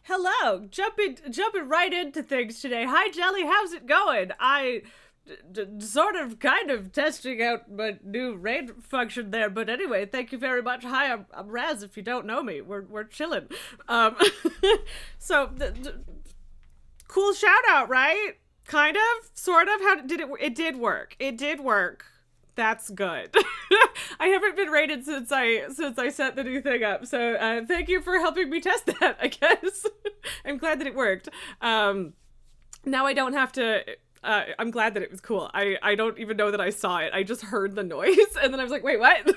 Hello, jumping right into things today. Hi, Jelly, how's it going? Sort of kind of testing out my new raid function there, but anyway, thank you very much. Hi, I'm Raz. If you don't know me, we're chilling. So cool shout out, right? Kind of, sort of. How did it? It did work. It did work. That's good. I haven't been rated since I set the new thing up, so thank you for helping me test that, I guess. I'm glad that it worked. Now I don't have to... I'm glad that it was cool. I don't even know that I saw it. I just heard the noise, and then I was like, wait, what?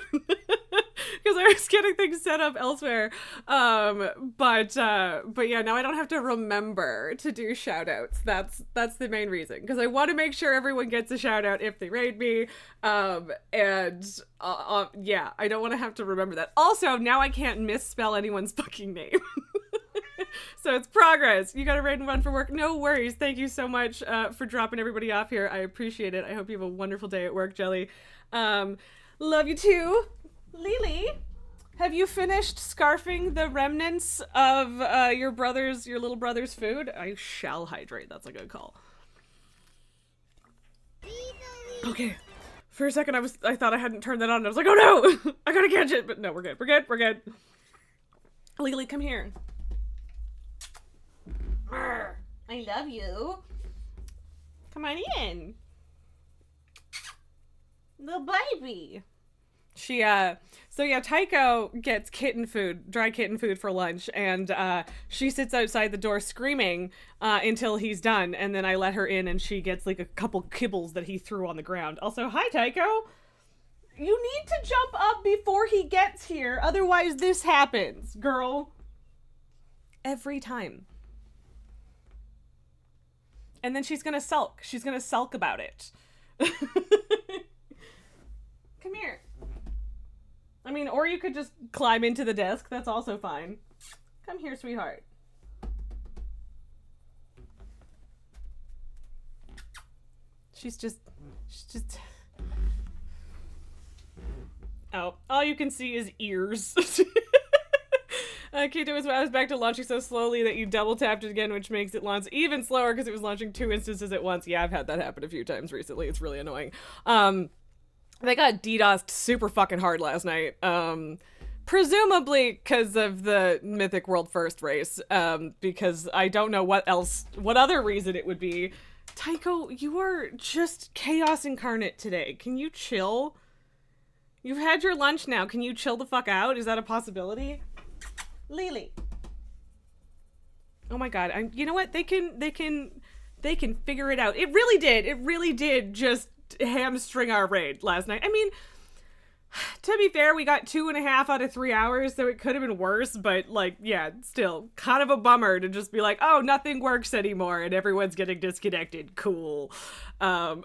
because I was getting things set up elsewhere. But yeah, now I don't have to remember to do shout outs. That's the main reason, because I want to make sure everyone gets a shout out if they raid me. Yeah, I don't want to have to remember that. Also, now I can't misspell anyone's fucking name. So it's progress. You got to raid and run for work. No worries. Thank you so much for dropping everybody off here. I appreciate it. I hope you have a wonderful day at work, Jelly. Love you too. Lily, have you finished scarfing the remnants of your little brother's food? I shall hydrate. That's a good call. Okay. For a second, I thought I hadn't turned that on. I was like, oh no! I gotta catch it! But no, we're good. We're good. We're good. Lily, come here. I love you. Come on in. Little baby. So yeah, Kaeto gets dry kitten food for lunch, and she sits outside the door screaming until he's done, and then I let her in and she gets like a couple kibbles that he threw on the ground. Also, hi Kaeto! You need to jump up before he gets here, otherwise this happens, girl. Every time. And then she's gonna sulk. She's gonna sulk about it. Come here. I mean, or you could just climb into the desk. That's also fine. Come here, sweetheart. She's just... Oh, all you can see is ears. Kaeto was back to launching so slowly that you double tapped it again, which makes it launch even slower because it was launching 2 instances at once. Yeah, I've had that happen a few times recently. It's really annoying. They got DDoSed super fucking hard last night. Presumably because of the Mythic World First race. Because I don't know what other reason it would be. Tycho, you are just chaos incarnate today. Can you chill? You've had your lunch now. Can you chill the fuck out? Is that a possibility? Lily. Oh my god. You know what? They can figure it out. It really did just hamstring our raid last night. I mean, to be fair, we got 2.5 out of 3 hours, so it could have been worse, but like, yeah, still kind of a bummer to just be like, oh, nothing works anymore and everyone's getting disconnected. Cool. So,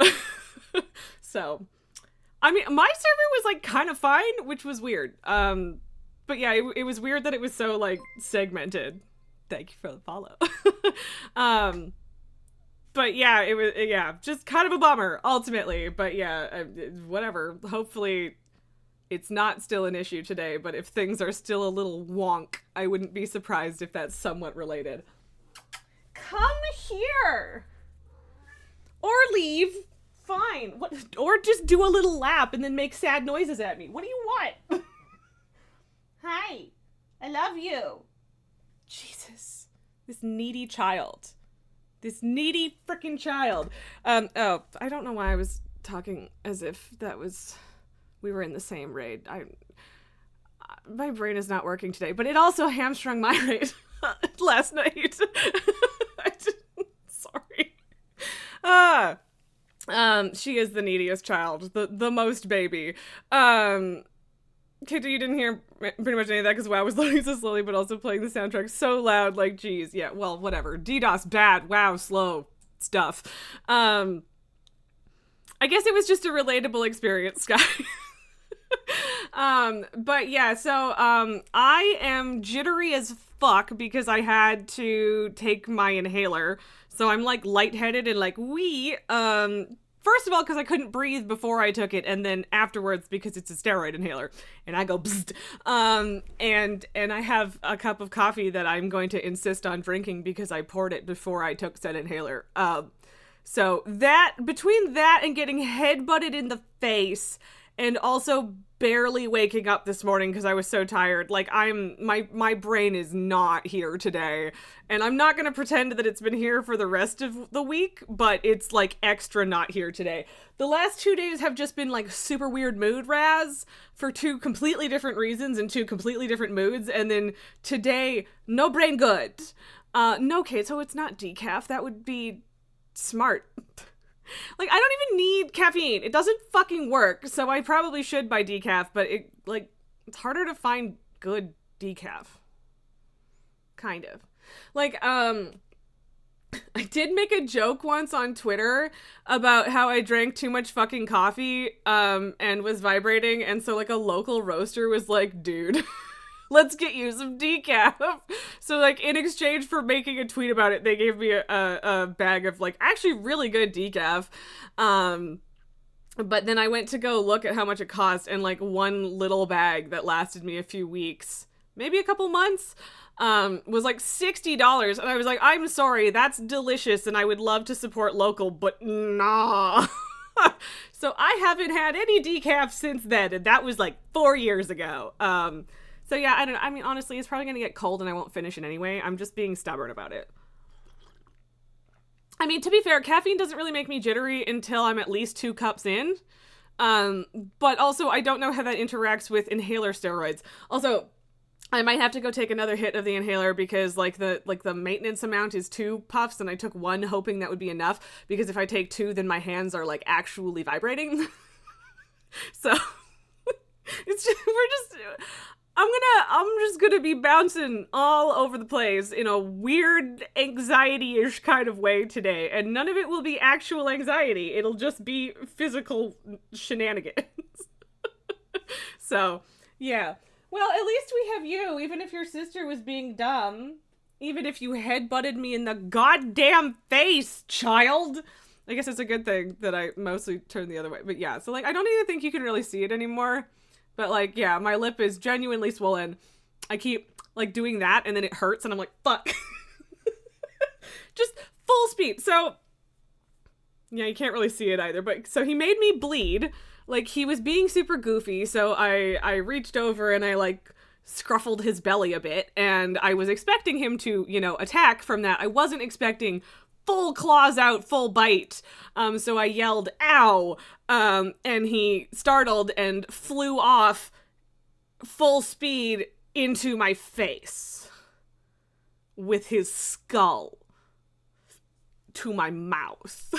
I mean, my server was like kind of fine, which was weird. But yeah, it was weird that it was so like segmented. Thank you for the follow. But yeah, it was, just kind of a bummer ultimately, but yeah, whatever. Hopefully it's not still an issue today, but if things are still a little wonk, I wouldn't be surprised if that's somewhat related. Come here! Or leave. Fine. What? Or just do a little lap and then make sad noises at me. What do you want? Hi. I love you. Jesus. This needy child. This needy freaking child. Oh, I don't know why I was talking as if we were in the same raid. My brain is not working today, but it also hamstrung my raid last night. Sorry. She is the neediest child, the most baby. Kaeto, you didn't hear pretty much any of that because WoW was loading so slowly, but also playing the soundtrack so loud, like, geez, yeah, well, whatever. DDoS, bad, WoW, slow stuff. I guess it was just a relatable experience, Sky. But yeah, so, I am jittery as fuck because I had to take my inhaler, so I'm, like, lightheaded and, like, wee, first of all, because I couldn't breathe before I took it, and then afterwards because it's a steroid inhaler, and I go bzzzt. And I have a cup of coffee that I'm going to insist on drinking because I poured it before I took said inhaler. So that, between that and getting headbutted in the face, and also barely waking up this morning because I was so tired, like, my brain is not here today, and I'm not gonna pretend that it's been here for the rest of the week, but it's like extra not here today. The last 2 days have just been like super weird mood raz for 2 completely different reasons and 2 completely different moods, and then today, no brain good. No, Kaeto, it's not decaf. That would be smart. Like, I don't even need caffeine. It doesn't fucking work, so I probably should buy decaf, but it, like, It's harder to find good decaf. Kind of. Like, I did make a joke once on Twitter about how I drank too much fucking coffee, and was vibrating, and so, like, a local roaster was like, dude, let's get you some decaf. So, like, in exchange for making a tweet about it, they gave me a bag of, like, actually really good decaf. But then I went to go look at how much it cost, and, like, one little bag that lasted me a few weeks, maybe a couple months, was like $60, and I was like, I'm sorry, that's delicious, and I would love to support local, but nah. So I haven't had any decaf since then, and that was like 4 years ago. So yeah, I don't know. I mean, honestly, it's probably gonna get cold and I won't finish it anyway. I'm just being stubborn about it. I mean, to be fair, caffeine doesn't really make me jittery until I'm at least 2 cups in. But also, I don't know how that interacts with inhaler steroids. Also, I might have to go take another hit of the inhaler because the maintenance amount is 2 puffs, and I took 1 hoping that would be enough, because if I take 2, then my hands are like actually vibrating. So I'm just gonna be bouncing all over the place in a weird anxiety-ish kind of way today, and none of it will be actual anxiety. It'll just be physical shenanigans. So, yeah. Well, at least we have you, even if your sister was being dumb. Even if you headbutted me in the goddamn face, child. I guess it's a good thing that I mostly turned the other way. But yeah, so, like, I don't even think you can really see it anymore. But, like, yeah, my lip is genuinely swollen. I keep, like, doing that, and then it hurts, and I'm like, fuck. Just full speed. So, yeah, you can't really see it either. But, so he made me bleed. Like, he was being super goofy, so I reached over and I, like, scruffled his belly a bit, and I was expecting him to, you know, attack from that. I wasn't expecting full claws out, full bite. So I yelled, ow, and he startled and flew off full speed into my face with his skull to my mouth.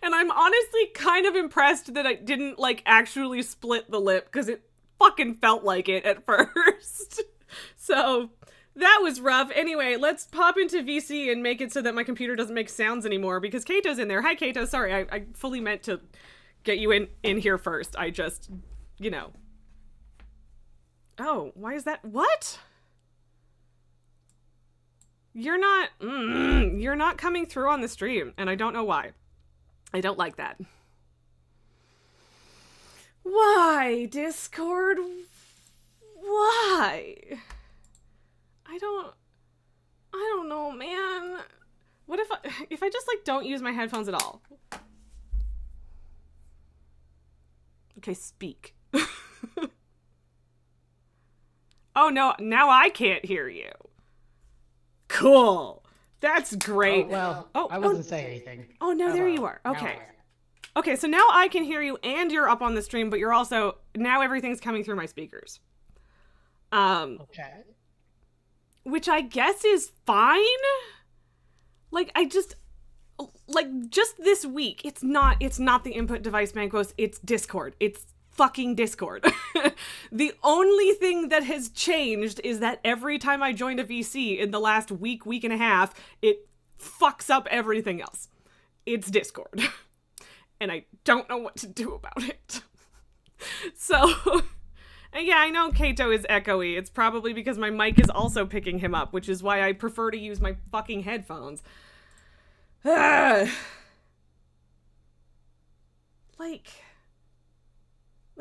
And I'm honestly kind of impressed that I didn't, like, actually split the lip, because it fucking felt like it at first. So, that was rough. Anyway, let's pop into VC and make it so that my computer doesn't make sounds anymore, because Kaeto's in there. Hi, Kaeto. Sorry, I fully meant to get you in here first. I just, you know. Oh, why is that? What? You're not coming through on the stream, and I don't know why. I don't like that. Why, Discord? Why? I don't know, man. What if I just, like, don't use my headphones at all? Okay, speak. Oh no, now I can't hear you. Cool. That's great. Oh, well, I wasn't saying anything. Oh, no, there you are. Okay. Okay, so now I can hear you and you're up on the stream, but you're also, now everything's coming through my speakers. Okay. Which I guess is fine. Like, just this week, it's not the input device Mancos, it's Discord. It's fucking Discord. The only thing that has changed is that every time I joined a VC in the last week and a half, it fucks up everything else. It's Discord. And I don't know what to do about it. So, and yeah, I know Kaeto is echoey. It's probably because my mic is also picking him up, which is why I prefer to use my fucking headphones. Like,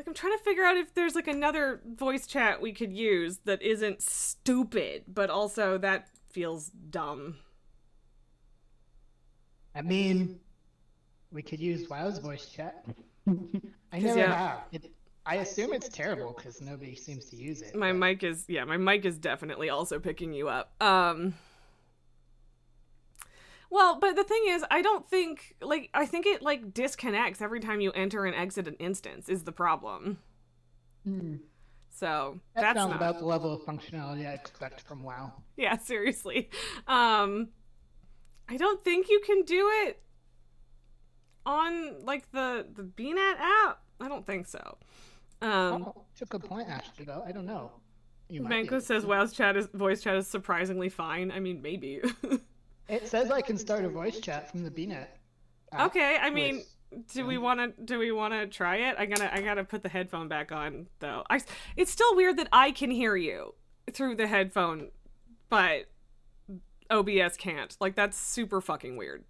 I'm trying to figure out if there's, like, another voice chat we could use that isn't stupid, but also that feels dumb. I mean, we could use WoW's voice chat. I never have. I assume it's terrible because nobody seems to use it. My mic is definitely also picking you up. Well, but the thing is, I think it, like, disconnects every time you enter and exit an instance is the problem. So, that's sounds not about the level of functionality I expect from WoW. Yeah, seriously. I don't think you can do it on, like, the BNet app. I don't think so. It's a good point, Ashley, though. I don't know. You might be Manko able says to. WoW's voice chat is surprisingly fine. I mean, maybe. It says I can start a voice chat from the BNet app Okay, I with. mean, do we wanna try it? I gotta put the headphone back on though. It's still weird that I can hear you through the headphone, but OBS can't. Like, that's super fucking weird.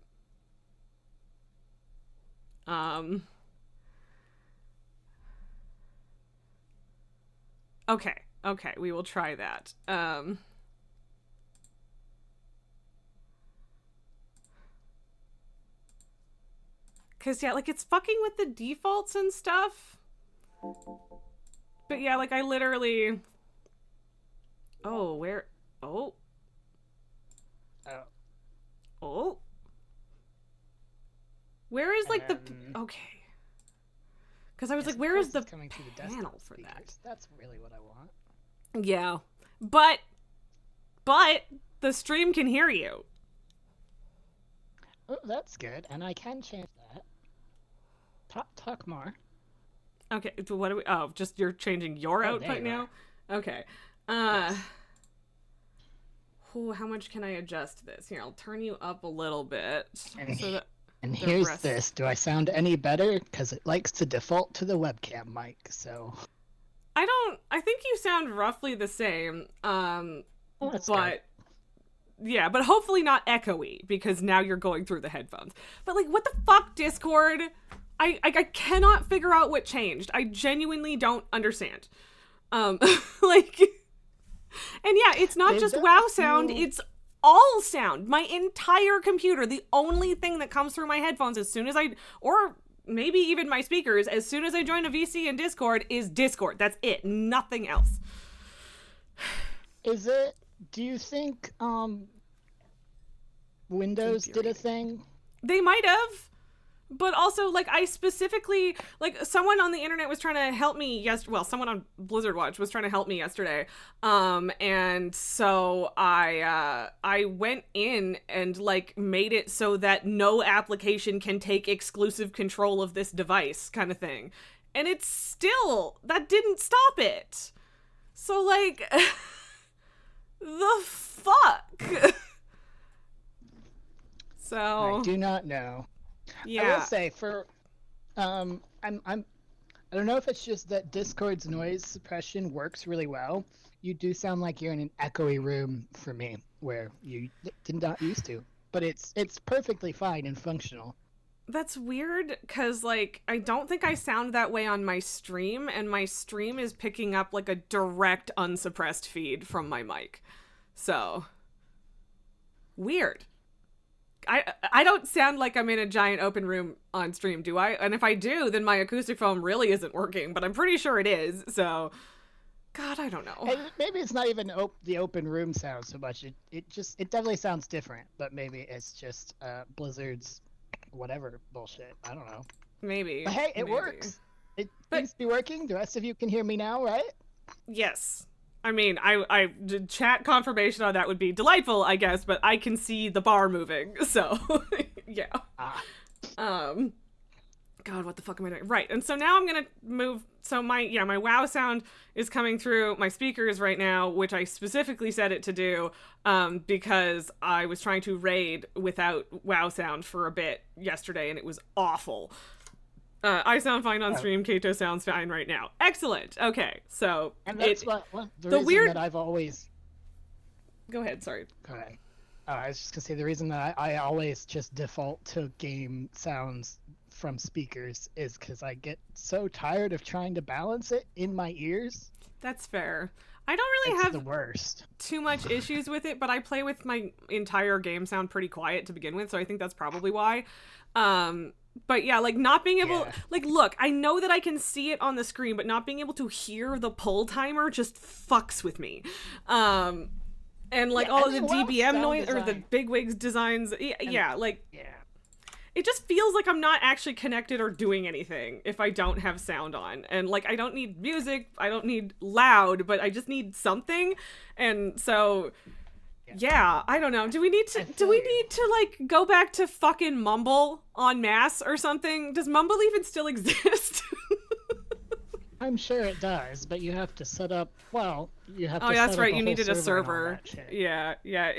Okay, we will try that. Cause yeah, like, it's fucking with the defaults and stuff. But yeah, like, I literally. Oh, where? Oh. Oh. Oh. Where is, like, the. And Okay. Because I was yes, like, of where course is the it's coming through the panel desktop for that? speakers. That's really what I want. Yeah. But the stream can hear you. Oh, that's good, and I can change that. Talk more. Okay, so what do we... Oh, just you're changing your Oh, output there you now? are. Okay. Yes. Ooh, how much can I adjust this? Here, I'll turn you up a little bit. And, So that and the here's rest... this. Do I sound any better? Because it likes to default to the webcam mic, so... I think you sound roughly the same. Oh, that's but... good. Yeah, but hopefully not echoey, because now you're going through the headphones. But, like, what the fuck, Discord? I cannot figure out what changed. I genuinely don't understand. Like, and yeah, it's not just WoW sound, it's all sound. My entire computer, the only thing that comes through my headphones as soon as or maybe even my speakers, as soon as I join a VC in Discord, is Discord. That's it. Nothing else. Do you think, Windows did a thing? They might have. But also, like, I specifically, like, someone on the internet was trying to help me someone on Blizzard Watch was trying to help me yesterday. And so I went in and, like, made it so that no application can take exclusive control of this device, kind of thing. And it's still, that didn't stop it. So, like, the fuck? So. I do not know. Yeah. I will say I don't know if it's just that Discord's noise suppression works really well. You do sound like you're in an echoey room for me, where you did not used to. But it's perfectly fine and functional. That's weird, because, like, I don't think I sound that way on my stream, and my stream is picking up, like, a direct unsuppressed feed from my mic. So, weird. I don't sound like I'm in a giant open room on stream, do I? And if I do, then my acoustic foam really isn't working, but I'm pretty sure it is, so... God, I don't know. Maybe it's not even the open room sound so much. It definitely sounds different, but maybe it's just Blizzard's whatever bullshit. I don't know. Maybe. But hey, it works. It seems to be working. The rest of you can hear me now, right? Yes. I mean, I chat confirmation on that would be delightful, I guess, but I can see the bar moving, so yeah. God, what the fuck am I doing? Right, and so now I'm gonna move. So my WoW sound is coming through my speakers right now, which I specifically set it to do, because I was trying to raid without WoW sound for a bit yesterday, and it was awful. I sound fine on stream. Kaeto sounds fine right now. Excellent. Okay, so and that's the reason that I've always. Go ahead. Sorry. Go ahead. I was just gonna say the reason that I always just default to game sounds from speakers is because I get so tired of trying to balance it in my ears. That's fair. I don't really have the worst. Too much issues with it, but I play with my entire game sound pretty quiet to begin with, so I think that's probably why. But yeah, like, not being able, like, look, I know that I can see it on the screen, but not being able to hear the pull timer just fucks with me. And like all of the DBM noise or the bigwigs designs, it just feels like I'm not actually connected or doing anything if I don't have sound on. And like, I don't need music, I don't need loud, but I just need something. And so, yeah, I don't know. Do we need to like go back to fucking Mumble en masse or something? Does Mumble even still exist? I'm sure it does, but you have to set up. Well, you have Oh, to yeah, that's set up right. a You whole needed a server and all server. that shit. Yeah.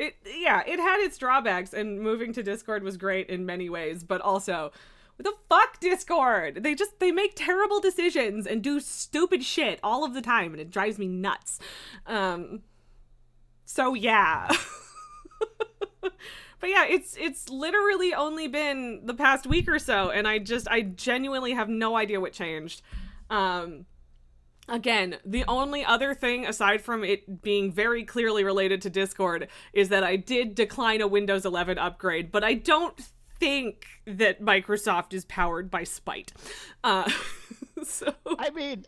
It had its drawbacks, and moving to Discord was great in many ways, but also, what the fuck, Discord? They make terrible decisions and do stupid shit all of the time, and it drives me nuts. So yeah. But yeah, it's literally only been the past week or so, and I genuinely have no idea what changed. Again, the only other thing aside from it being very clearly related to Discord is that I did decline a Windows 11 upgrade, but I don't think that Microsoft is powered by spite. So I mean,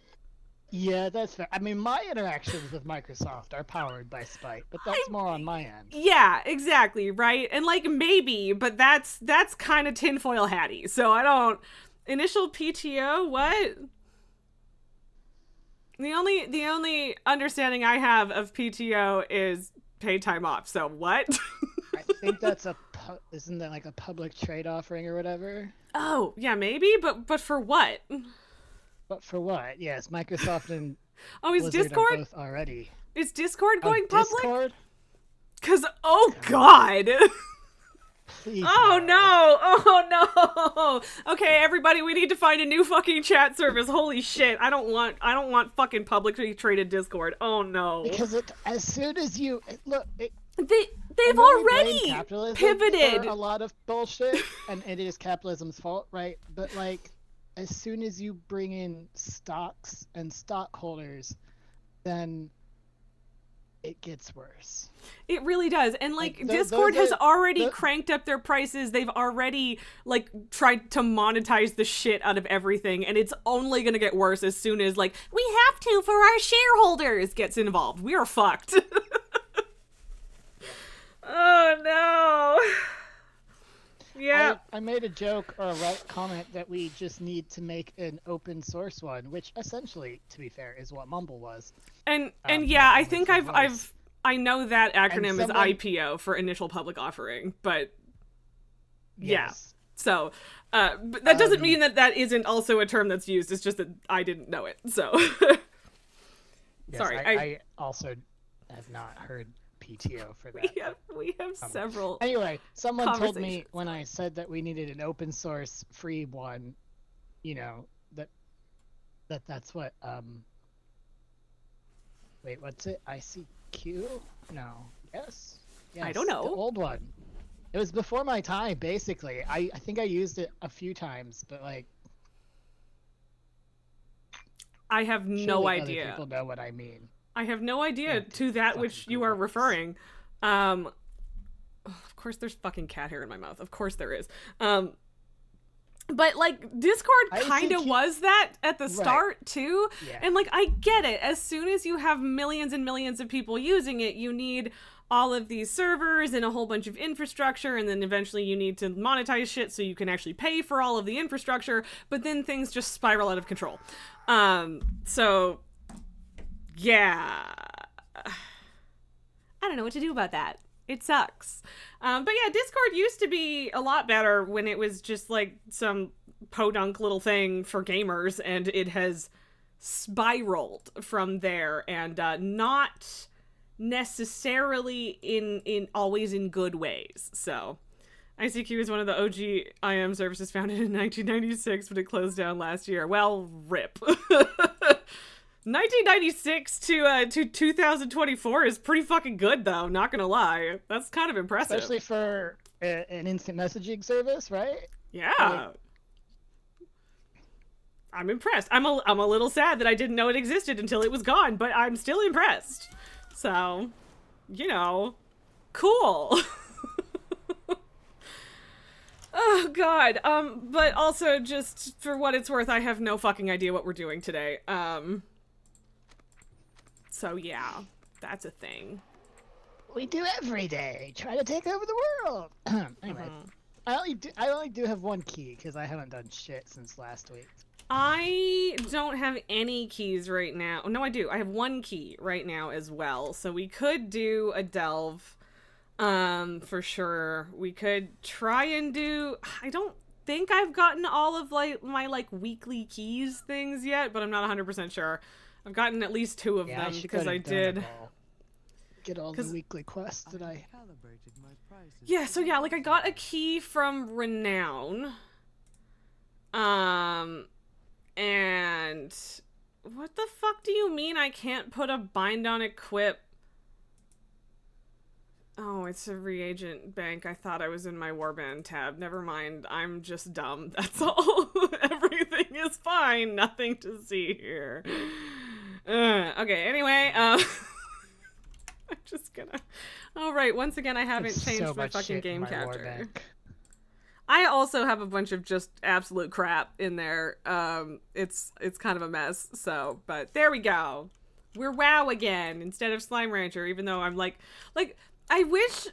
yeah, that's fair. I mean, my interactions with Microsoft are powered by spite, but that's more on my end. yeah, exactly, right? And like maybe, but that's kind of tinfoil hatty. So I don't initial PTO, what? The only understanding I have of PTO is paid time off. So what? I think that's isn't that like a public trade offering or whatever? Oh, yeah, maybe, but for what? But for what? Yes, Microsoft and Oh, is Blizzard Discord? are both already. Is Discord Oh, going public? Discord? Cause oh god. Please Oh no! Oh no! Okay, everybody, we need to find a new fucking chat service. Holy shit! I don't want fucking publicly traded Discord. Oh no! Because as soon as you look, they've already pivoted for a lot of bullshit, and it is capitalism's fault, right? But like, as soon as you bring in stocks and stockholders, then it gets worse. It really does. And like Discord those has already cranked up their prices. They've already like tried to monetize the shit out of everything, and it's only going to get worse as soon as like we have to for our shareholders gets involved. We are fucked. Oh no. Yeah. I made a joke or a comment that we just need to make an open source one, which essentially, to be fair, is what Mumble was. And yeah, I think I know that acronym is IPO for initial public offering, but yeah. Yes. So, but that doesn't mean that isn't also a term that's used. It's just that I didn't know it. So, yes, sorry. I also have not heard PTO for that. We have several. Anyway, someone told me when I said that we needed an open source free one, you know, that's what wait, what's it? ICQ? No. Yes. I don't know. The old one. It was before my time, basically. I think I used it a few times, but like I have no idea. Other people know what I mean. I have no idea to that which you are referring. Of course there's fucking cat hair in my mouth. Of course there is. But like Discord kind of was that at the start too. Yeah. And like I get it. As soon as you have millions and millions of people using it, you need all of these servers and a whole bunch of infrastructure, and then eventually you need to monetize shit so you can actually pay for all of the infrastructure, but then things just spiral out of control. So yeah. I don't know what to do about that. It sucks. But yeah, Discord used to be a lot better when it was just like some podunk little thing for gamers, and it has spiraled from there, and not necessarily in always in good ways. So ICQ is one of the OG IM services founded in 1996, but it closed down last year. Well, rip. 1996 to 2024 is pretty fucking good, though. Not gonna lie, that's kind of impressive, especially for an instant messaging service, right? Yeah, I'm impressed. I'm a little sad that I didn't know it existed until it was gone, but I'm still impressed. So, you know, cool. Oh god. But also, just for what it's worth, I have no fucking idea what we're doing today. So yeah, that's a thing. We do every day. Try to take over the world. Anyway, I only do have one key because I haven't done shit since last week. I don't have any keys right now. No, I do. I have one key right now as well. So we could do a delve, for sure. We could try and do. I don't think I've gotten all of like my like weekly keys things yet, but I'm not 100% sure. I've gotten at least 2 of them because I did. Get all the weekly quests that I. Yeah, so yeah, like I got a key from Renown. And what the fuck do you mean I can't put a bind on equip? Oh, it's a reagent bank. I thought I was in my warband tab. Never mind. I'm just dumb. That's all. Everything is fine. Nothing to see here. Okay, anyway, I'm just gonna... Oh, right. Once again, I haven't changed my fucking game capture. I also have a bunch of just absolute crap in there. It's kind of a mess, so... But there we go. We're WoW again instead of Slime Rancher, even though I'm like... I wish,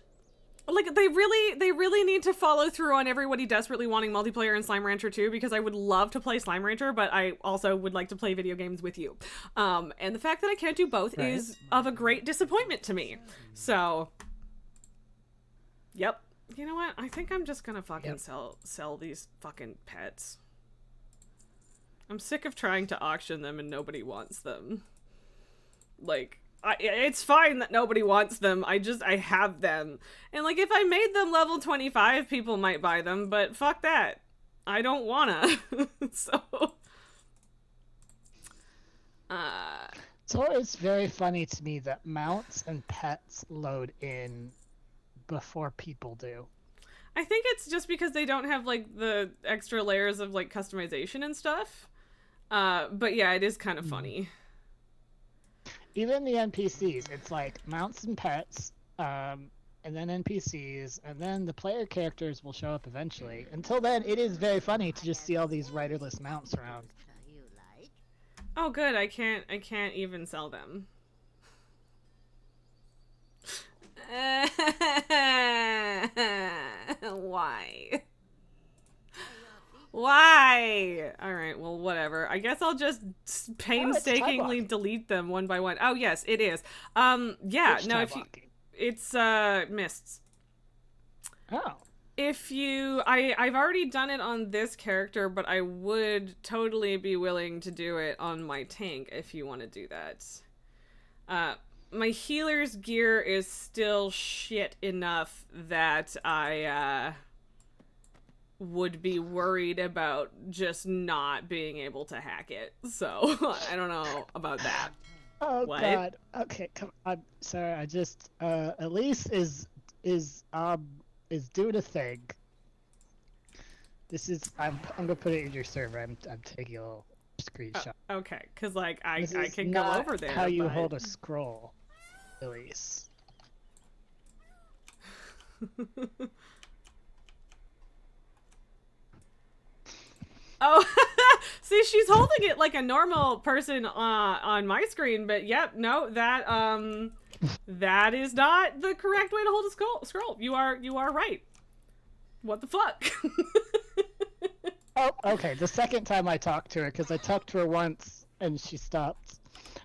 like, they really need to follow through on everybody desperately wanting multiplayer in Slime Rancher 2, because I would love to play Slime Rancher, but I also would like to play video games with you. And the fact that I can't do both is of a great disappointment to me. So, yep. You know what? I think I'm just gonna fucking sell these fucking pets. I'm sick of trying to auction them and nobody wants them. Like... it's fine that nobody wants them. I have them. And, like, if I made them level 25, people might buy them, but fuck that. I don't wanna. So... It's always very funny to me that mounts and pets load in before people do. I think it's just because they don't have, like, the extra layers of, like, customization and stuff. But yeah, it is kind of funny. Even the NPCs, it's like mounts and pets, and then NPCs, and then the player characters will show up eventually. Until then, it is very funny to just see all these riderless mounts around. Oh, good. I can't even sell them. Why? Why? Alright, well, whatever. I guess I'll just painstakingly delete them one by one. Oh, yes, it is. Yeah, no, if you... It's, mists. Oh. If you... I've already done it on this character, but I would totally be willing to do it on my tank if you want to do that. My healer's gear is still shit enough that I, would be worried about just not being able to hack it. So, I don't know about that. Oh, what? God. Okay, come on. Sorry, I just, Elise is doing a thing. This is, I'm gonna put it in your server. I'm taking a little screenshot. Okay, because, like, I can go over there, how you hold a scroll, Elise. Oh, see, she's holding it like a normal person on my screen, but yep, no, that is not the correct way to hold a scroll. You are right. What the fuck? Oh, okay. The second time I talked to her, because I talked to her once and she stopped,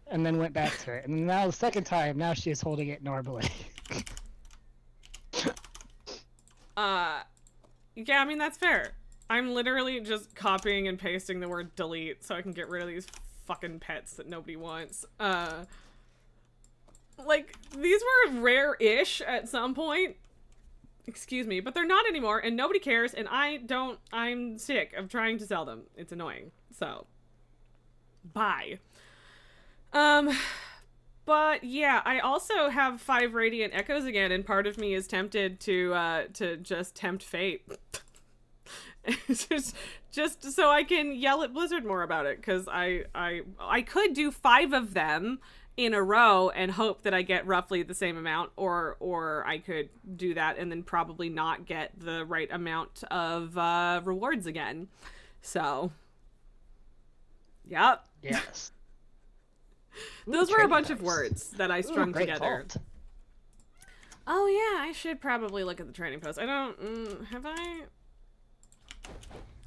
and then went back to it, and now the second time, now she is holding it normally. Yeah, I mean that's fair. I'm literally just copying and pasting the word delete so I can get rid of these fucking pets that nobody wants. Like, these were rare-ish at some point. Excuse me, but they're not anymore, and nobody cares, and I'm sick of trying to sell them. It's annoying. So, bye. But yeah, I also have 5 Radiant Echoes again, and part of me is tempted to just tempt fate. just so I can yell at Blizzard more about it, because I could do 5 of them in a row and hope that I get roughly the same amount, or I could do that and then probably not get the right amount of rewards again. So, yep. Yes. Those were a bunch of words that I strung together. Vault. Oh yeah, I should probably look at the training post. I don't, have I?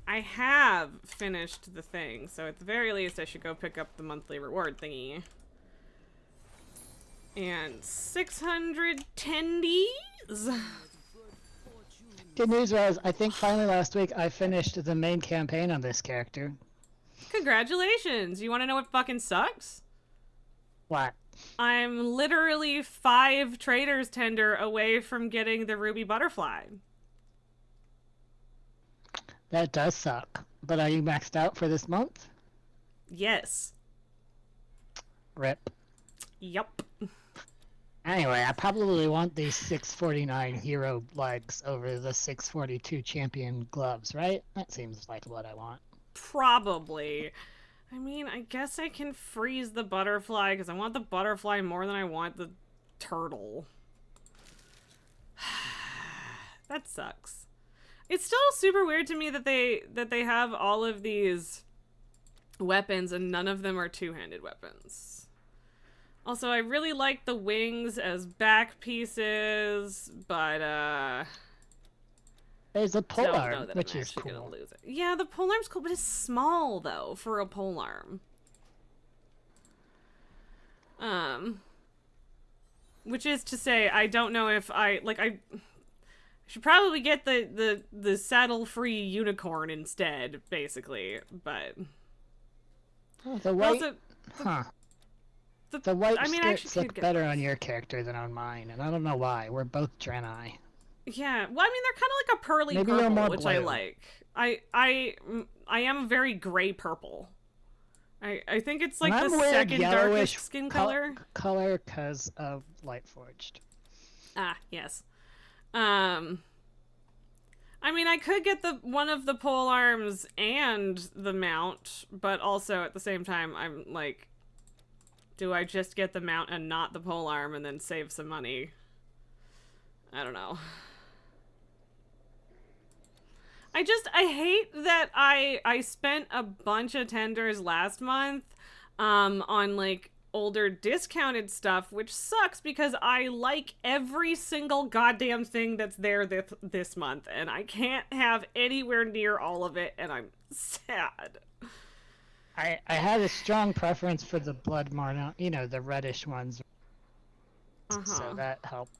I have finished the thing, so at the very least I should go pick up the monthly reward thingy. And 600 tendies? Good news was, I think finally last week I finished the main campaign on this character. Congratulations! You want to know what fucking sucks? What? I'm literally 5 traders tender away from getting the ruby butterfly. That does suck. But are you maxed out for this month? Yes. Rip. Yup. Anyway, I probably want these 649 hero legs over the 642 champion gloves, right? That seems like what I want. Probably. I mean, I guess I can freeze the butterfly because I want the butterfly more than I want the turtle. That sucks. It's still super weird to me that they have all of these weapons and none of them are two-handed weapons. Also, I really like the wings as back pieces, but there's a don't know polearm, that which I'm is actually cool. gonna lose it. Yeah, the polearm's cool, but it's small though for a polearm. Which is to say, I don't know if I should probably get the saddle-free unicorn instead, basically. But Oh, the white, also, the white I mean, I skirts actually look could get better those. on your character than on mine, and I don't know why. We're both Draenei. Yeah, well, I mean, they're kind of like a pearly Maybe you're purple, more which I blue. like. I am very gray purple. I think it's like And the I'm weird second yellowish darkest skin color. Color because of Lightforged. Ah, yes. I mean, I could get one of the pole arms and the mount, but also at the same time, I'm like, do I just get the mount and not the pole arm and then save some money? I don't know. I hate that I spent a bunch of tenders last month on like older discounted stuff, which sucks because I like every single goddamn thing that's there this month and I can't have anywhere near all of it and I'm sad. I had a strong preference for the blood marna, the reddish ones. So that helped.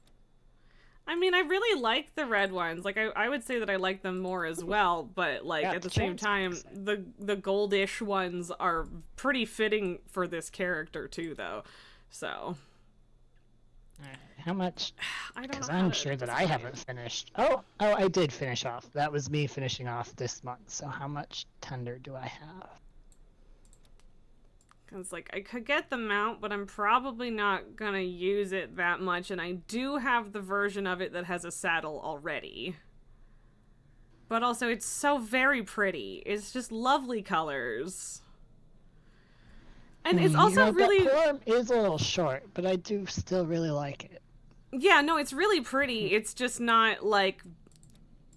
I mean, I really like the red ones. Like, I would say that I like them more as well, but, like, Yeah, at the same time, the goldish ones are pretty fitting for this character, too, though. So. How much? I don't know. Because I'm sure that I haven't finished. Oh, I did finish off. That was me finishing off this month. So how much tender do I have? Because, like, I could get the mount, but I'm probably not gonna use it that much, and I do have the version of it that has a saddle already. But also, it's so very pretty. It's just lovely colors. And it's also really... That form is a little short, but I do still really like it. Yeah, no, it's really pretty. It's just not, like,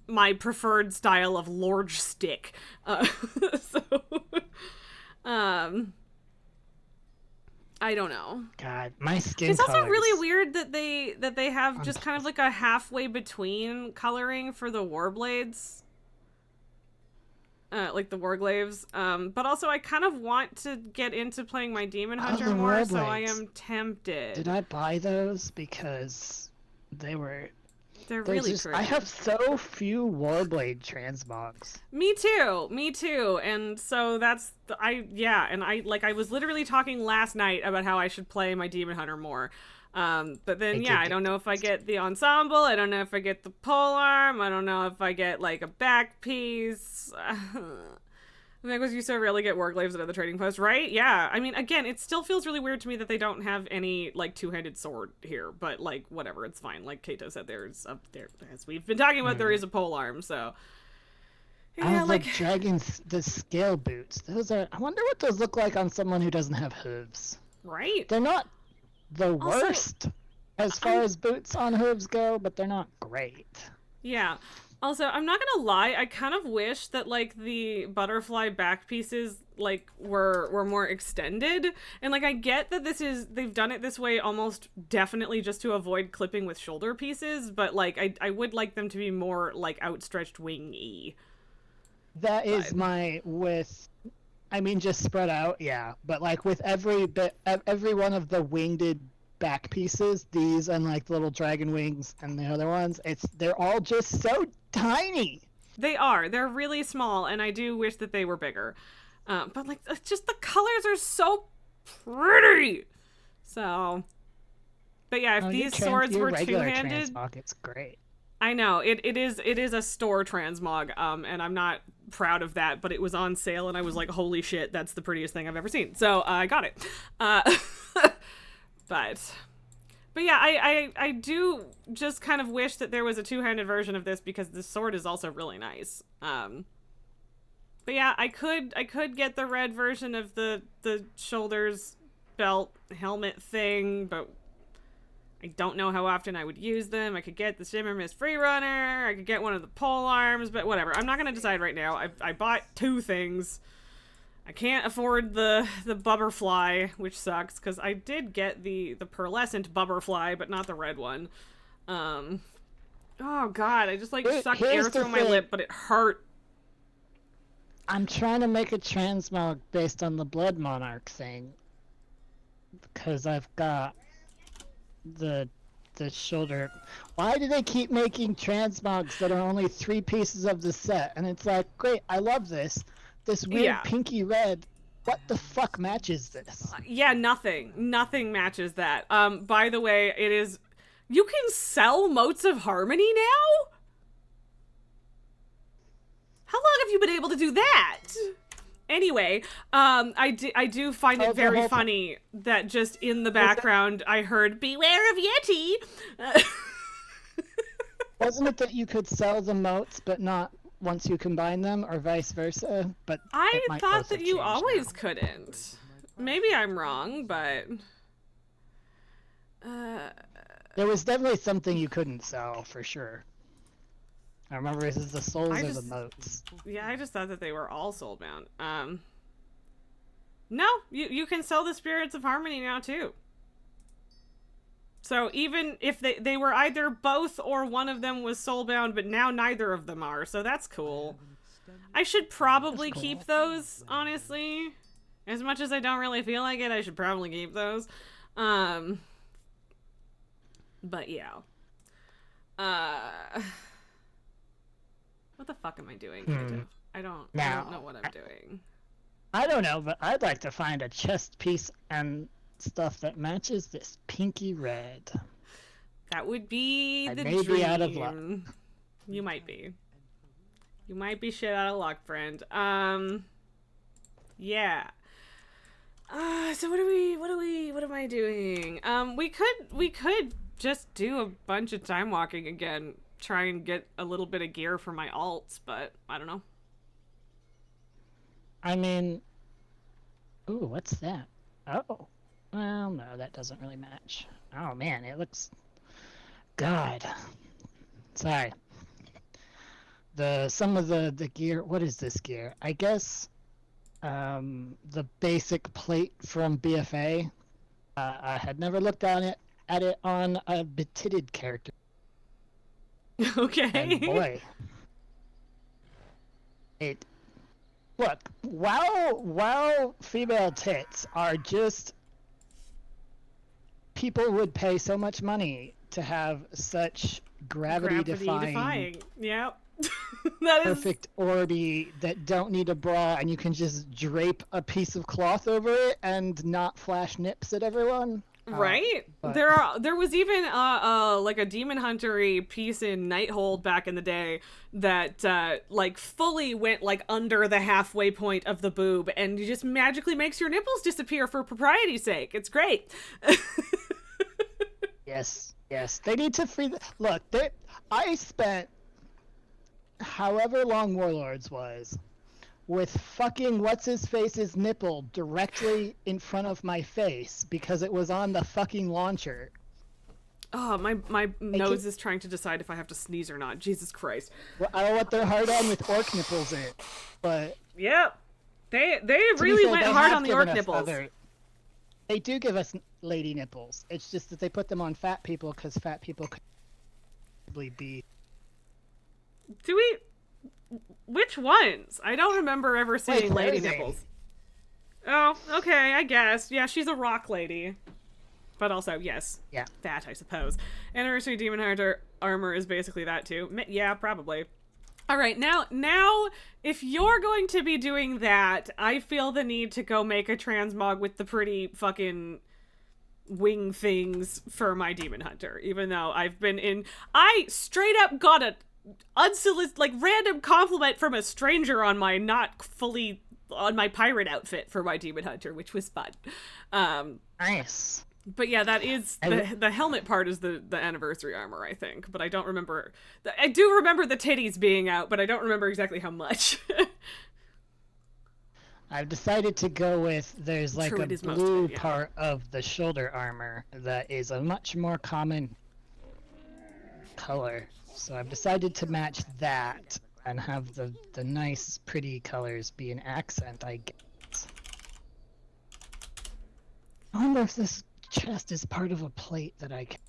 my preferred style of large stick. So... I don't know. God, my skin It's also colors. really weird that they have just kind of like a halfway between coloring for the Warblades. Like the Warglaves. But also I kind of want to get into playing my Demon Hunter more, so I am tempted. Did I buy those? Because they're really pretty. I have so few Warblade transmogs. Me too. And so that's I was literally talking last night about how I should play my Demon Hunter more. But then I don't know if I get the ensemble, I don't know if I get the polearm, I don't know if I get like a back piece. Because you so rarely get Warglaves at the trading post, right? Yeah. I mean, again, it still feels really weird to me that they don't have any, like, two-handed sword here. But, like, whatever, it's fine. Like Kaeto said, there's up there, as we've been talking about, there is a polearm, so. Yeah, like the scale boots. Those are. I wonder what those look like on someone who doesn't have hooves. Right. They're not the worst as far as boots on hooves go, but they're not great. Yeah. Also, I'm not gonna lie, I kind of wish that, like, the butterfly back pieces, like, were more extended. And, like, I get that they've done it this way almost definitely just to avoid clipping with shoulder pieces, but, like, I would like them to be more, like, outstretched wing-y. That is just spread out, yeah. But, like, with every one of the winged back pieces, these and like the little dragon wings and the other ones, they're all just so tiny. They are. They're really small, and I do wish that they were bigger. But like, just the colors are so pretty. So, but yeah, if these swords were two-handed, it's great. I know it is a store transmog, and I'm not proud of that, but it was on sale, and I was like, holy shit, that's the prettiest thing I've ever seen. So I got it. But yeah, I do just kind of wish that there was a two-handed version of this, because the sword is also really nice. But yeah, I could get the red version of the shoulders, belt, helmet thing, but I don't know how often I would use them. I could get the Shimmer Mist Freerunner, I could get one of the pole arms, but whatever. I'm not going to decide right now. I bought two things. I can't afford the Bubberfly, which sucks, because I did get the pearlescent Bubberfly, but not the red one. Oh god, I just like sucked air through my lip, but it hurt. I'm trying to make a transmog based on the Blood Monarch thing, because I've got the shoulder. Why do they keep making transmogs that are only 3 pieces of the set? And it's like, great, I love this weird pinky red. What the fuck matches this? Yeah, nothing matches that. By the way, you can sell Motes of Harmony now? How long have you been able to do that? Anyway, I do find it very funny that just in the background I heard, beware of Yeti! Wasn't it that you could sell the motes but not once you combine them, or vice versa? But I thought that you always couldn't. Maybe I'm wrong, but... There was definitely something you couldn't sell, for sure. I remember this is the souls of the motes. Yeah, I just thought that they were all soulbound. No, you can sell the Spirits of Harmony now too. So even if they were either both or one of them was soulbound, but now neither of them are, so that's cool. I should probably keep those, honestly. As much as I don't really feel like it, I should probably keep those. But yeah. What the fuck am I doing, Kaeto? I don't know what I'm doing. I don't know, but I'd like to find a chest piece and stuff that matches this pinky red. That would be the dream. Be out of luck. You might be. You might be shit out of luck, friend. Yeah. So what am I doing? We could just do a bunch of time walking again. Try and get a little bit of gear for my alts, but I don't know. I mean, ooh, what's that? Oh, well, no, that doesn't really match. Oh man, it looks. God, sorry. Some of the gear. What is this gear? I guess, the basic plate from BFA. I had never looked at it on a betitted character. Okay. And boy, look, while female tits are just, people would pay so much money to have such gravity defying. Yep. That perfect orby that don't need a bra, and you can just drape a piece of cloth over it and not flash nips at everyone. Right? There was even like a demon hunter-y piece in Nighthold back in the day that like fully went like under the halfway point of the boob, and it just magically makes your nipples disappear for propriety's sake. It's great. Yes. They need to free look, I spent however long Warlords was with fucking what's-his-face's nipple directly in front of my face because it was on the fucking launcher. Oh, my nose is trying to decide if I have to sneeze or not. Jesus Christ. Well, I don't know what they're hard on with orc nipples in it, but... Yep. They really went hard on the orc nipples. They do give us lady nipples. It's just that they put them on fat people because fat people could probably be... Do we... Which ones? I don't remember ever seeing lady nipples. Oh, okay, I guess. Yeah, she's a rock lady. But also, yes, Yeah. that, I suppose. Anniversary Demon Hunter armor is basically that, too. Yeah, probably. All right, now, if you're going to be doing that, I feel the need to go make a transmog with the pretty fucking wing things for my Demon Hunter, even though I straight up got a unsolicited, like, random compliment from a stranger on my pirate outfit for my Demon Hunter, which was fun. Nice. But yeah, that is the helmet part is the anniversary armor, I think. But I don't remember. I do remember the titties being out, but I don't remember exactly how much. I've decided to go with there's like True, a it is most blue of it, yeah. part of the shoulder armor that is a much more common color. So I've decided to match that and have the nice, pretty colors be an accent, I guess. I wonder if this chest is part of a plate that I can,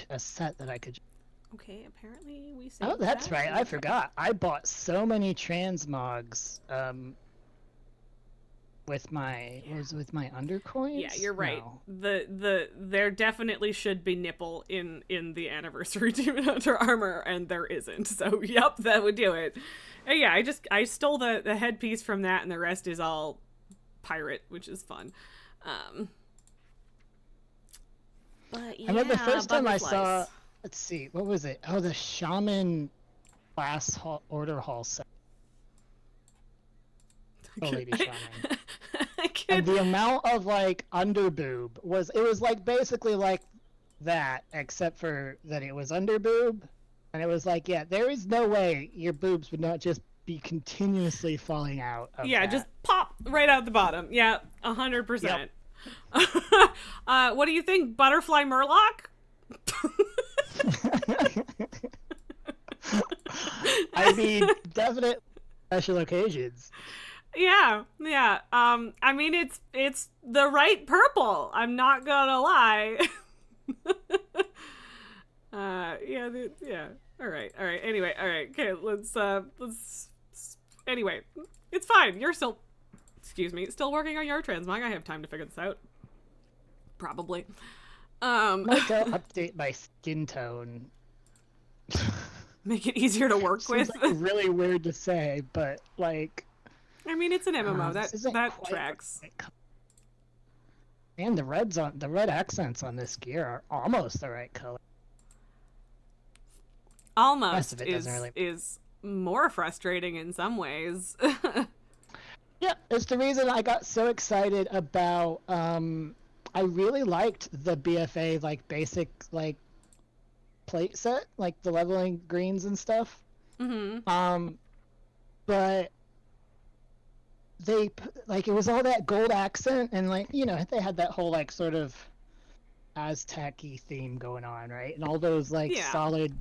a set that I could. Okay, apparently we saved Oh, that's that. right. I forgot. I bought so many transmogs. With my with my undercoins. Yeah, you're right. No. There definitely should be nipple in the anniversary Demon Hunter armor, and there isn't. So yep, that would do it. And yeah, I stole the headpiece from that, and the rest is all pirate, which is fun. But yeah, I remember the first time I butterflies. saw. Let's see, what was it? Oh, the Shaman class order hall set. Oh, Lady Shaman. And the amount of like underboob was like basically like that, except for that it was underboob, and it was like, yeah, there is no way your boobs would not just be continuously falling out of Yeah, that. just pop right out the bottom. Yeah, 100%. What do you think, Butterfly Murloc? I mean, definite special occasions. Yeah. I mean, it's the right purple. I'm not gonna lie. Yeah. All right. Anyway, all right. Okay, let's. Anyway, it's fine. You're still, still working on your transmog. I have time to figure this out. Probably. Might go update my skin tone. Make it easier to work with. Seems like really weird to say, but like. I mean, it's an MMO. That that tracks. And the red accents on this gear are almost the right color. Almost really... is more frustrating in some ways. Yeah, it's the reason I got so excited about. I really liked the BFA like basic like plate set, like the leveling greens and stuff. Mm-hmm. But they like it was all that gold accent, and like, you know, they had that whole like sort of Aztec-y theme going on, right? And all those like solid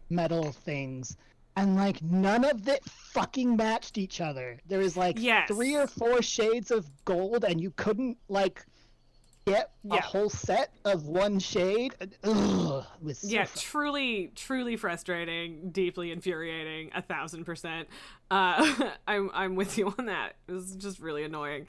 metal things, and like none of it fucking matched each other. There was like 3 or 4 shades of gold, and you couldn't like get a whole set of one shade. Ugh, it was so truly frustrating, deeply infuriating, 1000%. I'm with you on that. It was just really annoying.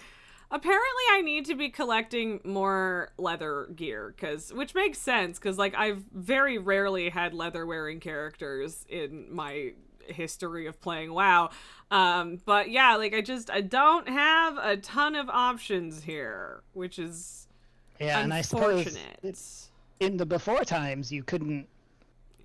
Apparently I need to be collecting more leather gear, which makes sense, because like I've very rarely had leather wearing characters in my history of playing WoW. But yeah, like I don't have a ton of options here, which is and I suppose in the before times you couldn't,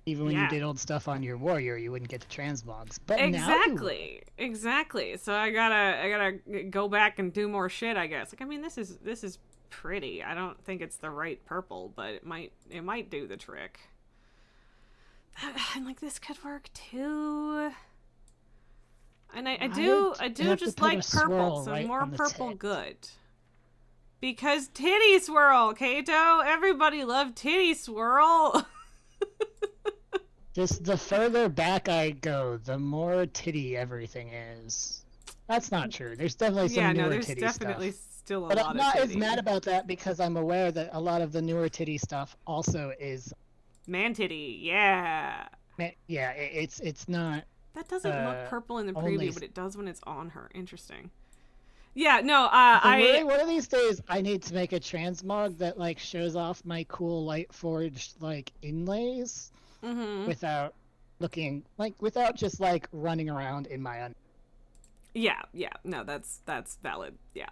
even when you did old stuff on your warrior, you wouldn't get the transmogs. But exactly. So I gotta go back and do more shit, I guess. Like, I mean, this is pretty. I don't think it's the right purple, but it might do the trick. And like this could work too. And I do just like purple, so more purple good. Because titty swirl, Kaeto. Everybody loved titty swirl. Just the further back I go, the more titty everything is. That's not true. There's definitely some newer titty stuff. Yeah, there's definitely still a lot of titty. But I'm not as mad about that because I'm aware that a lot of the newer titty stuff also is... man titty, yeah. Yeah, it's not... That doesn't look purple in the preview, but it does when it's on her. Interesting. Yeah, no, Really, one of these days I need to make a transmog that like shows off my cool light forged like inlays mm-hmm. without looking like without just like running around in my Yeah, yeah, no, that's valid. Yeah.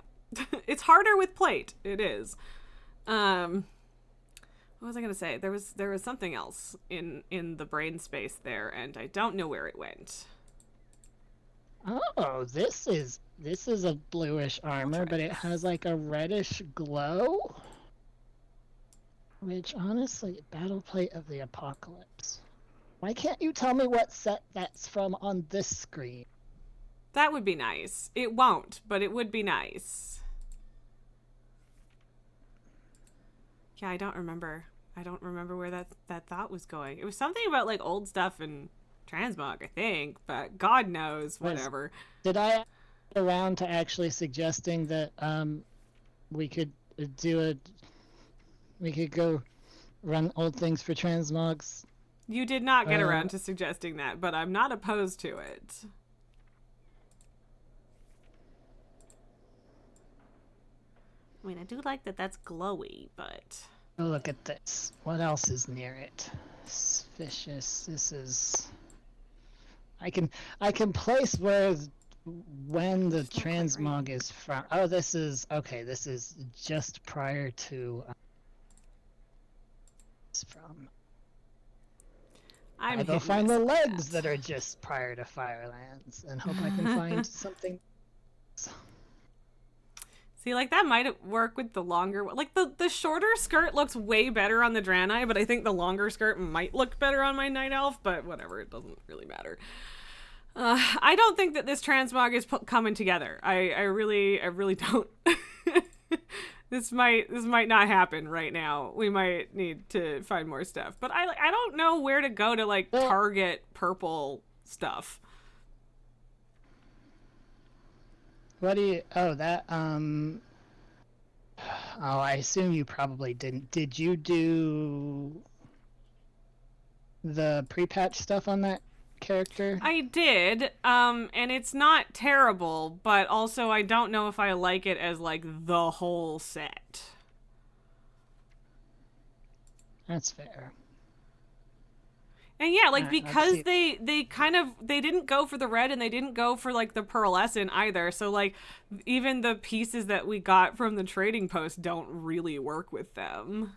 It's harder with plate. It is. Um, what was I gonna say? There was something else in the brain space there, and I don't know where it went. Oh, this is a bluish armor, but it has like a reddish glow. Which honestly, battle plate of the apocalypse. Why can't you tell me what set that's from on this screen? That would be nice. It won't, but it would be nice. Yeah, I don't remember. I don't remember where that thought was going. It was something about like old stuff and transmog, I think, but God knows, whatever. Did I get around to actually suggesting that we could do a we could go run old things for transmogs? You did not get around to suggesting that, but I'm not opposed to it. I mean, I do like that that's glowy, but... Oh, look at this. What else is near it? Suspicious. This is... I can place when the transmog is from. Oh, this is... Okay, this is just prior to... it's from... I will find the legs that are just prior to Firelands and hope I can find something... See, like, that might work with the longer... Like, the shorter skirt looks way better on the Draenei, but I think the longer skirt might look better on my Night Elf, but whatever, it doesn't really matter. I don't think that this transmog is coming together. I really don't. This might not happen right now. We might need to find more stuff. But I don't know where to go to, like, target purple stuff. What do you... Oh, that, Oh, I assume you probably didn't. Did you do the pre-patch stuff on that character? I did, and it's not terrible, but also I don't know if I like it as, like, the whole set. That's fair. And yeah, like, because they didn't go for the red and they didn't go for, like, the pearlescent either. So, like, even the pieces that we got from the trading post don't really work with them.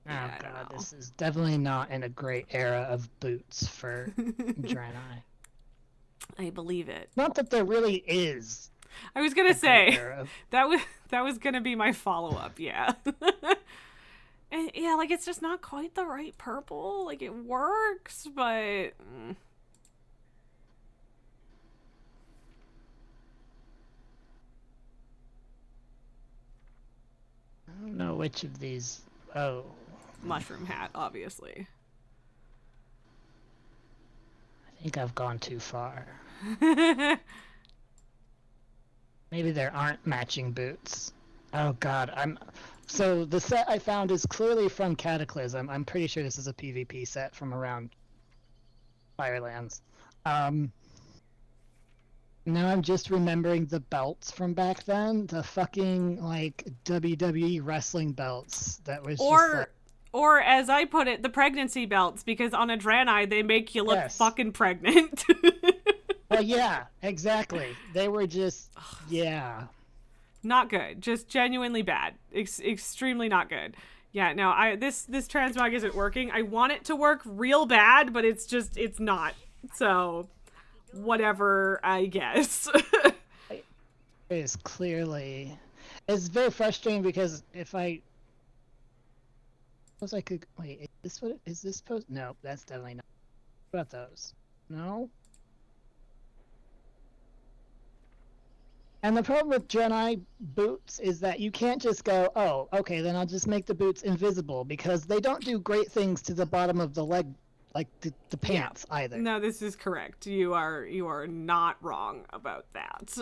Oh, yeah, God, this is definitely not in a great era of boots for Draenei. I believe it. Not that there really is. I was gonna say, that was gonna be my follow-up, yeah. And yeah, like, it's just not quite the right purple. Like, it works, but... I don't know which of these... Oh. Mushroom hat, obviously. I think I've gone too far. Maybe there aren't matching boots. Oh, God, So the set I found is clearly from Cataclysm. I'm pretty sure this is a PvP set from around Firelands. Now I'm just remembering the belts from back then. The fucking, like, WWE wrestling belts. That was just like... Or, as I put it, the pregnancy belts, because on a Draenei, they make you look fucking pregnant. Well, yeah, exactly. They were just... Yeah. Not good. Just genuinely bad. Extremely not good. Yeah, no, this transmog isn't working. I want it to work real bad, but it's not. So, whatever, I guess. It is clearly... It's very frustrating because if I... I could... Wait, is this post? No, that's definitely not. What about those? No? And the problem with Draenei boots is that you can't just go, oh, okay, then I'll just make the boots invisible, because they don't do great things to the bottom of the leg, like the pants either. No, this is correct. You are not wrong about that.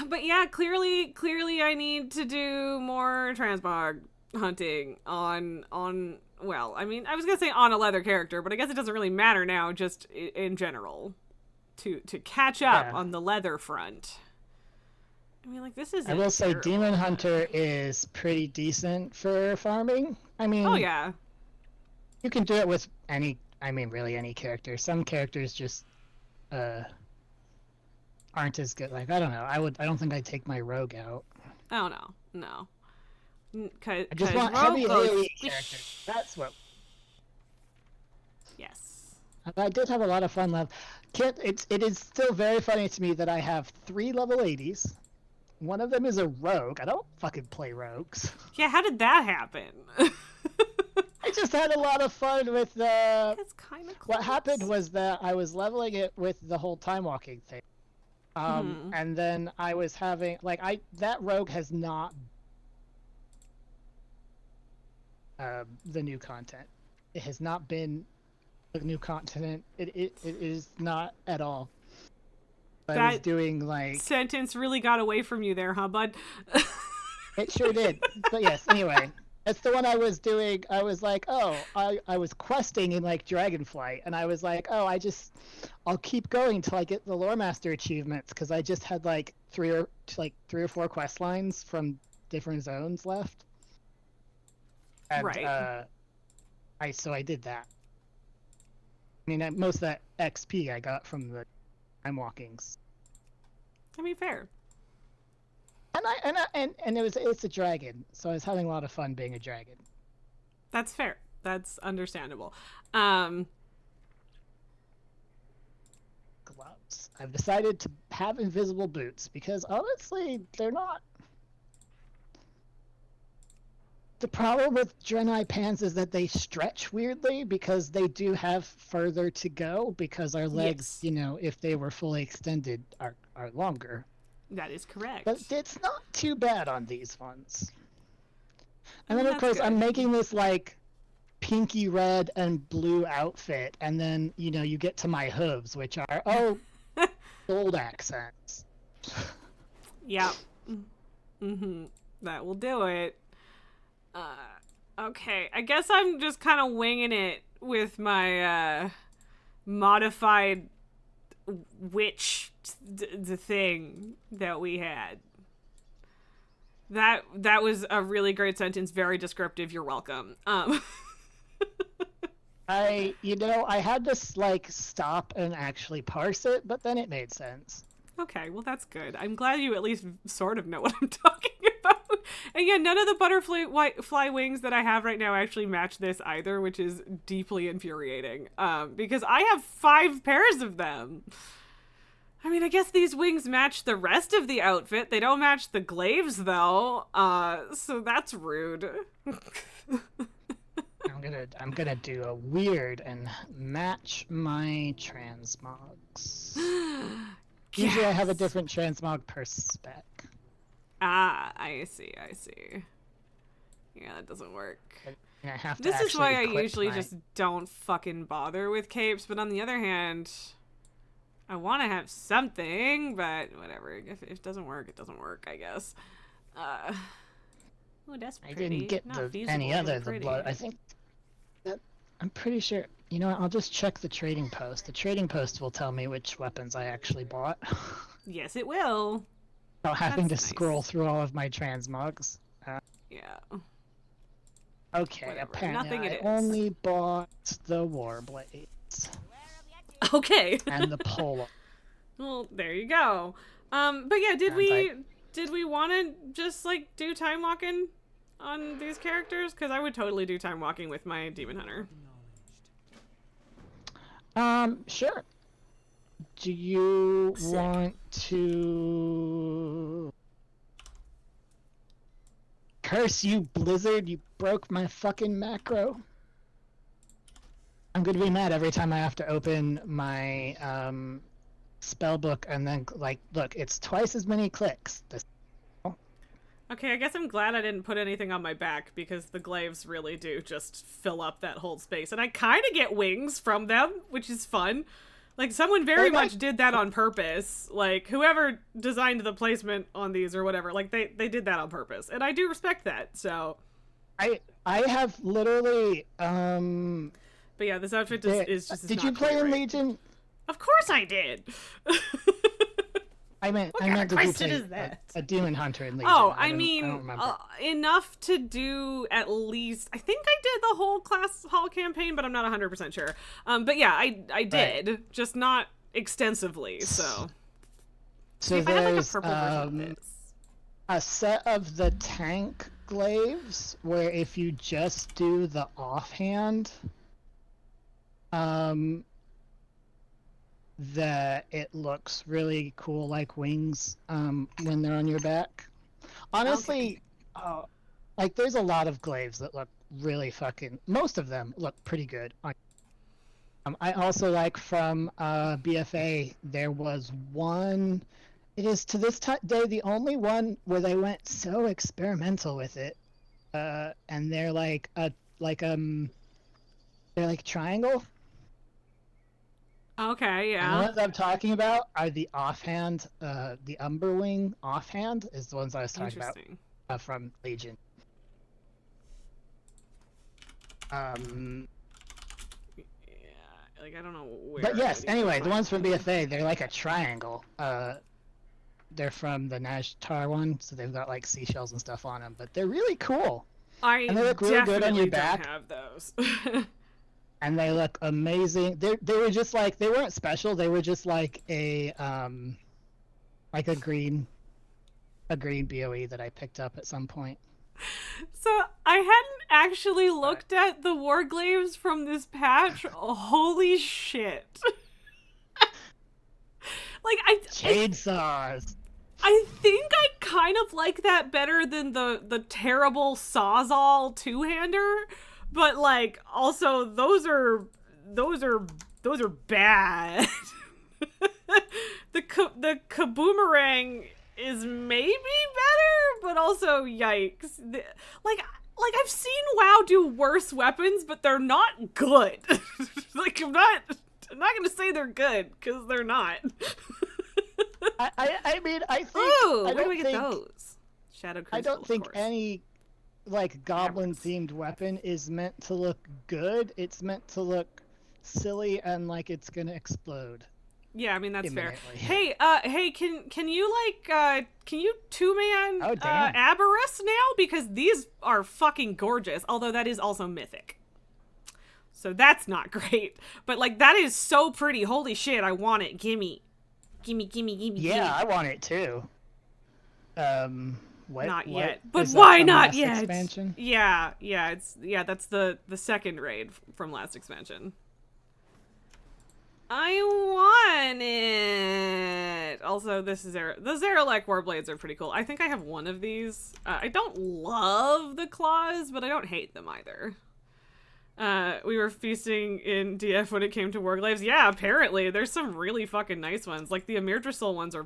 But yeah, clearly I need to do more transmog hunting on well, I mean, I was gonna say on a leather character, but I guess it doesn't really matter now, just in general. to catch up Yeah. on the leather front. I mean, like, this isn't I will say terrible. Demon Hunter is pretty decent for farming. I Oh mean, yeah. you can do it with really any character. Some characters just aren't as good. Like, I don't know. I don't think I'd take my rogue out. Oh no. I just want heavy AoE characters. That's what. Yes. I did have a lot of fun. It is still very funny to me that I have 3 level 80s. One of them is a rogue. I don't fucking play rogues. Yeah, how did that happen? I just had a lot of fun with the. That's kind of close. What happened was that I was leveling it with the whole time walking thing. And then I was having that rogue has not the new content. It has not been the new content. It is not at all. I was doing sentence really got away from you there, huh, bud? It sure did. But yes, anyway, that's the one I was doing. I was like, I was questing in Dragonflight, and I was like, I'll keep going till I get the Lore Master achievements, because I just had 3 or 4 quest lines from different zones left. And, right. I did that. I mean, most of that XP I got from the time walkings. I mean, fair. And it's a dragon, so I was having a lot of fun being a dragon. That's fair. That's understandable. Gloves. I've decided to have invisible boots because honestly, they're not. The problem with Draenei pants is that they stretch weirdly because they do have further to go because our legs, yes. If they were fully extended, are longer. That is correct. But it's not too bad on these ones. And then, of That's course, good. I'm making this, pinky red and blue outfit, and then, you get to my hooves, which are, gold accents. Yeah. That will do it. Okay. I guess I'm just kind of winging it with my, modified witch the thing that we had. That was a really great sentence, very descriptive. You're welcome. I had to stop and actually parse it, but then it made sense. Okay, well that's good. I'm glad you at least sort of know what I'm talking about. And yeah, none of the butterfly wings that I have right now actually match this either, which is deeply infuriating. Because I have 5 pairs of them. I mean, I guess these wings match the rest of the outfit. They don't match the glaives, though. So that's rude. I'm gonna do a weird and match my transmogs. Usually I have a different transmog per spec. Ah, I see. Yeah, that doesn't work. And I have to this is why I equip usually just don't fucking bother with capes, but on the other hand, I want to have something, but whatever. If it doesn't work, it doesn't work, I guess. Oh, that's pretty. I didn't get any other the blood. I think that I'm pretty sure. You know what? I'll just check the trading post. The trading post will tell me which weapons I actually bought. Yes, it will. Without having to scroll through all of my transmogs. Yeah. Okay, Whatever. apparently Nothing I it is. only bought the Warblades. Okay. And the Polo. Well, there you go. But yeah, did we want to just do time walking on these characters? Because I would totally do time walking with my Demon Hunter. Sure. Do you Sick. want to... Curse you, Blizzard, you broke my fucking macro. I'm gonna be mad every time I have to open my, spell book and then, look, it's twice as many clicks. Okay, I guess I'm glad I didn't put anything on my back, because the glaives really do just fill up that whole space. And I kind of get wings from them, which is fun. Someone very much did that on purpose. Whoever designed the placement on these or whatever, they did that on purpose. And I do respect that, so... I have literally, But yeah, this outfit is just Did not you play quite in right. Legion? Of course I did. I meant What kind of did you question play is that? a demon hunter in Legion? Oh, I I don't mean, remember. enough to do at least. I think I did the whole class hall campaign, but I'm not 100% sure. But yeah, I did, Right. just not extensively. So, see So if I had like a there's purple version of this. a set of the tank glaives where if you just do the offhand, um, that it looks really cool like wings when they're on your back. Okay. Honestly, like there's a lot of glaives that look really fucking. Most of them look pretty good. I also like from BFA there was one. It is to this day the only one where they went so experimental with it, and they're like they're like triangle. Okay, And the yeah. ones I'm talking about are the offhand, the Umberwing offhand is the ones I was talking about Interesting. from Legion. Um, Yeah, like I don't know where but I yes, would even anyway, the find ones from them. BFA, they're like a triangle. They're from the Nashtar one, so they've got like seashells and stuff on them, but they're really cool. I And they look real good on your definitely don't back, have those. and they look amazing. They were just like, they weren't special, they were just like a green BOE that I picked up at some point. So I hadn't actually looked at the warglaives from this patch. Holy shit! Like Chainsaws. I think I kind of like that better than the terrible Sawzall two-hander, but like also those are bad. The kaboomerang is maybe better, but also yikes. Like I've seen WoW do worse weapons, but they're not good. Like I'm not gonna say they're good because they're not. I mean, I think Ooh, I where do don't we get think those? Shadow I Crucible, don't of think course. any like goblin Avarice. themed weapon is meant to look good. It's meant to look silly and like it's gonna explode Yeah, I mean that's fair. imminently. Hey, can you can you two-man Oh damn. Avarice now, because these are fucking gorgeous. Although that is also mythic, so that's not great. But like that is so pretty. Holy shit, I want it. Gimme, gimme. Yeah, I want it too. Not What yet. But is that why from not last yet? expansion? Yeah, that's the second raid from last expansion. I want it. Also, the Zeralek Warblades are pretty cool. I think I have one of these. I don't love the claws, but I don't hate them either. We were feasting in DF when it came to Warglaives. Yeah, apparently there's some really fucking nice ones. Like the Amirdrasul ones are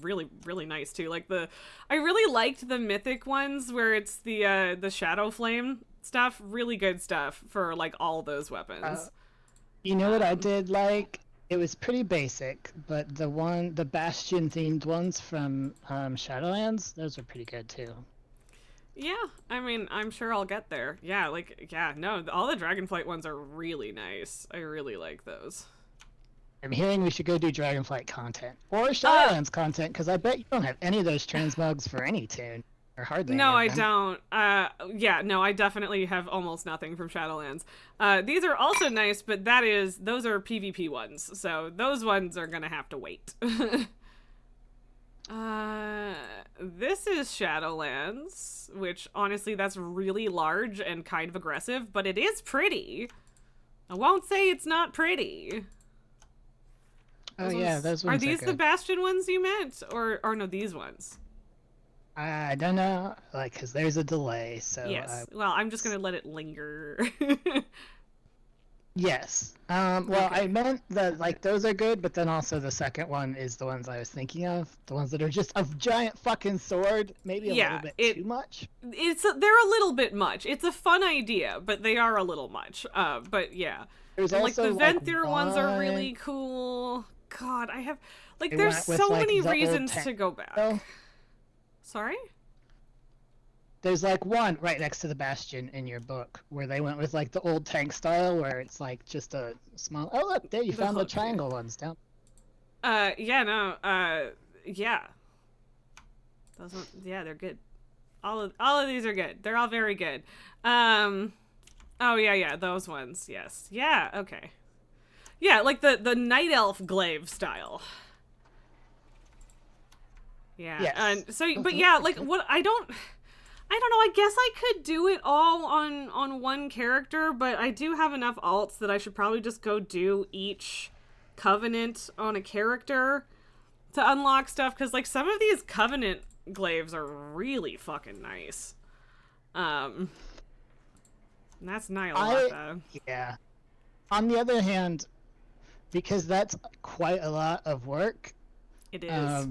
really nice too. Like I really liked the mythic ones where it's the Shadow Flame stuff. Really good stuff for like all those weapons. You know what I did like? It was pretty basic, but the Bastion themed ones from Shadowlands, those are pretty good too. Yeah, I mean, I'm sure I'll get there. Yeah, no, all the Dragonflight ones are really nice. I really like those. I'm hearing we should go do Dragonflight content or Shadowlands content because I bet you don't have any of those transmogs for any tune or hardly. No, any I of them. don't. Yeah, no, I definitely have almost nothing from Shadowlands. These are also nice, but those are PvP ones, so those ones are gonna have to wait. This is Shadowlands, which honestly, that's really large and kind of aggressive, but it is pretty. I won't say it's not pretty. Oh yeah, those ones Are these good. the Bastion ones you meant, or no, these ones? I don't know, like, cause there's a delay, so Yes. Well, I'm just gonna let it linger. yes. Well, Okay. I meant that like those are good, but then also the second one is the ones I was thinking of, the ones that are just a giant fucking sword, maybe a little bit too much. They're a little bit much. It's a fun idea, but they are a little much. But yeah. There's And like also the like Venthyr ones are really cool. God, I have like They there's went with, so like, many the old reasons tank to go back. style. Sorry? There's like one right next to the Bastion in your book where they went with like the old tank style where it's like just a small. Oh look, there you found the triangle ones down. Yeah. Those ones, yeah, they're good. All of these are good. They're all very good. Oh yeah, those ones. Yes. Yeah. Okay. Yeah, like the night elf glaive style. Yeah. Yes. And so, but yeah, like what I don't know. I guess I could do it all on one character, but I do have enough alts that I should probably just go do each covenant on a character to unlock stuff. Because like some of these covenant glaives are really fucking nice. And that's Nyalotha. Yeah. On the other hand, because that's quite a lot of work. It is.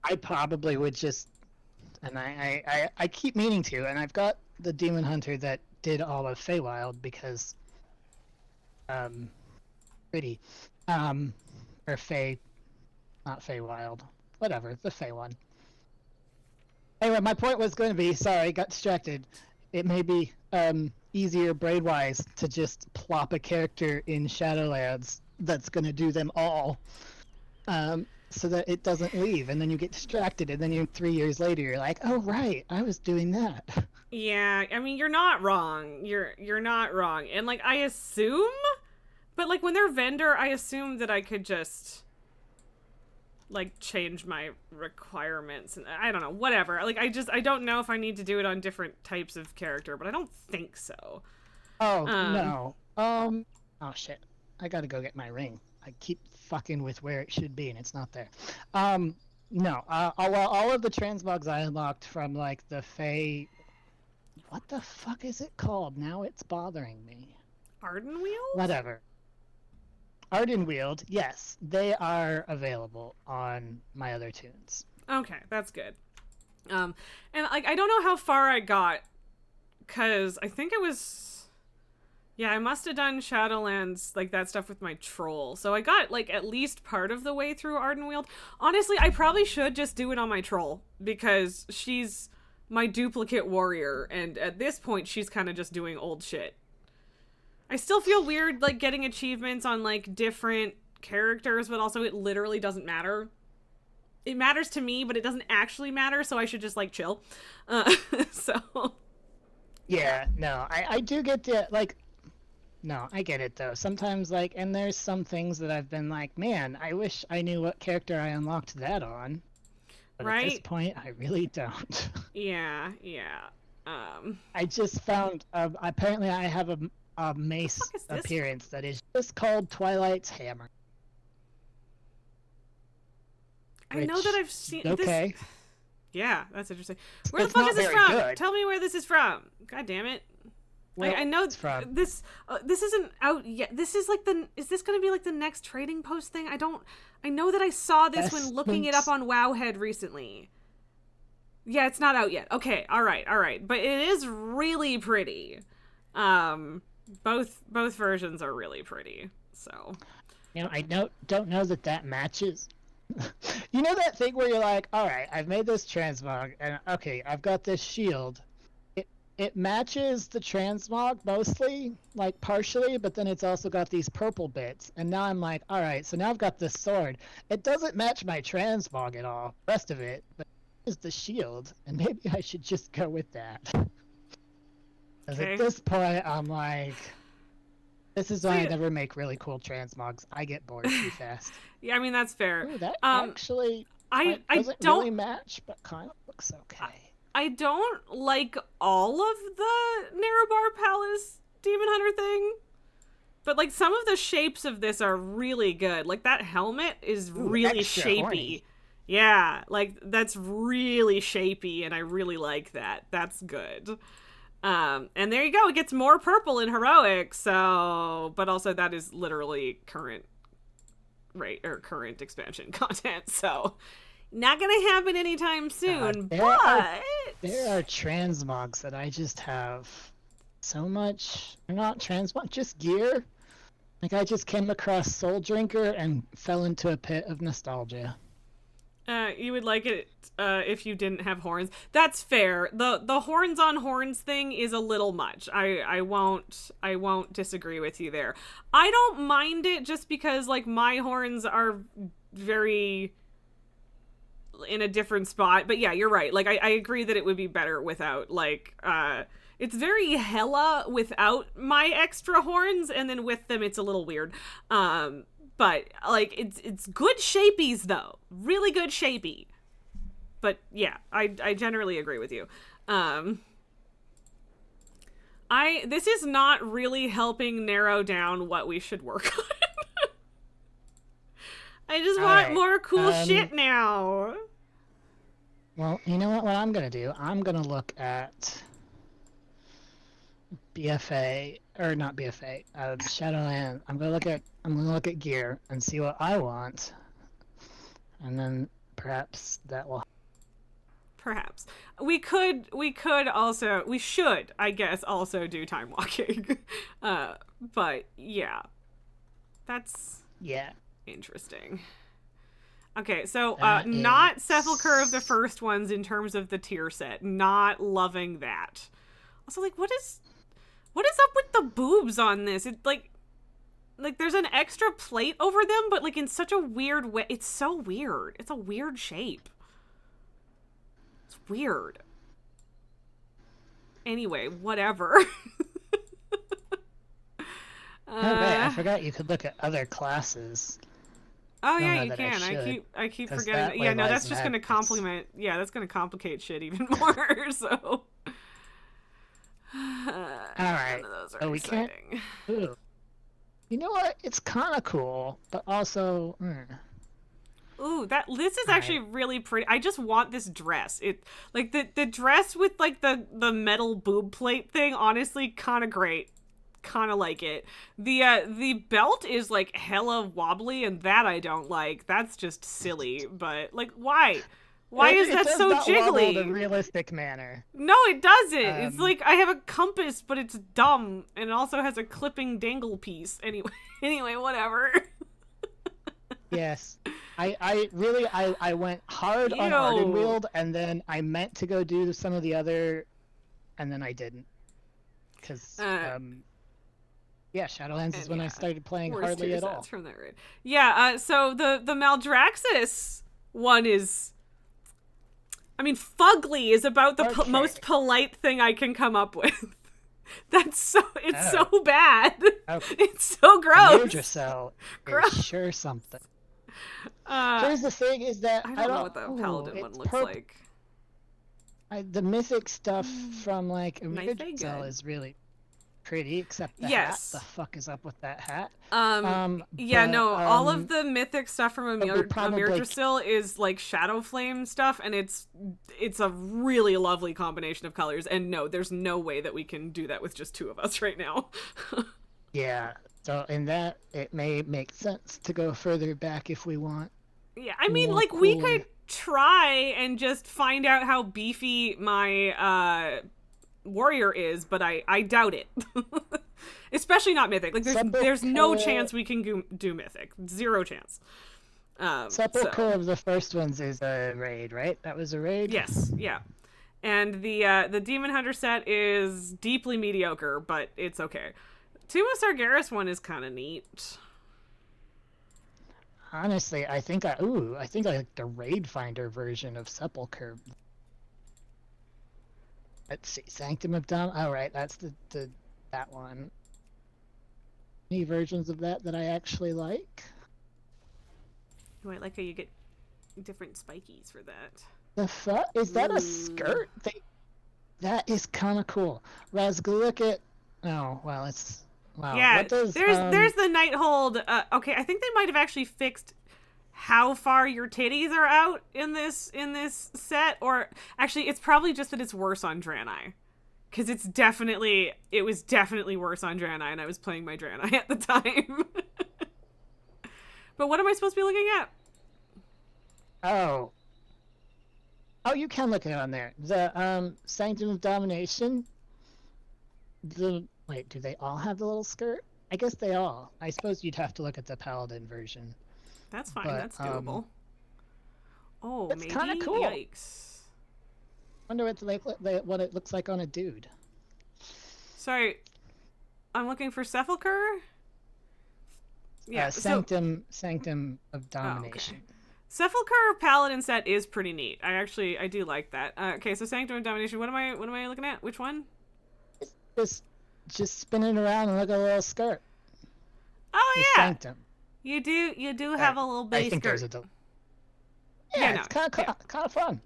I probably would just, and I keep meaning to, and I've got the Demon Hunter that did all of Feywild because, pretty, or Fey, not Feywild, whatever, the Fey one. Anyway, my point was going to be, sorry, got distracted. It may be easier braid-wise to just plop a character in Shadowlands that's going to do them all, so that it doesn't leave, and then you get distracted, and then 3 years later you're like, oh right, I was doing that. Yeah, I mean, you're not wrong. You're not wrong. And like I assume, but like when they're vendor, I assume that I could just like change my requirements and I don't know, whatever. Like I don't know if I need to do it on different types of character, but I don't think so. Oh, no. Oh shit. I gotta go get my ring. I keep fucking with where it should be and it's not there. No. All of the transmogs I unlocked from like the Fey. What the fuck is it called? Now it's bothering me. Ardenweald? Whatever. Ardenweald, yes, they are available on my other tunes. Okay, that's good. And like I don't know how far I got, cause I think I must have done Shadowlands, like that stuff with my troll. So I got like at least part of the way through Ardenweald. Honestly, I probably should just do it on my troll because she's my duplicate warrior, and at this point she's kind of just doing old shit. I still feel weird, like, getting achievements on, like, different characters, but also it literally doesn't matter. It matters to me, but it doesn't actually matter, so I should just, like, chill. So... Yeah, no, I do get the, like... No, I get it, though. Sometimes, like, and there's some things that I've been like, man, I wish I knew what character I unlocked that on. But right? At this point, I really don't. Yeah. I just found, apparently I have a mace appearance that is just called Twilight's Hammer. I know that I've seen okay. This. Yeah, that's interesting. Where the fuck is this from? Good. Tell me where this is from. God damn it. Well, I know it's from. This isn't out yet. This is like is this going to be like the next trading post thing? I know that I saw this when looking it up on Wowhead recently. Yeah, it's not out yet. Okay, all right. But it is really pretty. Both versions are really pretty. So, you know, I don't know that matches. You know that thing where you're like, all right, I've made this transmog, and okay, I've got this shield. It matches the transmog mostly, like partially, but then it's also got these purple bits. And now I'm like, all right, so now I've got this sword. It doesn't match my transmog at all, the rest of it, but it's the shield, and maybe I should just go with that. Because at this point, I'm like, this is why I never make really cool transmogs. I get bored too fast. Yeah, I mean, that's fair. Ooh, that actually doesn't really match, but kind of looks okay. I don't like all of the Narrowbar Palace Demon Hunter thing, but like some of the shapes of this are really good. Like that helmet is really shapy. Horny. Yeah, like that's really shapy, and I really like that. That's good. And there you go. It gets more purple in heroic. So, but also that is literally current expansion content. So. Not gonna happen anytime soon, there are transmogs that I just have so much. They're not transmog, just gear. Like I just came across Soul Drinker and fell into a pit of nostalgia. You would like it if you didn't have horns. That's fair. The horns on horns thing is a little much. I won't disagree with you there. I don't mind it just because like my horns are very in a different spot. But yeah, you're right. Like I agree that it would be better without like it's very hella without my extra horns, and then with them it's a little weird. But like it's good shapies though. Really good shapey. But yeah, I generally agree with you. This is not really helping narrow down what we should work on. I just want more cool shit now. Well, you know what I'm gonna do? I'm gonna look at BFA or not BFA, Shadowland. I'm gonna look at gear and see what I want, and then perhaps that will. Perhaps we should, I guess, also do time walking. But yeah, that's interesting. Okay, so not Sepulchre of the first ones in terms of the tier set. Not loving that. Also, like, what is up with the boobs on this? It like there's an extra plate over them, but like in such a weird way. It's so weird. It's a weird shape. It's weird. Anyway, whatever. Oh, wait, I forgot you could look at other classes. Oh yeah, you can. I keep forgetting. Yeah, no, that's just going to complement. Yeah, that's going to complicate shit even more. So. All right. We can't. Ooh. You know what? It's kind of cool, but also. Ooh, this is actually really pretty. I just want this dress. It like the dress with like the metal boob plate thing. Honestly, kind of great. Kind of like it. The belt is like hella wobbly, and that I don't like. That's just silly. But like, why? Why is that so jiggly? In a realistic manner. No, it doesn't. It's like I have a compass, but it's dumb, and it also has a clipping dangle piece. Anyway, whatever. Yes, I went hard on Ardenweald, and then I meant to go do some of the other, and then I didn't, because yeah, Shadowlands is when I started playing hardly at all. From that raid. Yeah, so the Maldraxxus one is, I mean, fugly is about the most polite thing I can come up with. That's so, it's so bad. Okay. It's so gross. Madracell is sure something. Here's the thing: is that I don't know what the paladin one looks like. The mythic stuff from like Madracell is really pretty, except the hat. The fuck is up with that hat? All of the mythic stuff from Madracell is like Shadow Flame stuff, and it's a really lovely combination of colors. And no, there's no way that we can do that with just two of us right now. Yeah. So in that, it may make sense to go further back if we want. Yeah, I mean, like, we could try and just find out how beefy my warrior is, but I doubt it. Especially not mythic. Like, there's no chance we can do mythic. Zero chance. Sepulchre of the first ones is a raid, right? That was a raid? Yes, yeah. And the Demon Hunter set is deeply mediocre, but it's okay. Tomb of Sargeras one is kind of neat. Honestly, I think I like the Raid Finder version of Sepulchre. Let's see, Sanctum of Dom. Oh, right, that's that one. Any versions of that I actually like? I like how you get different spikies for that. The fuck is that? A skirt? That is kind of cool. Razgalicket. Oh, well, it's. Wow. Yeah, there's the Nighthold. Okay, I think they might have actually fixed how far your titties are out in this set, or actually, it's probably just that it's worse on Draenei, because it was definitely worse on Draenei, and I was playing my Draenei at the time. But what am I supposed to be looking at? Oh, you can look at it on there. The Sanctum of Domination. Wait, do they all have the little skirt? I guess they all. I suppose you'd have to look at the Paladin version. That's fine. That's doable. Oh, It's maybe? kind of cool. Yikes. Wonder what it looks like on a dude. Sorry, I'm looking for Sepulcher? Yeah, Sanctum of Oh, Domination. okay. Sepulcher Paladin set is pretty neat. I do like that. Okay, so Sanctum of Domination, what am I looking at? Which one? Just spinning around and look at a little skirt. Oh, The yeah. Sanctum. You do have a little base I think skirt. there's a yeah, no, it's kind of fun.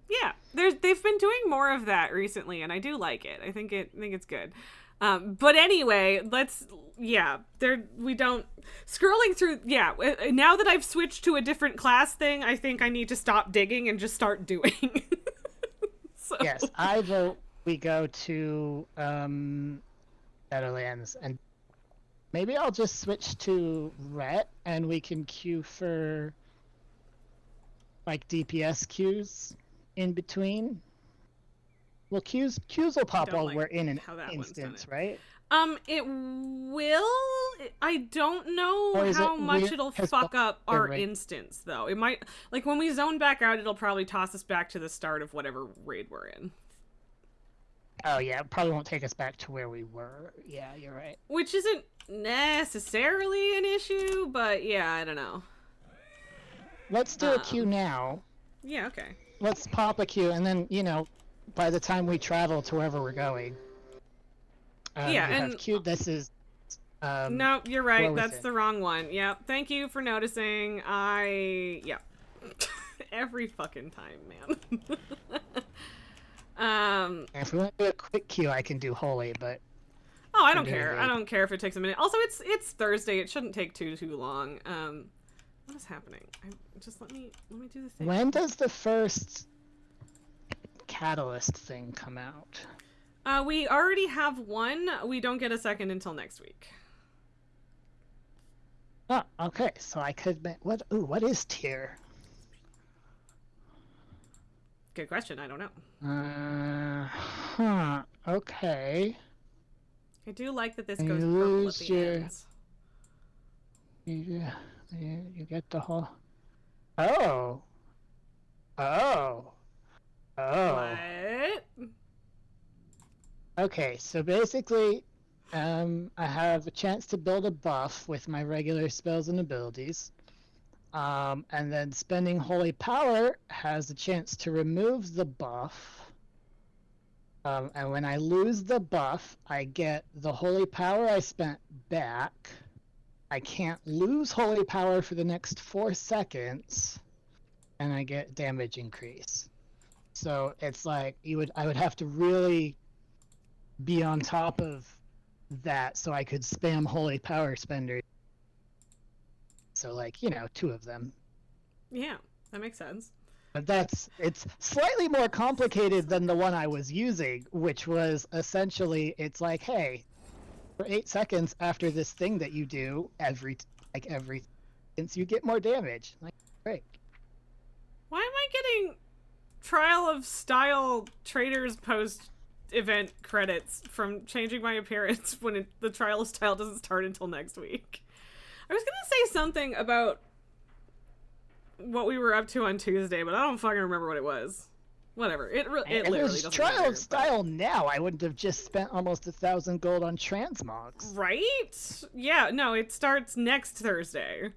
Yeah, they've been doing more of that recently, and I do like it. I think it's good. But anyway, we don't scrolling through. Yeah, now that I've switched to a different class thing, I think I need to stop digging and just start doing. So. Yes, I vote we go to Shadowlands, and maybe I'll just switch to Ret, and we can queue for like DPS queues in between. Well, queues will pop while we're in an instance, right? It will. I don't know how much it'll fuck up our instance, though. It might, like, when we zone back out, it'll probably toss us back to the start of whatever raid we're in. Oh, yeah, it probably won't take us back to where we were. Yeah, you're right. Which isn't necessarily an issue, but yeah, I don't know. Let's do a queue now. Yeah, okay. Let's pop a queue, and then, by the time we travel to wherever we're going, and queued. This is. No, you're right. That's the wrong one. Yeah. Thank you for noticing. Yeah. Every fucking time, man. If we want to do a quick queue, I can do holy, but. Oh, I don't care. I don't care if it takes a minute. Also, it's Thursday. It shouldn't take too long. What is happening? Just let me do the thing. When does the first catalyst thing come out? We already have one. We don't get a second until next week. Oh, okay. So I could. What is tier? Good question. I don't know. Okay. I do like that this goes purple at the ends. You get the whole. Oh. What? Okay, so basically, I have a chance to build a buff with my regular spells and abilities. And then spending Holy Power has a chance to remove the buff. And when I lose the buff, I get the Holy Power I spent back. I can't lose Holy Power for the next 4 seconds. And I get damage increase. So it's like I would have to really be on top of that so I could spam Holy Power spenders. So 2 of them. Yeah, that makes sense. But it's slightly more complicated than the one I was using, which was essentially, it's like, hey, for 8 seconds after this thing that you do, every since you get more damage. Like, great. Why am I getting Trial of Style Traders post event credits from changing my appearance when the Trial of Style doesn't start until next week? I was gonna say something about what we were up to on Tuesday, but I don't fucking remember what it was. Whatever. It literally doesn't Trial matter, of Style now, I wouldn't have just spent almost 1,000 gold on transmogs. Right? Yeah, no, it starts next Thursday.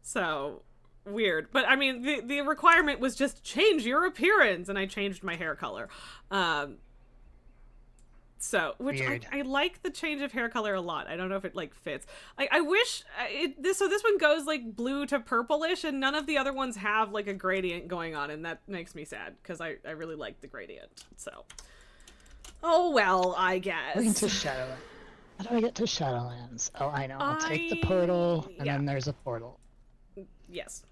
So, weird. But, I mean, the requirement was just change your appearance, and I changed my hair color. Which I like the change of hair color a lot. I don't know if it fits. I wish this one goes blue to purplish, and none of the other ones have a gradient going on, and that makes me sad because I really like the gradient. So, oh well, I guess. We're into Shadowlands. How do I get to Shadowlands? Oh, I know. I'll take the portal, and then there's a portal. Yes.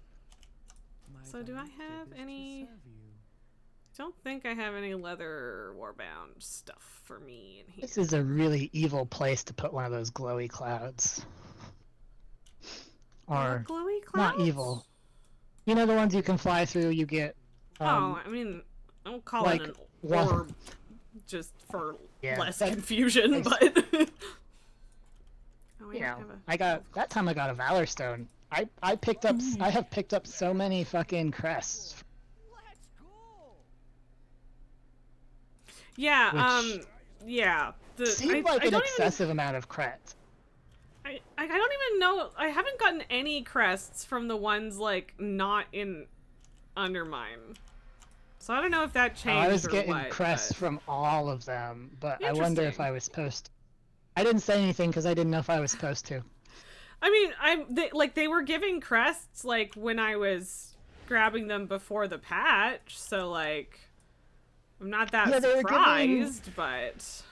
So do I have any? I don't think I have any leather warbound stuff for me in here. This is a really evil place to put one of those glowy clouds. Or glowy clouds? Not evil. You know the ones you can fly through, you get... I mean, I'll call it an orb just for less confusion, but... that time I got a Valor Stone. I have picked up so many fucking crests Yeah, Which yeah. seemed like an excessive amount of creds. I don't even know. I haven't gotten any crests from the ones, like, not in Undermine. So I don't know if that changed I was or getting what, crests but... from all of them, but I wonder if Interesting. I was supposed to. I didn't say anything because I didn't know if I was supposed to. I mean, they were giving crests, like, when I was grabbing them before the patch, so, like, I'm not that surprised, but...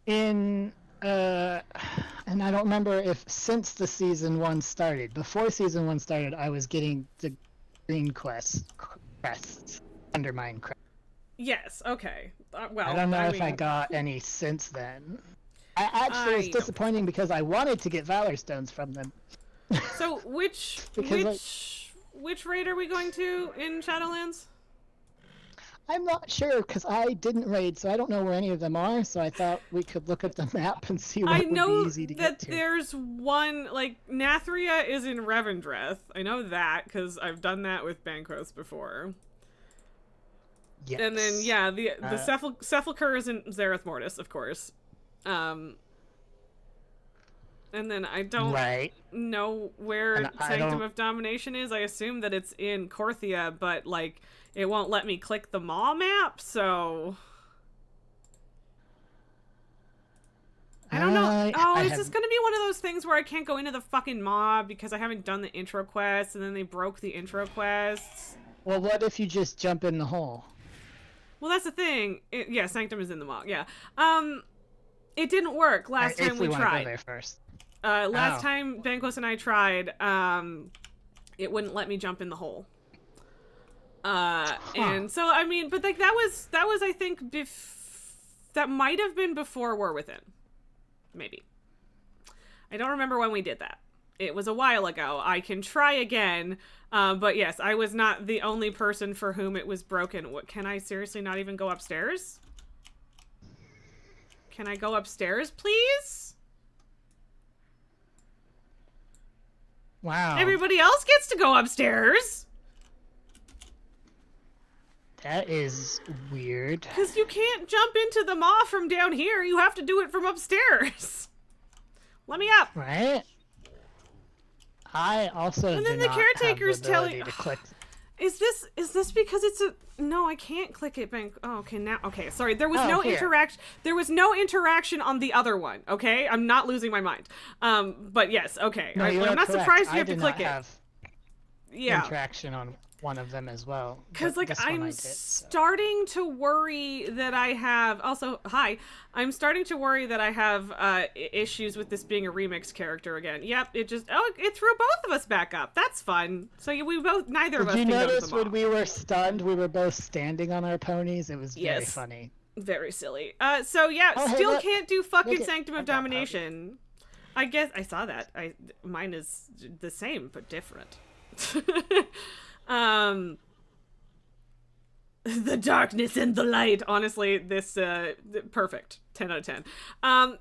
In, and I don't remember if since the Season 1 started, before Season 1 started, I was getting the green crests, Undermine crests. Yes, okay. Well, I don't know if mean, I got any since then. I actually was disappointing because I wanted to get Valor Stones from them. So which raid are we going to in Shadowlands? I'm not sure because I didn't raid, so I don't know where any of them are. So I thought we could look at the map and see what would be easy to get to. I know that there's one, like, Nathria is in Revendreth. I know that because I've done that with Banquos before. Yes. And then yeah, the Sepulchre is in Zareth Mortis, of course. And then I don't know where Sanctum of Domination is. I assume that it's in Korthia, but, like, it won't let me click the Maw map, so... I don't know. Oh, is this gonna be one of those things where I can't go into the fucking Maw because I haven't done the intro quests, and then they broke the intro quests? Well, what if you just jump in the hole? Well, that's the thing. Yeah, Sanctum is in the Maw, yeah. It didn't work last time we tried. Go there first. Last time Banquos and I tried, it wouldn't let me jump in the hole. And so, I mean, but, like, that was I think, that might have been before War Within. Maybe. I don't remember when we did that. It was a while ago. I can try again, but yes, I was not the only person for whom it was broken. What, can I seriously not even go upstairs? Can I go upstairs, please? Wow. Everybody else gets to go upstairs. That is weird. Because you can't jump into the Maw from down here. You have to do it from upstairs. Let me up. Right? I also and then the caretakers tell you. To click. Is this because it's a... No, I can't click it. Oh, okay, now... Okay, sorry. There was no interaction. There was no interaction on the other one, okay? I'm not losing my mind. But yes, okay. No, I'm not surprised you have to click it. Have interaction on one of them as well. Because, like, I'm starting to worry that I have... Also, hi. I'm starting to worry that I have issues with this being a remix character again. Yep, it just... Oh, it threw both of us back up. That's fun. So we both... Neither of us can go to the Maw. Did you notice when we were stunned, we were both standing on our ponies? It was very funny. Very silly. So, yeah, still can't do fucking Sanctum of Domination. I guess... I saw that. Mine is the same, but different. The darkness and the light. Honestly, this perfect. 10 out of 10.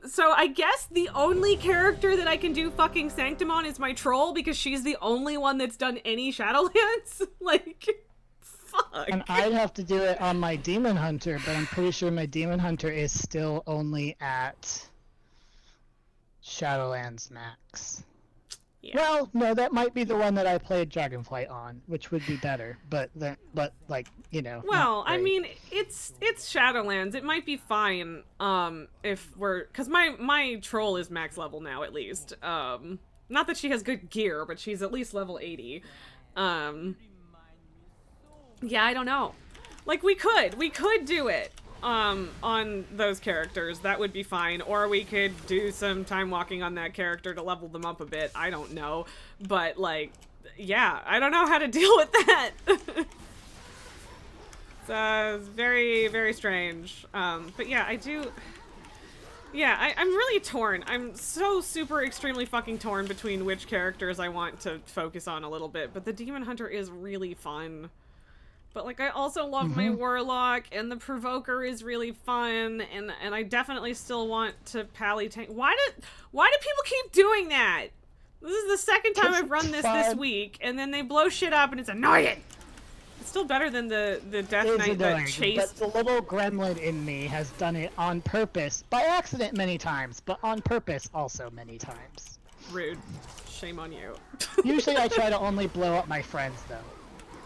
So I guess the only character that I can do fucking Sanctum on is my troll, because she's the only one that's done any Shadowlands. Like, fuck. And I'd have to do it on my Demon Hunter, but I'm pretty sure my Demon Hunter is still only at Shadowlands Max. Yeah. Well, no, that might be the one that I played Dragonflight on, which would be better. But like, you know. Well, I mean, it's Shadowlands. It might be fine. If we're, because my troll is max level now at least. Not that she has good gear, but she's at least level 80. Yeah, I don't know. Like, we could do it. On those characters, that would be fine, or we could do some time walking on that character to level them up a bit. I don't know, but, like, yeah, I don't know how to deal with that. It's very, very strange. But yeah, I'm really torn. I'm so super extremely fucking torn between which characters I want to focus on a little bit, but the Demon Hunter is really fun. But, like, I also love my Warlock, and the Provoker is really fun, and I definitely still want to pally tank. Why do people keep doing that? This is the second time I've run this week, and then they blow shit up, and it's annoying. It's still better than the Death It is Knight that annoying, chased. but the little gremlin in me has done it on purpose, by accident many times, but on purpose also many times. Rude. Shame on you. Usually I try to only blow up my friends, though.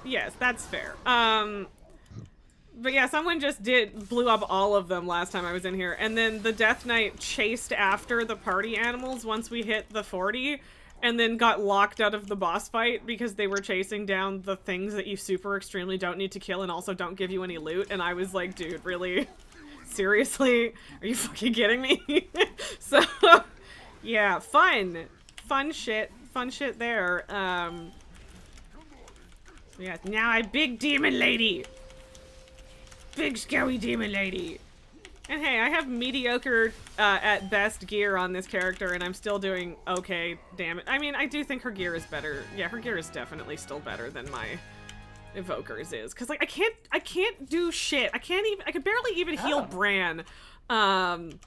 Yes, that's fair. But yeah, someone just blew up all of them last time I was in here, and then the Death Knight chased after the party animals once we hit the 40, and then got locked out of the boss fight because they were chasing down the things that you super extremely don't need to kill and also don't give you any loot, and I was like, dude, really? Seriously? Are you fucking kidding me? So, yeah, fun shit there. Yeah, now I'm big demon lady. Big scary demon lady. And hey, I have mediocre at best gear on this character, and I'm still doing okay, damn it. I mean, I do think her gear is better. Yeah, her gear is definitely still better than my Evoker's is. Cause like I can't do shit. I can barely even heal Bran I'm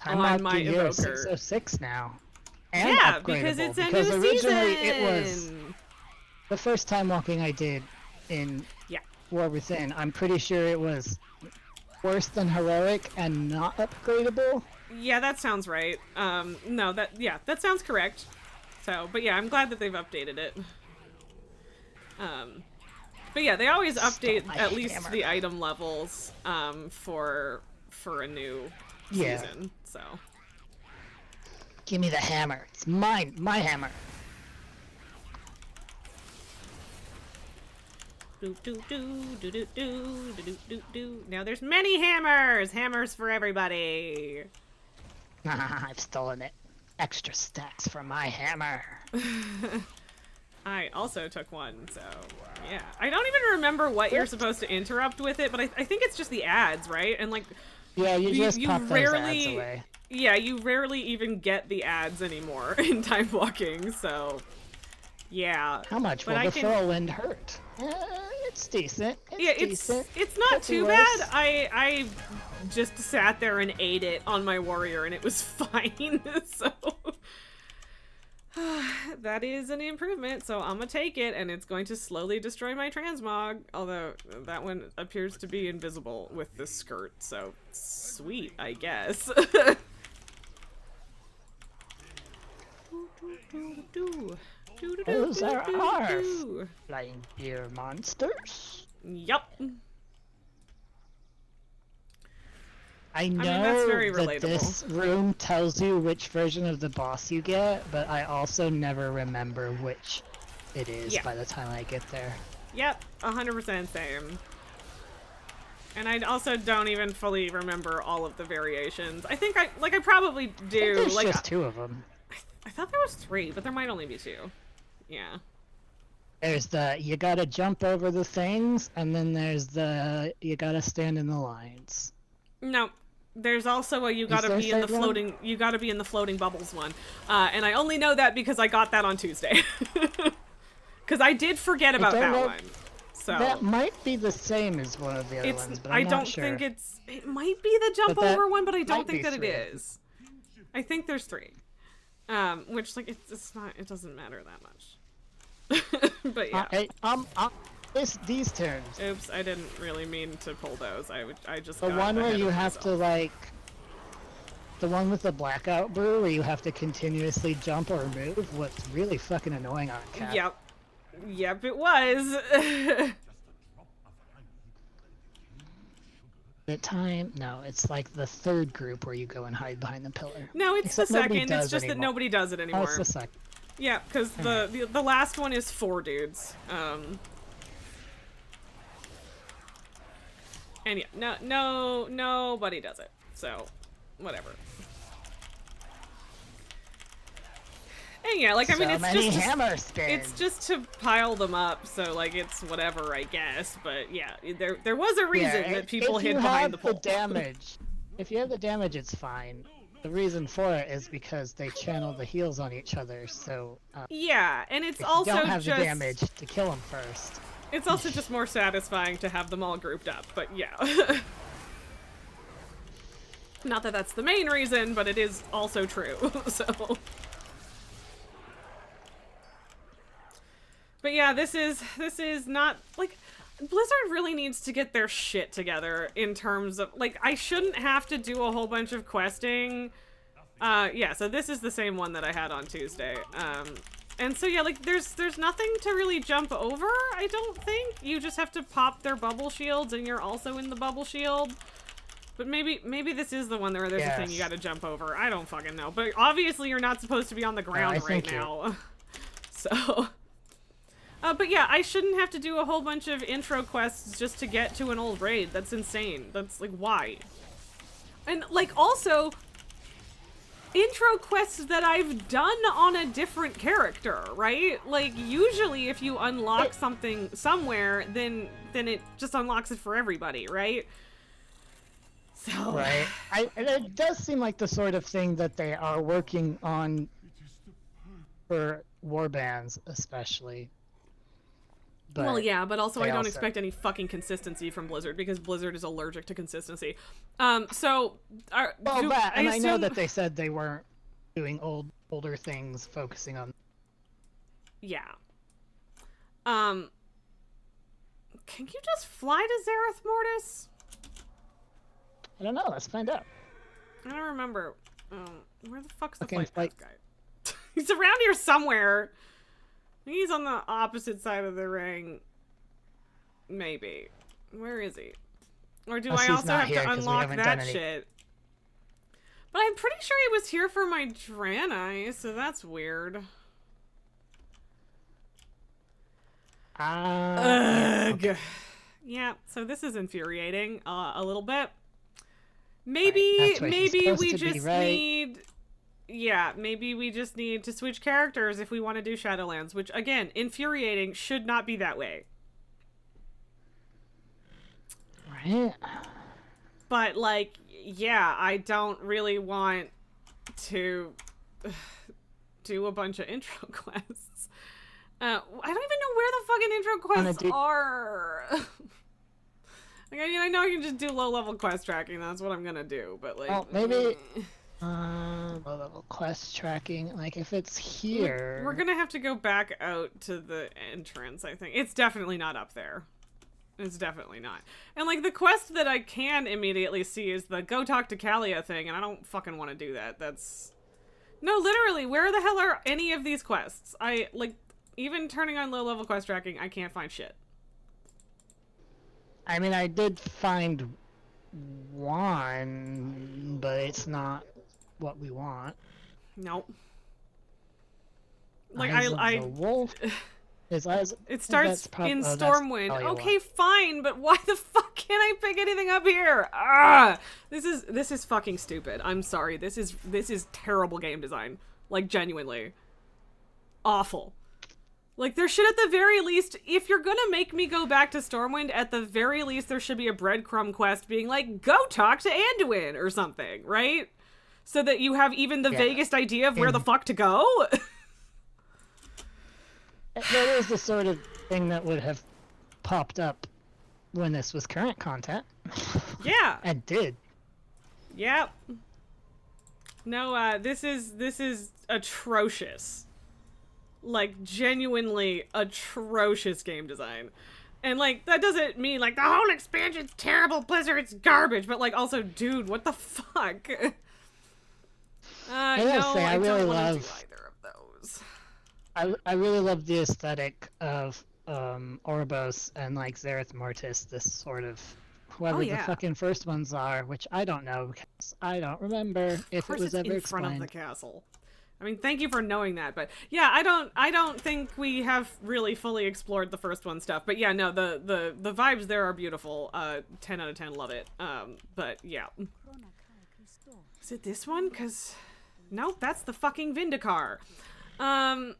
on my year Evoker. 606 now. And Yeah, because it's a because new originally season. it was the first time walking I did in War Within. I'm pretty sure it was worse than heroic and not upgradable. Yeah, that sounds right. No, that sounds correct. So, but yeah, I'm glad that they've updated it. But yeah, they always update at least the item levels for a new season. So, give me the hammer. It's mine. My hammer. Now there's many hammers! Hammers for everybody! I've stolen it. Extra stacks for my hammer. I also took one, so yeah. I don't even remember what you're supposed to interrupt with it, but I think it's just the ads, right? And like, yeah, you just pop rarely, those ads away. Yeah, you rarely even get the ads anymore in time walking, so yeah. How much will the whirlwind hurt? It's decent. It's not too bad. I just sat there and ate it on my warrior, and it was fine. So that is an improvement. So I'm gonna take it, and it's going to slowly destroy my transmog. Although that one appears to be invisible with the skirt. So sweet, I guess. Those are our flying beer monsters. Yup. I know that's very that relatable. this room tells you which version of the boss you get, but I also never remember which it is by the time I get there. Yep, 100% same. And I also don't even fully remember all of the variations. I think I probably do. There's just 2 of them. I thought there was 3, but there might only be 2. Yeah. There's the you gotta jump over the things, and then there's the you gotta stand in the lines. No, there's also a you gotta be in the floating. You gotta be in the floating bubbles one, and I only know that because I got that on Tuesday. Because I did forget about that one. So that might be the same as one of the other ones, but I'm not sure. I don't think it's. It might be the jump over one, but I don't think that it is. I think there's 3. Which like it's not. It doesn't matter that much. But yeah. These turns. Oops, I didn't really mean to pull those. I just the got one where ahead you of have myself. to like the one with the blackout brew where you have to continuously jump or move was really fucking annoying on Cat. Yep, it was. The time? No, it's like the 3rd group where you go and hide behind the pillar. No, it's Except the second. It's just anymore. that nobody does it anymore. Oh, it's the second. Yeah, because the last one is 4 dudes. And yeah, nobody does it. So, whatever. And yeah, like I mean, it's just to pile them up. So like it's whatever, I guess. But yeah, there was a reason that people hid behind the pole. If you have the damage, it's fine. The reason for it is because they channel the heals on each other. So yeah, and it's if also you don't have just the damage to kill them first. It's also just more satisfying to have them all grouped up. But yeah. Not that that's the main reason, but it is also true. So. But yeah, this is not, like, Blizzard really needs to get their shit together in terms of, like, I shouldn't have to do a whole bunch of questing. Yeah, so this is the same one that I had on Tuesday. And so yeah, like, there's nothing to really jump over, I don't think. You just have to pop their bubble shields and you're also in the bubble shield. But maybe this is the one where there's a thing you gotta jump over. I don't fucking know. But obviously you're not supposed to be on the ground right now. So... but yeah, I shouldn't have to do a whole bunch of intro quests just to get to an old raid. That's insane. That's, like, why? And, like, also, intro quests that I've done on a different character, right? Like, usually if you unlock something somewhere, then it just unlocks it for everybody, right? So... Right. It does seem like the sort of thing that they are working on for warbands, especially. But well, yeah, but also I don't expect any fucking consistency from Blizzard because Blizzard is allergic to consistency. I know that they said they weren't doing older things, focusing on. Yeah. Can you just fly to Zereth Mortis? I don't know. Let's find out. I don't remember. Where the fuck's the Okay, flight path guy? He's around here somewhere. He's on the opposite side of the ring. Maybe. Where is he? Or do I also have to unlock that shit? But I'm pretty sure he was here for my Draenei, so that's weird. Ugh. Okay. Yeah, so this is infuriating a little bit. Maybe we just need... Yeah, maybe we just need to switch characters if we want to do Shadowlands, which, again, infuriating, should not be that way. Right. But, like, yeah, I don't really want to do a bunch of intro quests. I don't even know where the fucking intro quests are. Like, I know I can just do low-level quest tracking, that's what I'm gonna do, but, like... Well, maybe... low-level quest tracking, like, if it's here... We're gonna have to go back out to the entrance, I think. It's definitely not up there. It's definitely not. And, like, the quest that I can immediately see is the go talk to Kalia thing, and I don't fucking want to do that. That's... No, literally, where the hell are any of these quests? Like, even turning on low-level quest tracking, I can't find shit. I mean, I did find one, but it's not what we want. Nope. Like, the wolf. It starts in Stormwind. Okay, fine, but why the fuck can't I pick anything up here? Ah, this is fucking stupid. I'm sorry. This is terrible game design. Like, genuinely. Awful. Like, there should, at the very least, if you're gonna make me go back to Stormwind, at the very least there should be a breadcrumb quest being like, go talk to Anduin or something, right? So that you have even the vaguest idea of where the fuck to go. That is the sort of thing that would have popped up when this was current content. Yeah. And did. Yep. No, this is atrocious. Like, genuinely atrocious game design. And, like, that doesn't mean, like, the whole expansion's terrible, Blizzard's garbage, but, like, also, dude, what the fuck? I really love either of those. I really love the aesthetic of Oribos and, like, Zereth Mortis, this sort of whoever the fucking first ones are, which I don't know because I don't remember if it was ever in explained. Front of the castle. I mean, thank you for knowing that, but yeah, I don't think we have really fully explored the first one stuff. But yeah, no, the vibes there are beautiful. 10 out of 10, love it. But yeah. Is it this one? Cause nope, that's the fucking Vindicar. But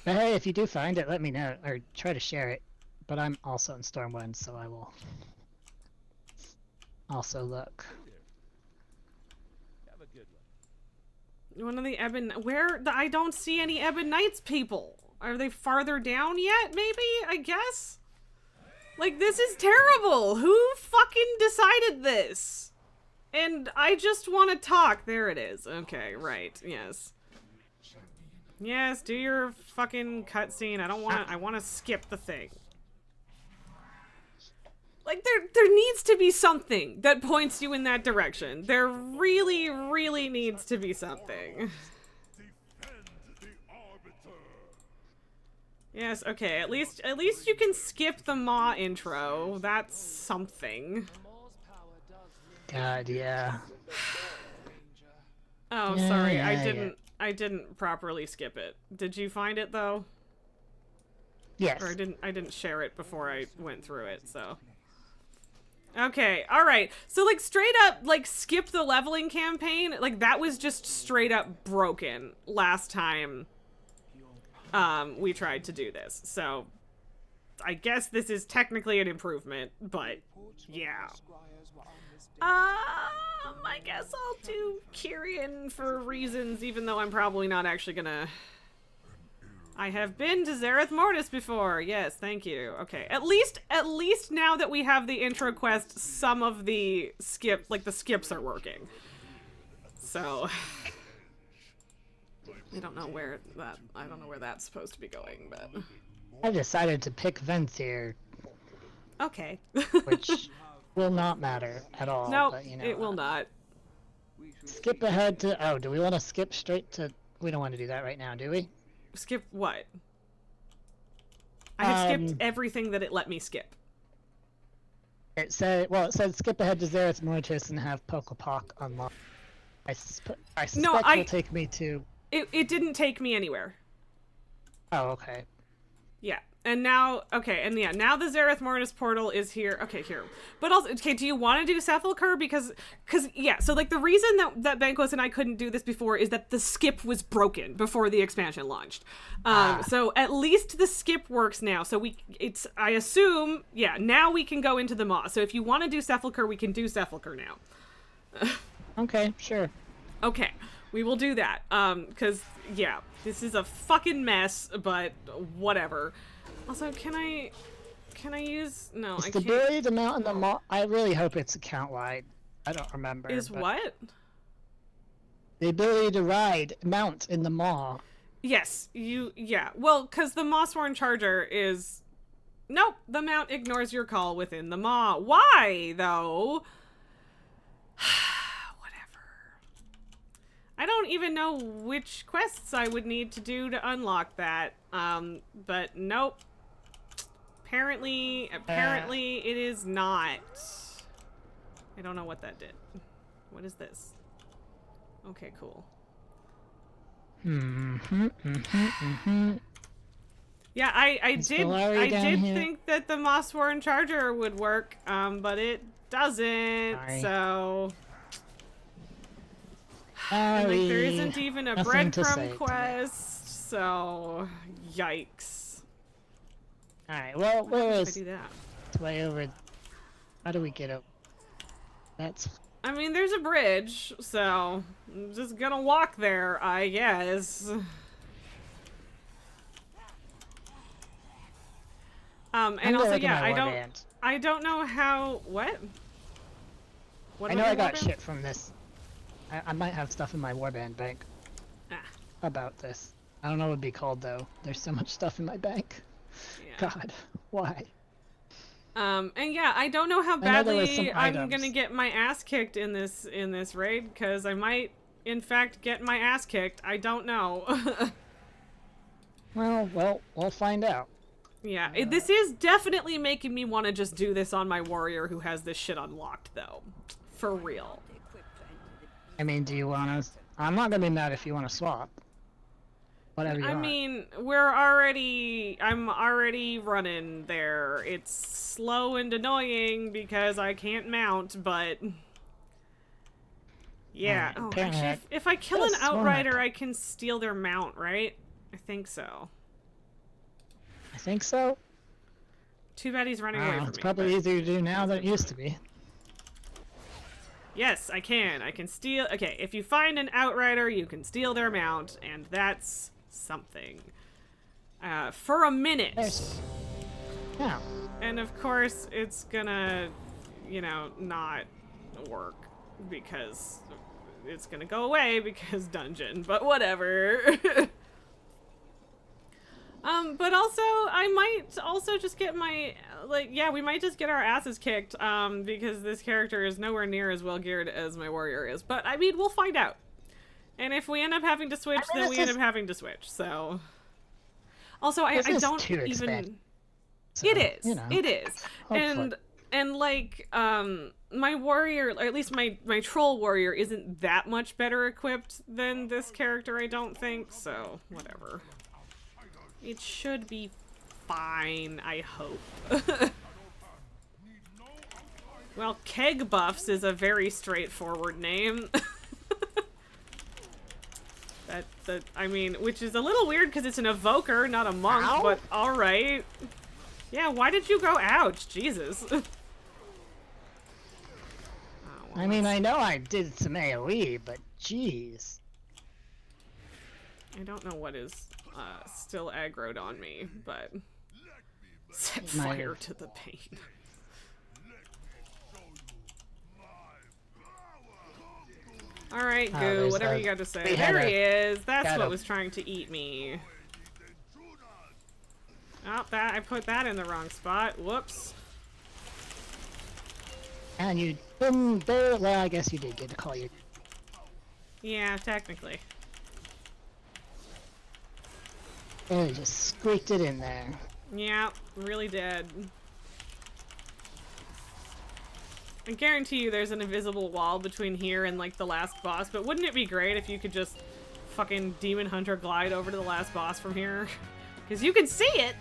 hey, if you do find it, let me know or try to share it. But I'm also in Stormwind, so I will also look. One of the Ebon... I don't see any Ebon Knights people. Are they farther down yet, maybe? I guess? Like, this is terrible. Who fucking decided this? And I just want to talk. There it is. Okay, right. Yes. Yes, do your fucking cutscene. I don't want to. I want to skip the thing. Like, there needs to be something that points you in that direction. There really, really needs to be something. Yes, okay, at least you can skip the Maw intro. That's something. God, yeah. Oh, Yeah, sorry, yeah, I didn't properly skip it. Did you find it though? Yes. Or I didn't share it before I went through it, so. Okay, alright. So, like, straight up, like, skip the leveling campaign. Like, that was just straight up broken last time we tried to do this. So, I guess this is technically an improvement, but, yeah. I guess I'll do Kyrian for reasons, even though I'm probably not actually gonna... I have been to Zareth Mortis before. Yes, thank you. Okay, at least now that we have the intro quest, some of the the skips are working. So I don't know where that's supposed to be going, but I decided to pick Venthir, okay. which will not matter at all. No, but, you know, it will not. Skip ahead to... Oh, do we want to skip straight to... We don't want to do that right now, do we? Skip what? I have skipped everything that it let me skip. It said skip ahead to Zareth Mortis and have Pokepok unlocked. I suspect will take me to... It didn't take me anywhere. Oh, okay. Yeah. And now, okay, and yeah, now the Zareth Mortis portal is here. Okay, here. But also, okay, do you want to do Sepulchre? Because, yeah, so, like, the reason that Bankos and I couldn't do this before is that the skip was broken before the expansion launched. So at least the skip works now. So I assume, yeah, now we can go into the Maw. So if you want to do Sepulchre, we can do Sepulchre now. Okay, sure. Okay, we will do that. Because, yeah, this is a fucking mess, but whatever. Also, can I use... No, I can't. The ability to mount in the Maw... I really hope it's account-wide. I don't remember. Is what? The ability to mount in the Maw. Yes, yeah. Well, because the Mossworn Charger is... Nope, the mount ignores your call within the Maw. Why, though? Whatever. I don't even know which quests I would need to do to unlock that. But nope. Apparently it is not. I don't know what that did. What is this? Okay, cool. Yeah, I did think that the Mossworn Charger would work, but it doesn't. Sorry. So and, like, there isn't even a breadcrumb quest, so yikes. Alright, well, where is... do that? It's way over... How do we get up? That's... I mean, there's a bridge, so I'm just gonna walk there, I guess. And also, yeah, I don't know how... What? I know I got shit from this. I might have stuff in my warband bank. About this. I don't know what it'd be called, though. There's so much stuff in my bank. Yeah. God, why? And yeah, I don't know how badly I'm gonna get my ass kicked in this raid, because I might, in fact, get my ass kicked. I don't know. Well, we'll find out. Yeah, this is definitely making me want to just do this on my warrior who has this shit unlocked, though. For real. I mean, do you want to... I'm not gonna be mad if you want to swap. Whatever you want. I mean, I'm already running there. It's slow and annoying because I can't mount, but... Yeah. Oh, actually, if I kill an outrider, I can steal their mount, right? I think so. I think so. Too bad he's running away from me. It's probably easier to do now than it used to be. Yes, I can. I can steal... Okay, if you find an outrider, you can steal their mount, and that's something. For a minute. Yeah. And of course, it's gonna, you know, not work, because it's gonna go away because dungeon, but whatever. But also, I might also just get my, like, yeah, we might just get our asses kicked, because this character is nowhere near as well geared as my warrior is. But, I mean, we'll find out. And if we end up having to switch, then we end up having to switch, so. Also, I don't even... So, it is. You know, it is. Hopefully. And like, my warrior, or at least my troll warrior, isn't that much better equipped than this character, I don't think, so whatever. It should be fine, I hope. Well, Keg Buffs is a very straightforward name. I mean, which is a little weird because it's an evoker, not a monk, Ow? But alright. Yeah, why did you go ouch? Jesus. Oh, well, I mean, I know I did some AoE, but jeez. I don't know what is still aggroed on me, but set fire to the pain. Alright, Goo, whatever you got to say. There he is. That's what was trying to eat me. Oh, I put that in the wrong spot. Whoops. And you didn't well, I guess you did get to call you. Yeah, technically. And just squeaked it in there. Yeah, really did. I guarantee you there's an invisible wall between here and, like, the last boss, but wouldn't it be great if you could just fucking Demon Hunter glide over to the last boss from here? Because you can see it!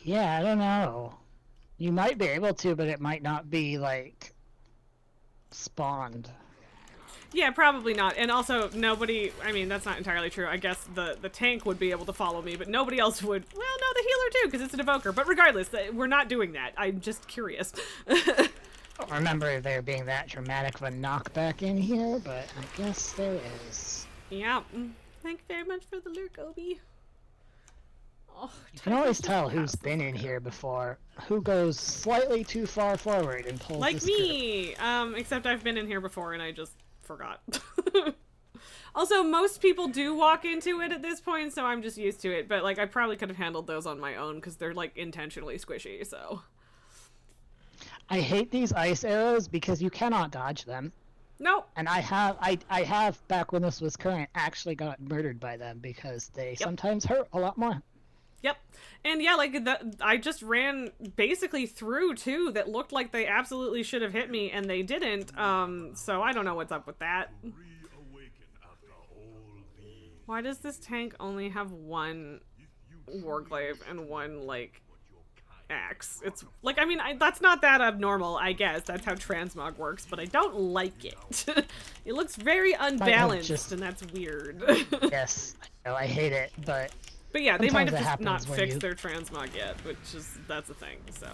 Yeah, I don't know. You might be able to, but it might not be, like, spawned. Yeah, probably not. And also, nobody... I mean, that's not entirely true. I guess the tank would be able to follow me, but nobody else would... Well, no, the healer too, because it's an evoker. But regardless, we're not doing that. I'm just curious. I don't remember there being that dramatic of a knockback in here, but I guess there is. Yeah. Thank you very much for the lurk, Obi. Oh, you can always tell who's been in here before. Who goes slightly too far forward and pulls like me! Except I've been in here before and I just... forgot. Also, most people do walk into it at this point, so I'm just used to it, but like I probably could have handled those on my own because they're like intentionally squishy, so. I hate these ice arrows because you cannot dodge them. Nope. And I have back when this was current actually got murdered by them because they sometimes hurt a lot more. Yep. And yeah, like I just ran basically through two that looked like they absolutely should have hit me and they didn't. So I don't know what's up with that. Why does this tank only have one warglaive and one like axe? It's like, I mean, that's not that abnormal, I guess. That's how transmog works, but I don't like it. It looks very unbalanced and that's weird. Yes, I know, I hate it, but yeah, they might have just not fixed their transmog yet, which is, that's a thing, so.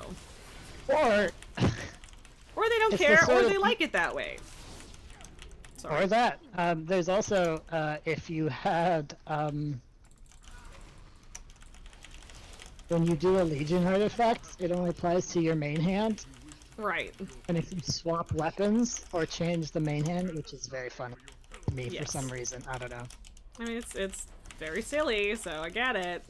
Or they don't care, or they like it that way. Sorry. Or that. There's also, if you had, when you do a Legion artifact, it only applies to your main hand. Right. And if you swap weapons or change the main hand, which is very fun to me for some reason, I don't know. I mean, it's very silly, so I get it.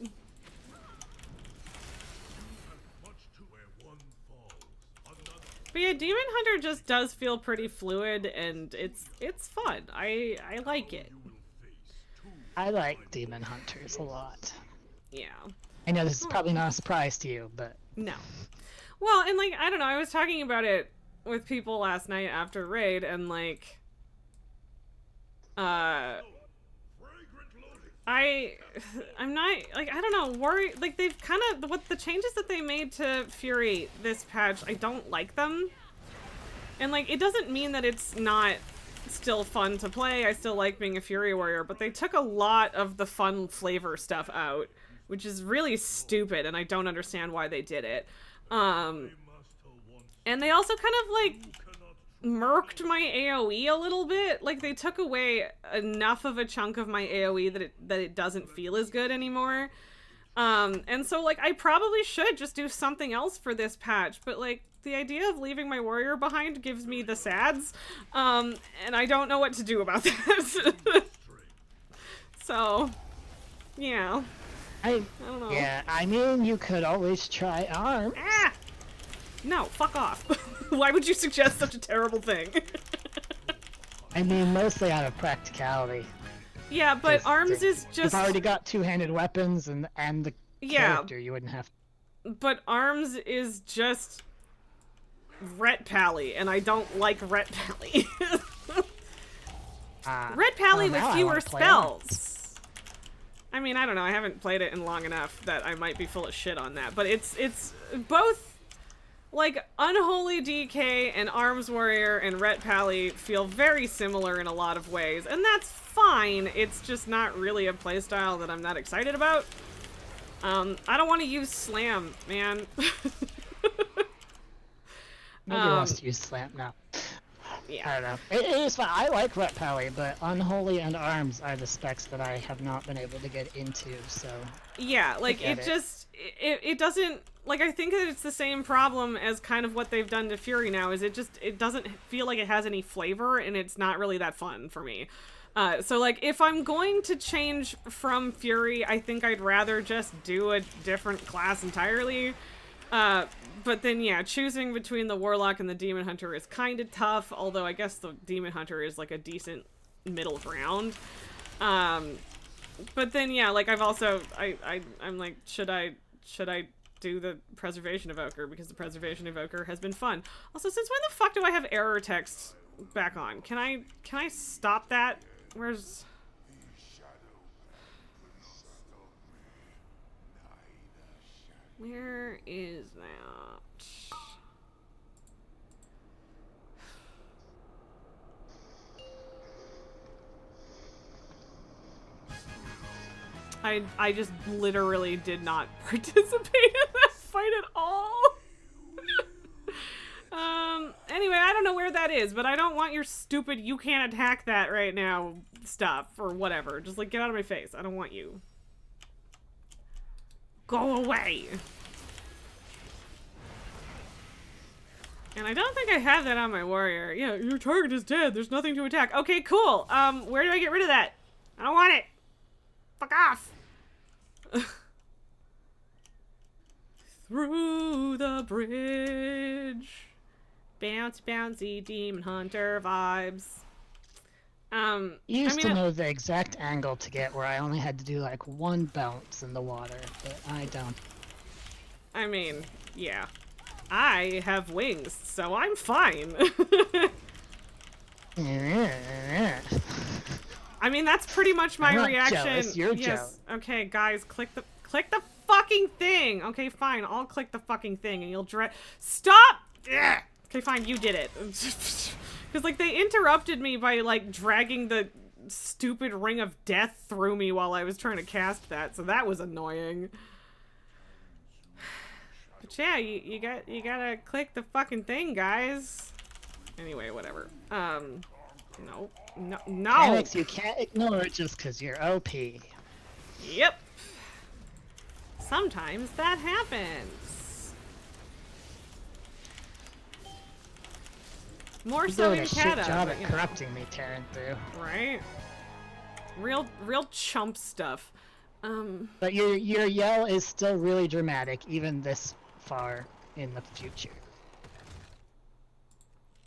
But yeah, Demon Hunter just does feel pretty fluid, and it's fun. I like it. I like Demon Hunters a lot. Yeah. I know this is probably not a surprise to you, but... No. Well, and like, I don't know, I was talking about it with people last night after Raid, and like... I'm not, like, I don't know, worried, like, they've kind of, what the changes that they made to Fury this patch, I don't like them. And, like, it doesn't mean that it's not still fun to play, I still like being a Fury warrior, but they took a lot of the fun flavor stuff out, which is really stupid, and I don't understand why they did it. And they also kind of, like, murked my AoE a little bit. Like, they took away enough of a chunk of my AoE that it doesn't feel as good anymore. And so, like, I probably should just do something else for this patch, but, like, the idea of leaving my warrior behind gives me the sads, and I don't know what to do about that. So, yeah. I don't know. Yeah, I mean, you could always try arms. Ah! No, fuck off. Why would you suggest such a terrible thing? I mean, mostly out of practicality. Yeah, but arms is just... You've already got two-handed weapons and the character, you wouldn't have... But arms is just... Ret Pally, and I don't like Ret Pally. Ret Pally with fewer spells. I mean, I don't know, I haven't played it in long enough that I might be full of shit on that, but it's both... Like, Unholy DK and Arms Warrior and Ret Pally feel very similar in a lot of ways, and that's fine. It's just not really a playstyle that I'm that excited about. I don't want to use Slam, man. Nobody wants to use Slam now. Yeah. I don't know. It is fun. I like Ret Pally, but Unholy and Arms are the specs that I have not been able to get into, so... Yeah, like, it doesn't... Like, I think that it's the same problem as kind of what they've done to Fury now, is it doesn't feel like it has any flavor, and it's not really that fun for me. So, like, if I'm going to change from Fury, I think I'd rather just do a different class entirely. But then, yeah, choosing between the Warlock and the Demon Hunter is kind of tough, although I guess the Demon Hunter is, like, a decent middle ground. But then, yeah, like, I've also, I'm like, should I do the Preservation Evoker, because the Preservation Evoker has been fun. Also, since when the fuck do I have error text back on? Can I stop that? Where's... Where is that? I just literally did not participate in that fight at all. Anyway, I don't know where that is, but I don't want your stupid "you can't attack that right now" stuff or whatever. Just, like, get out of my face. I don't want you. Go away. And I don't think I have that on my warrior. Yeah, your target is dead. There's nothing to attack. Okay, cool. Where do I get rid of that? I don't want it. Fuck off. Through the bridge. Bouncy, bouncy, Demon Hunter vibes. You used to know the exact angle to get where I only had to do, like, one bounce in the water, but I don't. I mean, yeah. I have wings, so I'm fine. I mean, that's pretty much my reaction. Jealous, you're jealous. Okay, guys, click the fucking thing. Okay, fine, I'll click the fucking thing, and you'll stop. Ugh. Okay, fine, you did it. Because, like, they interrupted me by, like, dragging the stupid Ring of Death through me while I was trying to cast that, so that was annoying. But yeah, you gotta click the fucking thing, guys. Anyway, whatever. No. Alex, you can't ignore it just because you're OP. Yep. Sometimes that happens. More so in Kaeto. Shit job at corrupting me, tearing through. Right? Real chump stuff. But your yell is still really dramatic, even this far in the future.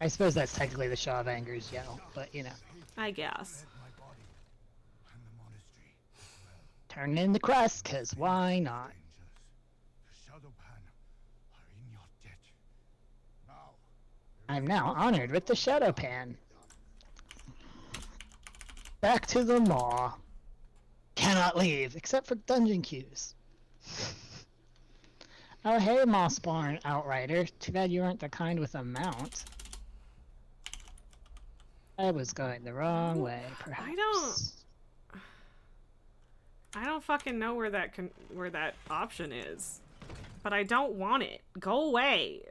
I suppose that's technically the Shaw of Anger's yell, but you know. I guess. Turn in the crest, cause why not? I'm now honored with the Shadow Pan. Back to the Maw. Cannot leave, except for dungeon queues. Oh hey, Mossborn Outrider. Too bad you aren't the kind with a mount. I was going the wrong way, perhaps. I don't fucking know where that option is. But I don't want it. Go away.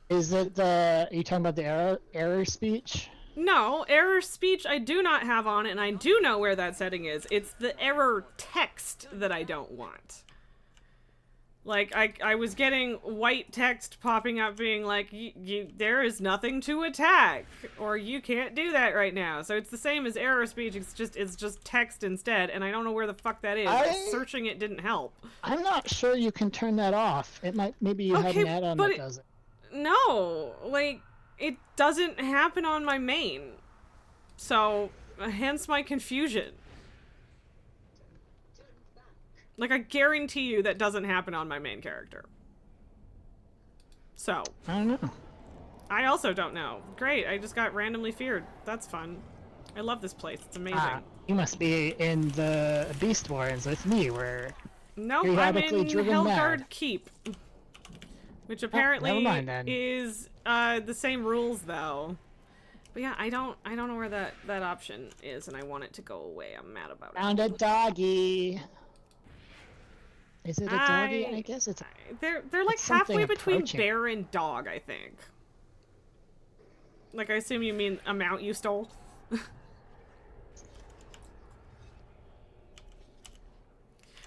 Is it are you talking about the error speech? No, error speech I do not have on, and I do know where that setting is. It's the error text that I don't want. Like, I was getting white text popping up being like, there is nothing to attack, or you can't do that right now. So it's the same as error speech, it's just text instead, and I don't know where the fuck that is. Searching it didn't help. I'm not sure you can turn that off. Maybe you have an add-on that does it. No, like, it doesn't happen on my main. So, hence my confusion. Like, I guarantee you that doesn't happen on my main character. So. I don't know. I also don't know. Great, I just got randomly feared. That's fun. I love this place. It's amazing. You must be in the Beast Warrens with me, where nope, I'm in Helgard Keep. Which apparently is the same rules, though. But yeah, I don't know where that option is, and I want it to go away. I'm mad about it. Found a doggy. Is it a doggy? I guess it's. They're like halfway between bear and dog, I think. Like, I assume you mean a mount you stole.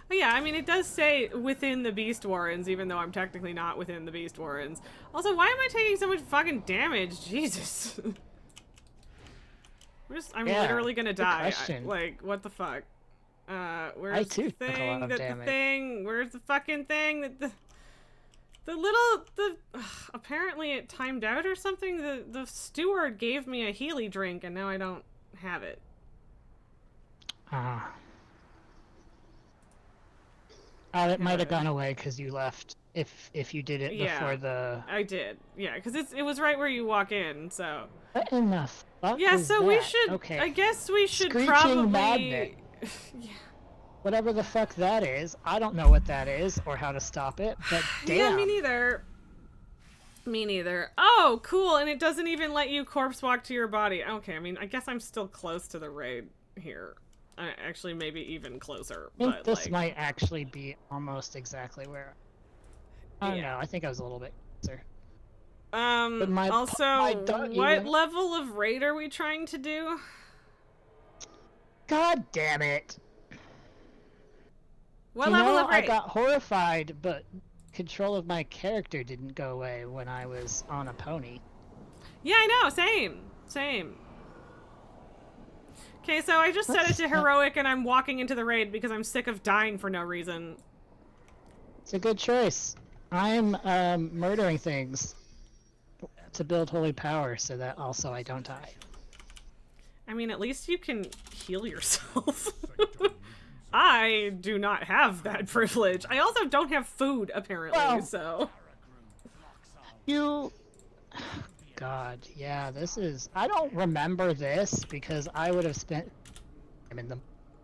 But yeah, I mean, it does say within the Beast Warrens, even though I'm technically not within the Beast Warrens. Also, why am I taking so much fucking damage? Jesus. I'm literally gonna die. Like, what the fuck? Where's the thing? Where's the fucking thing? Apparently it timed out or something. The steward gave me a Healy drink and now I don't have it. It might have gone away because you left. If you did it before the. I did. Yeah, because it was right where you walk in. So. What in the fuck? Yeah, is so that? we should. Okay. I guess we should Screeching probably. Magnet. Yeah. Whatever the fuck that is, I don't know what that is or how to stop it. But damn. Yeah, me neither. Me neither. Oh, cool! And it doesn't even let you corpse walk to your body. Okay, I mean, I guess I'm still close to the raid here. Actually, maybe even closer. I think this might actually be almost exactly where. I don't know. I think I was a little bit closer. What level of raid are we trying to do? God damn it! What level of raid? I got horrified, but control of my character didn't go away when I was on a pony. Yeah, I know. Same. Okay, so I just set it to heroic and I'm walking into the raid because I'm sick of dying for no reason. It's a good choice. I'm murdering things to build holy power so that also I don't die. I mean, at least you can heal yourself. I do not have that privilege. I also don't have food, apparently, so... God, yeah, this is... I don't remember this, because I would have spent...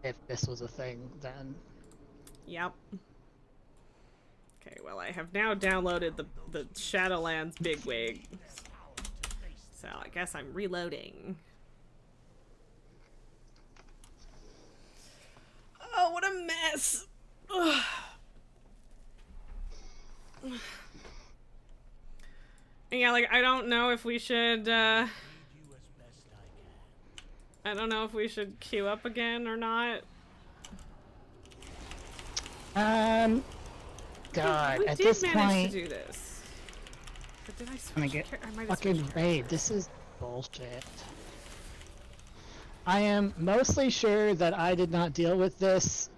if this was a thing, then... Yep. Okay, well, I have now downloaded the Shadowlands Bigwig. So, I guess I'm reloading. Oh, what a mess! Ugh. Yeah, like, I don't know if we should, I don't know if we should queue up again or not. God, at this point... We did manage to do this. But did I switch fucking raid. This is bullshit. I am mostly sure that I did not deal with this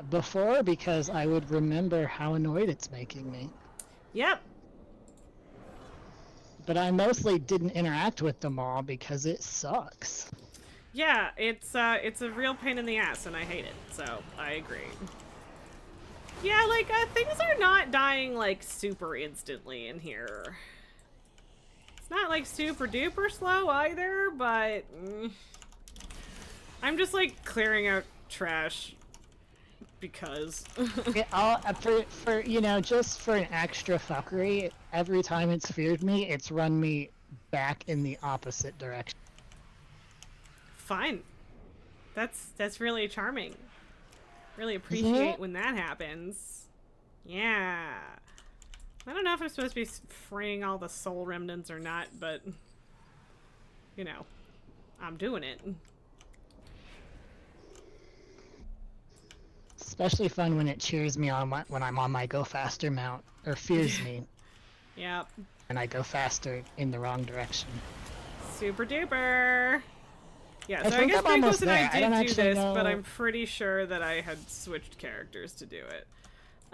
before because I would remember how annoyed it's making me. Yep. But I mostly didn't interact with them all because it sucks. Yeah, it's a real pain in the ass and I hate it, so I agree. Yeah, like, things are not dying, like, super instantly in here. It's not, like, super duper slow either, but... I'm just, like, clearing out trash because... for you know, just for an extra fuckery, every time it's feared me, it's run me back in the opposite direction. Fine. That's really charming. Really appreciate when that happens. Yeah. I don't know if I'm supposed to be freeing all the soul remnants or not, but... You know. I'm doing it. especially fun when it cheers me on when I'm on my go faster mount, or fears me, Yep. and I go faster in the wrong direction. Super duper. Yeah, I so I think guess I'm almost Pinkos and there. I I don't did do actually this, know. but I'm pretty sure that I had switched characters to do it.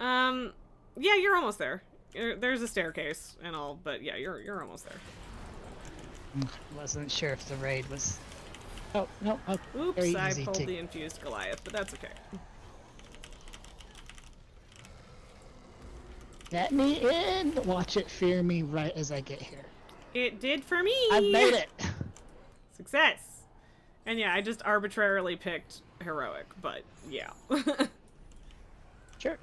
Yeah, you're almost there. There's a staircase and all, but yeah, you're almost there. Wasn't sure if the raid was. Oh no! Oh, Oops, very I easy pulled to. the infused Goliath, but that's okay. Let me in! Watch it fear me right as I get here. It did for me! I made it! Success! And yeah, I just arbitrarily picked heroic, but yeah. Sure.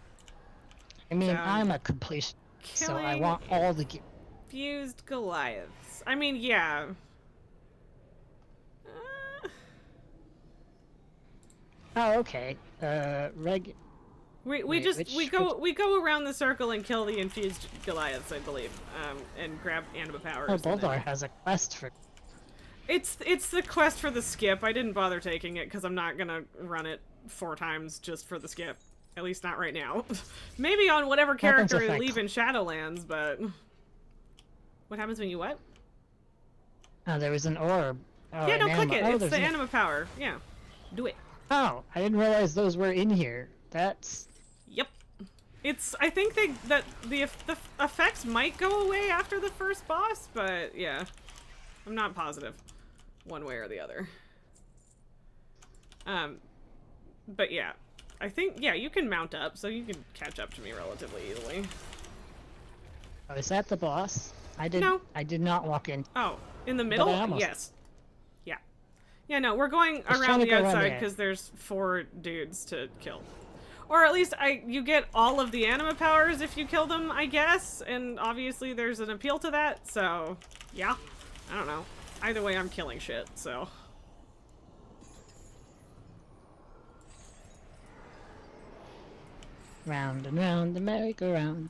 I mean, I'm a completion, so I want all the gear. Fused Goliaths. I mean, yeah. Oh, okay. We go around the circle and kill the infused Goliaths, I believe, and grab anima powers. Oh, Boldar has a quest for. It's the quest for the skip. I didn't bother taking it because I'm not gonna run it 4 times just for the skip. At least not right now. Maybe on whatever character I leave in Shadowlands, but what happens when you what? Oh, there was an orb. Oh, yeah, no, click it. Oh, it's the anima power. Yeah, do it. Oh, I didn't realize those were in here. That's. Yep. It's. I think that the effects might go away after the first boss, but yeah, I'm not positive, one way or the other. But yeah, I think you can mount up, so you can catch up to me relatively easily. Oh, is that the boss? I did not walk in. Oh, in the middle? Yes. Yeah. Yeah, no, we're going around the outside because there's 4 dudes to kill. Or at least you get all of the anima powers if you kill them, I guess. And obviously there's an appeal to that, so yeah. I don't know. Either way, I'm killing shit, so. Round and round the merry-go-round.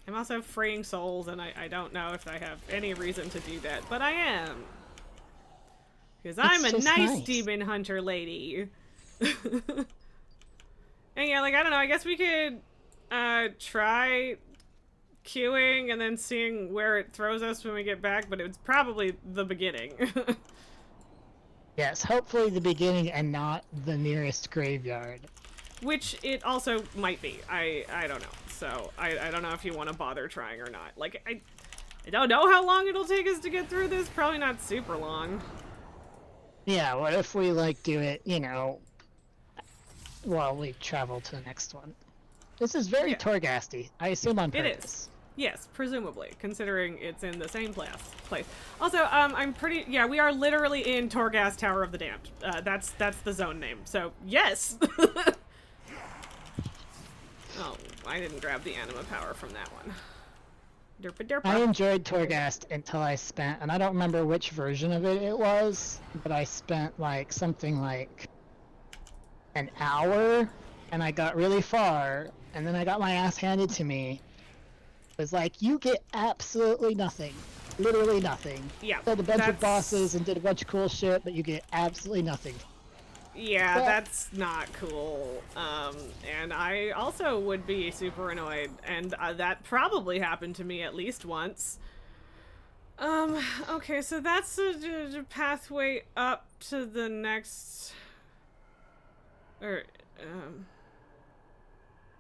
I'm also freeing souls, and I don't know if I have any reason to do that, but I am. Because I'm a nice demon hunter lady. And yeah, like, I don't know, I guess we could try queuing and then seeing where it throws us when we get back, but it's probably the beginning. Yes, hopefully the beginning and not the nearest graveyard. Which it also might be. I don't know. So I don't know if you want to bother trying or not. Like, I don't know how long it'll take us to get through this. Probably not super long. Yeah, what if we, like, do it, you know, while we travel to the next one? This is very Torghasty. I assume on purpose. It is. Yes, presumably, considering it's in the same place. Also, I'm pretty... Yeah, we are literally in Torghast Tower of the Damned. That's the zone name. So, yes! Oh, I didn't grab the anima power from that one. Derpa derpa. I enjoyed Torghast until I spent, and I don't remember which version of it was, but I spent like something like an hour, and I got really far, and then I got my ass handed to me. It was like, you get absolutely nothing. Literally nothing. Yeah. Killed a bunch of bosses and did a bunch of cool shit, but you get absolutely nothing. Yeah, that's not cool. And I also would be super annoyed, and that probably happened to me at least once. Okay, so that's the pathway up to the next...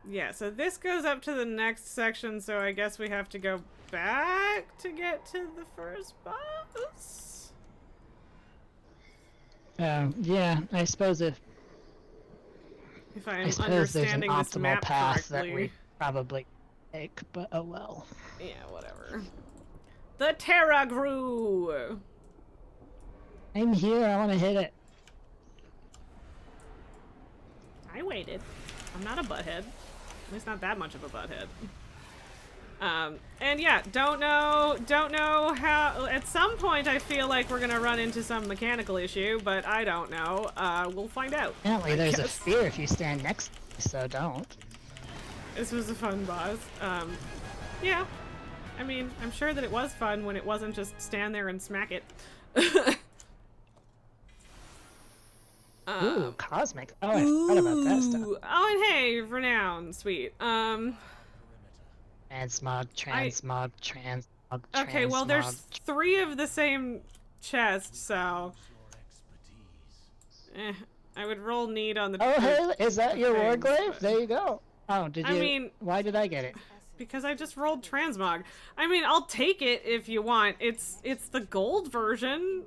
Yeah, so this goes up to the next section, so I guess we have to go back to get to the first boss? Yeah, I suppose if I'm understanding this map path correctly. That we probably take, but oh well. Yeah, whatever. The Terra Grew! I'm here, I want to hit it. I waited. I'm not a butthead. At least not that much of a butthead. And yeah, don't know how, at some point I feel like we're gonna run into some mechanical issue, but I don't know. We'll find out. Apparently there's a spear if you stand next to me, so don't. This was a fun boss. Yeah. I mean, I'm sure that it was fun when it wasn't just stand there and smack it. Ooh, cosmic. Oh, I forgot about that stuff. Oh, and hey, renown, sweet. Transmog, transmog, transmog, Okay, well, there's transmog. 3 of the same chest, so... I would roll need on the... Oh, hey, is that your things, warglaive? but... There you go. Oh, did you... I mean... Why did I get it? Because I just rolled transmog. I mean, I'll take it if you want. It's the gold version,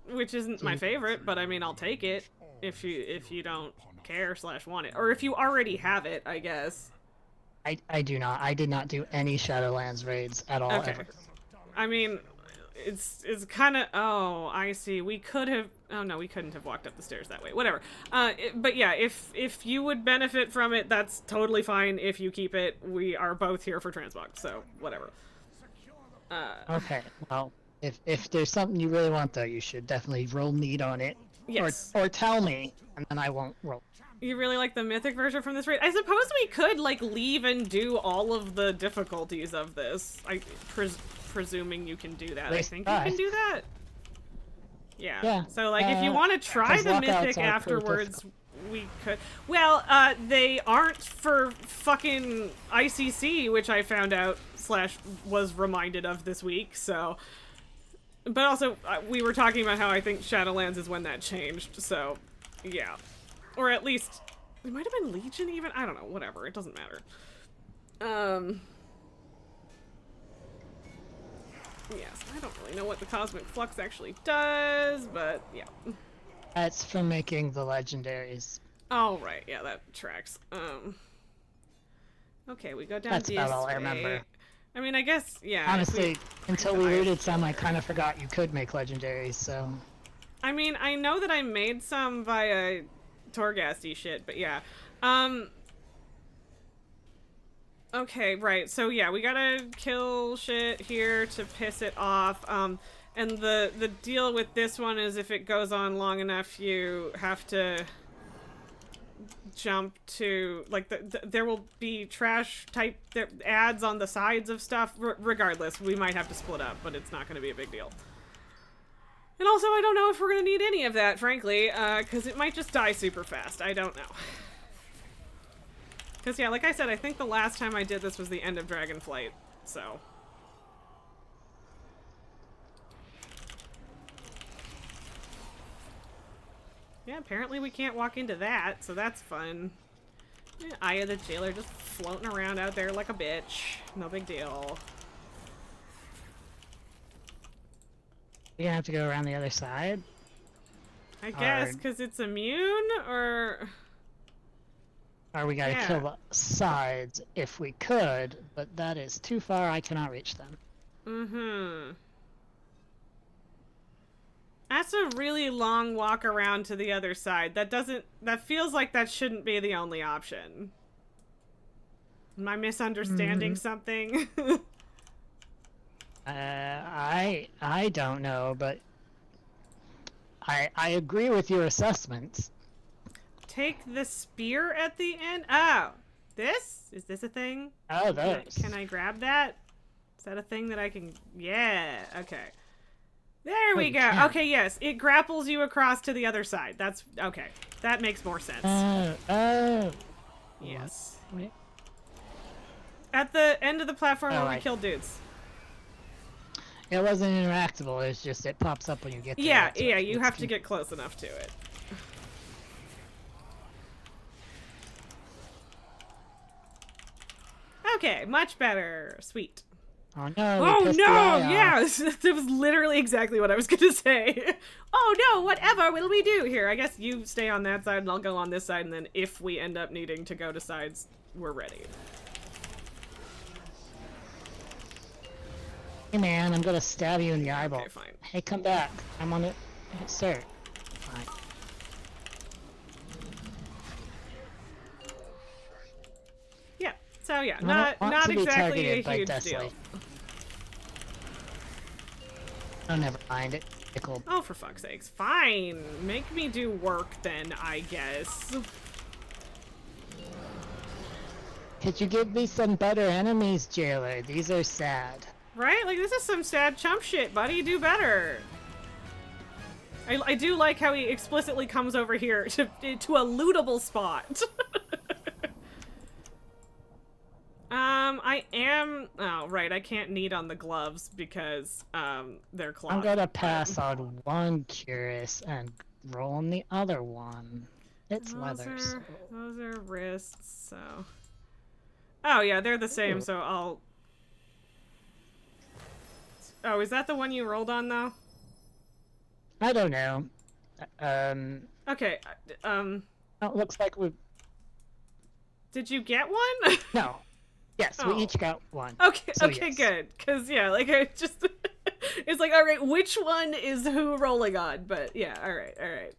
which isn't my favorite, but I mean, I'll take it if you don't care / want it, or if you already have it, I guess. I do not. I did not do any Shadowlands raids at all. Okay. Ever. I mean, it's kind of... Oh, I see. We could have... Oh, no, we couldn't have walked up the stairs that way. Whatever. But yeah, if you would benefit from it, that's totally fine. If you keep it, we are both here for transmog, so whatever. Okay, well, if there's something you really want, though, you should definitely roll need on it. Yes. Or tell me, and then I won't roll. You really like the mythic version from this raid? I suppose we could, like, leave and do all of the difficulties of this. Presuming you can do that. I think you can do that. Yeah. So, like, if you want to try the mythic afterwards, we could. Well, they aren't for fucking ICC, which I found out / was reminded of this week, so... But also, we were talking about how I think Shadowlands is when that changed, so... Yeah. Or at least... It might have been Legion, even? I don't know. Whatever. It doesn't matter. Yes, I don't really know what the Cosmic Flux actually does, but yeah. That's for making the legendaries. Oh, right. Yeah, that tracks. Okay, we go down That's this about all way. I remember. I mean, I guess, yeah. Honestly, until we looted some, I kind of forgot you could make legendaries, so... I mean, I know that I made some via Torghasty shit, but yeah. Okay, right. So yeah, we gotta kill shit here to piss it off. And the deal with this one is if it goes on long enough, you have to jump to, like, there will be trash type ads on the sides of stuff. Regardless, we might have to split up, but it's not gonna be a big deal. And also, I don't know if we're gonna need any of that, frankly, because it might just die super fast. I don't know. Because, yeah, like I said, I think the last time I did this was the end of Dragonflight, so... Yeah, apparently we can't walk into that, so that's fun. Yeah, Aya the Jailer just floating around out there like a bitch. No big deal. You're gonna have to go around the other side? I guess, because it's immune, or... Or we gotta kill the sides if we could, but that is too far, I cannot reach them. Mm-hmm. That's a really long walk around to the other side. That feels like that shouldn't be the only option. Am I misunderstanding something? I don't know, but I agree with your assessments. Take the spear at the end? Oh, this? Is this a thing? Oh, those. Can I grab that? Is that a thing that I can... Yeah, okay. There we go. Okay, yes. It grapples you across to the other side. That's... Okay. That makes more sense. Oh. Yes. Wait. At the end of the platform where we kill dudes. It wasn't interactable, it's just it pops up when you get there. Yeah, you have to get close enough to it. Okay, much better. Sweet. Oh no! Oh no! Yes, that was literally exactly what I was gonna say. Oh no! Whatever will we do here? I guess you stay on that side and I'll go on this side, and then if we end up needing to go to sides, we're ready. Hey man, I'm gonna stab you in the eyeball. Okay, fine. Hey, come back. I'm on it, sir. Fine. Yeah. So yeah, not exactly a huge deal. Oh, never mind. It tickled. Oh, for fuck's sakes. Fine. Make me do work then, I guess. Could you give me some better enemies, Jailer? These are sad. Right? Like, this is some sad chump shit, buddy. Do better. I do like how he explicitly comes over here to a lootable spot. I am... Oh, right, I can't knead on the gloves because, they're cloth. I'm gonna pass on one curious and roll on the other one. It's leather, so... Those are wrists, so... Oh, yeah, they're the same, Ooh. so I'll... Oh, is that the one you rolled on, though? I don't know. Okay, Oh, it looks like we... Did you get one? No. Yes, Oh. we each got one. Okay, So okay, yes. good. Because, yeah, like, I just... it's like, alright, which one is who rolling on? But, yeah, alright, alright.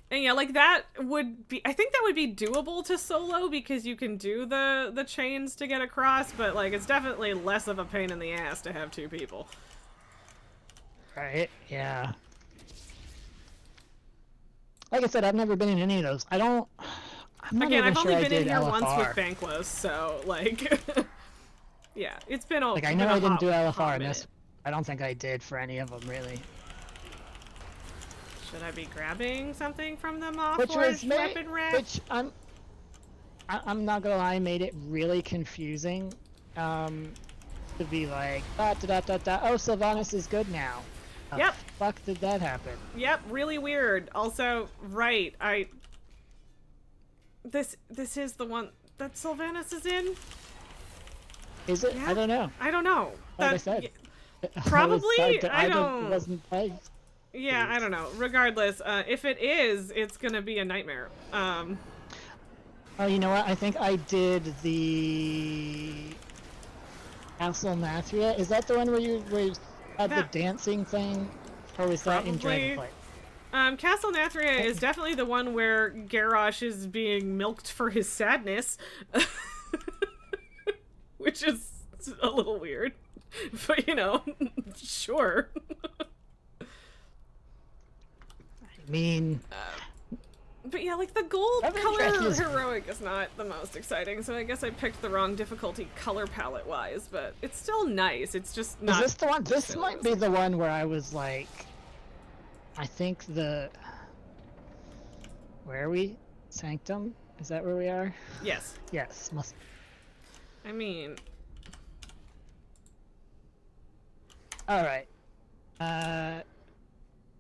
And, yeah, like, that would be... I think that would be doable to solo, because you can do the chains to get across, but, like, it's definitely less of a pain in the ass to have two people. Right? Yeah. Like I said, I've never been in any of those. I'm not Again, even I've sure only I been in did here LFR. once with Banquos, so, like... yeah, it's been a... Like, I know I didn't do LFR, hot and minute. I don't think I did for any of them, really. Should I be grabbing something from the Mothforged Which was weapon rack? Which I'm not gonna lie, made it really confusing. To be like, oh, Sylvanas is good now. How Yep. the fuck did that happen? Yep, really weird. Also, right, This is the one that Sylvanas is in? Is it? Yeah? I don't know. I don't know. Like I said. Probably? I wasn't playing. Yeah, I don't know. Regardless, if it is, it's gonna be a nightmare. Oh, you know what? I think I did the Castle Nathria. Is that the one where you had the dancing thing? Or was that in Probably. Dragonflight? Castle Nathria is definitely the one where Garrosh is being milked for his sadness. Which is a little weird. But, you know, sure. I mean... But yeah, like, the gold I've been color tracking- heroic is not the most exciting, so I guess I picked the wrong difficulty color palette-wise, but it's still nice. It's just not... Is this the one? This might be the one where I was like... I think the... Where are we? Sanctum? Is that where we are? Yes. Yes, must... I mean... Alright.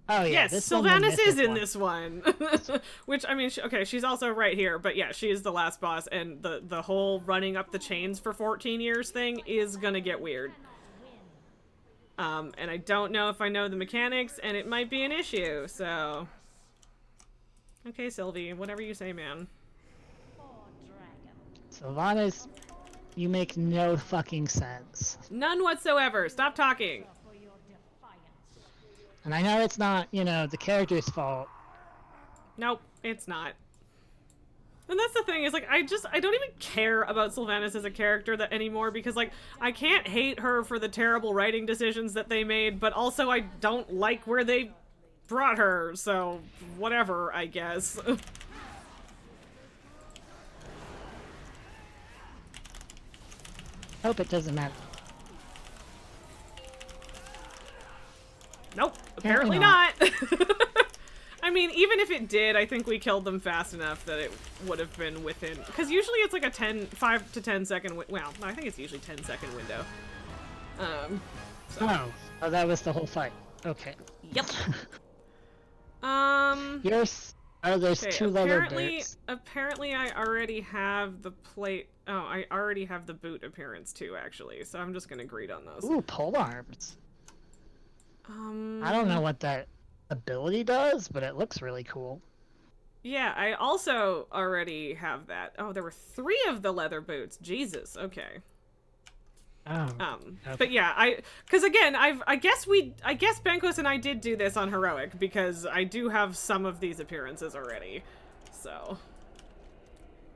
Oh yeah, yes, this one, the Sylvanas is mythic in one. this one. Which, I mean, okay, she's also right here, but yeah, she is the last boss, and the whole running up the chains for 14 years thing is gonna get weird. And I don't know if I know the mechanics, and it might be an issue, so... Okay, Sylvie, whatever you say, man. Sylvanas, you make no fucking sense. None whatsoever. Stop talking. And I know it's not, you know, the character's fault. Nope, it's not. And that's the thing, is like, I don't even care about Sylvanas as a character anymore, because, like, I can't hate her for the terrible writing decisions that they made, but also I don't like where they brought her, so whatever, I guess. Hope it doesn't matter. Nope, apparently not. I mean, even if it did, I think we killed them fast enough that it would have been within... Because usually it's like a 5 to 10 second... Well, I think it's usually 10-second window. So. Oh, that was the whole fight. Okay. Yep. There's Okay, two leather boots. apparently I already have the plate... Oh, I already have the boot appearance too, actually. So I'm just gonna greet on those. Ooh, pole arms. I don't know what that ability does, but it looks really cool. Yeah, I also already have that. Oh, there were 3 of the leather boots. Jesus, okay. Oh. Okay. But yeah, because again, I guess Bankos and I did do this on Heroic, because I do have some of these appearances already. So,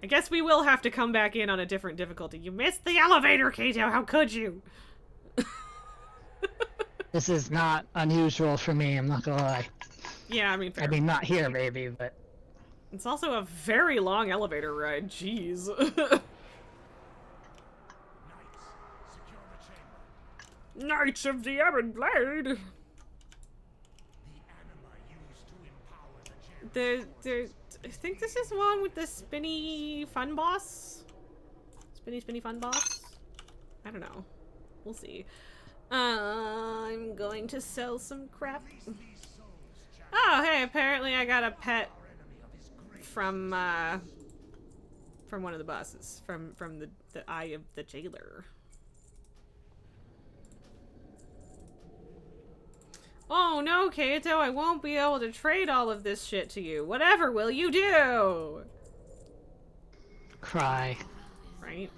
I guess we will have to come back in on a different difficulty. You missed the elevator, Kaeto, how could you? This is not unusual for me, I'm not gonna lie. Yeah, I mean, fair. I mean, not here, maybe, but... It's also a very long elevator ride, jeez. Knights of the Ebon Blade! I think this is one with the spinny fun boss. Spinny fun boss. I don't know. We'll see. I'm going to sell some crap. Oh, hey, apparently I got a pet from one of the bosses. From the Eye of the Jailer. Oh no, Kaeto, I won't be able to trade all of this shit to you. Whatever will you do? Cry. Right?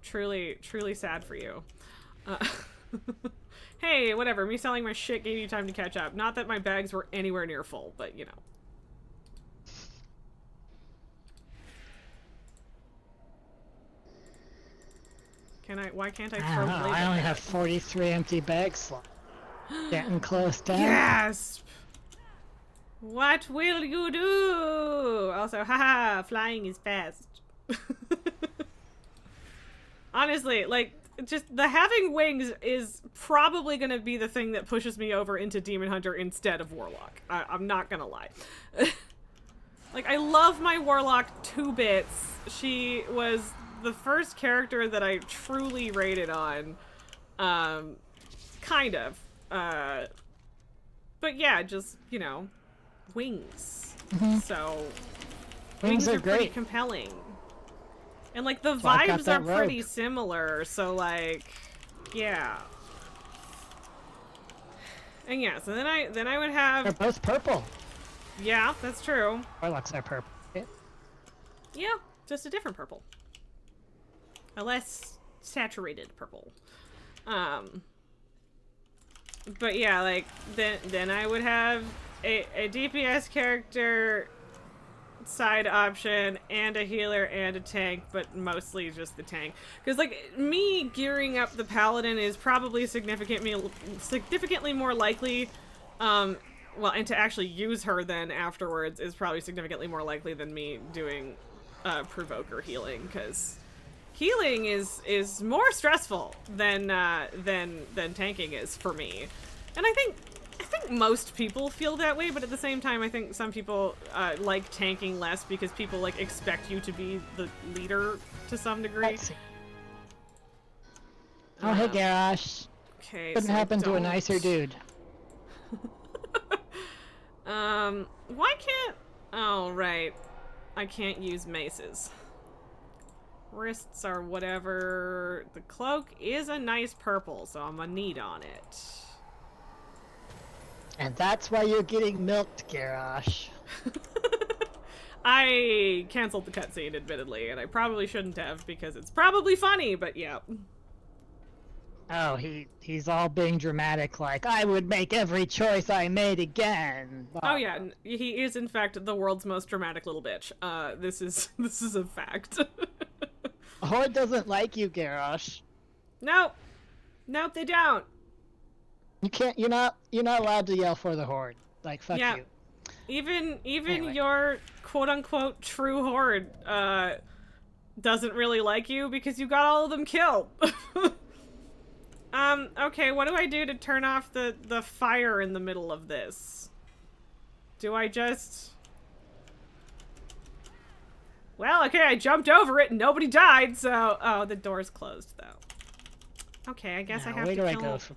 Truly sad for you. Hey, whatever. Me selling my shit gave you time to catch up. Not that my bags were anywhere near full, but you know. Why can't I throw blades? I only have 43 empty bags left. Getting close down. Gasp! What will you do? Also, haha, flying is fast. Honestly, like, just the having wings is probably gonna be the thing that pushes me over into Demon Hunter instead of Warlock. I'm not gonna lie. Like, I love my Warlock to bits. She was the first character that I truly rated on. Kind of. But yeah, just, you know, wings. So, wings are pretty great. compelling. And, like, the So I got vibes that are pretty rogue. similar, so, like, yeah. And yeah, so then I would They're have, both purple. yeah, that's true. Warlocks are purple. Yeah, just a different purple. A less saturated purple. But yeah, like, then I would have a DPS character side option and a healer and a tank, but mostly just the tank. Because, like, me gearing up the paladin is probably significantly more likely, well, and to actually use her then afterwards is probably significantly more likely than me doing provoker healing, because healing is more stressful than tanking is for me. And I think most people feel that way, but at the same time, I think some people like tanking less because people, like, expect you to be the leader to some degree. Let's see. Oh, hey, Garrosh. Okay, Couldn't so happen to a nicer dude. Why can't... Oh, right. I can't use maces. Wrists are whatever. The cloak is a nice purple, so I'm gonna need on it. And that's why you're getting milked, Garrosh. I canceled the cutscene, admittedly, and I probably shouldn't have because it's probably funny, but yeah. Oh, he's all being dramatic, like, I would make every choice I made again. Oh yeah, he is in fact the world's most dramatic little bitch. This is a fact. Horde doesn't like you, Garrosh. Nope, they don't. You can't. You're not allowed to yell for the Horde. Like, fuck Yeah. you. Even Anyway. your quote unquote true horde doesn't really like you because you got all of them killed. Okay, what do I do to turn off the fire in the middle of this? Do I just... Well, okay, I jumped over it and nobody died, so... Oh, the door's closed, though. Okay, I guess Now, I have where to do kill... I go from...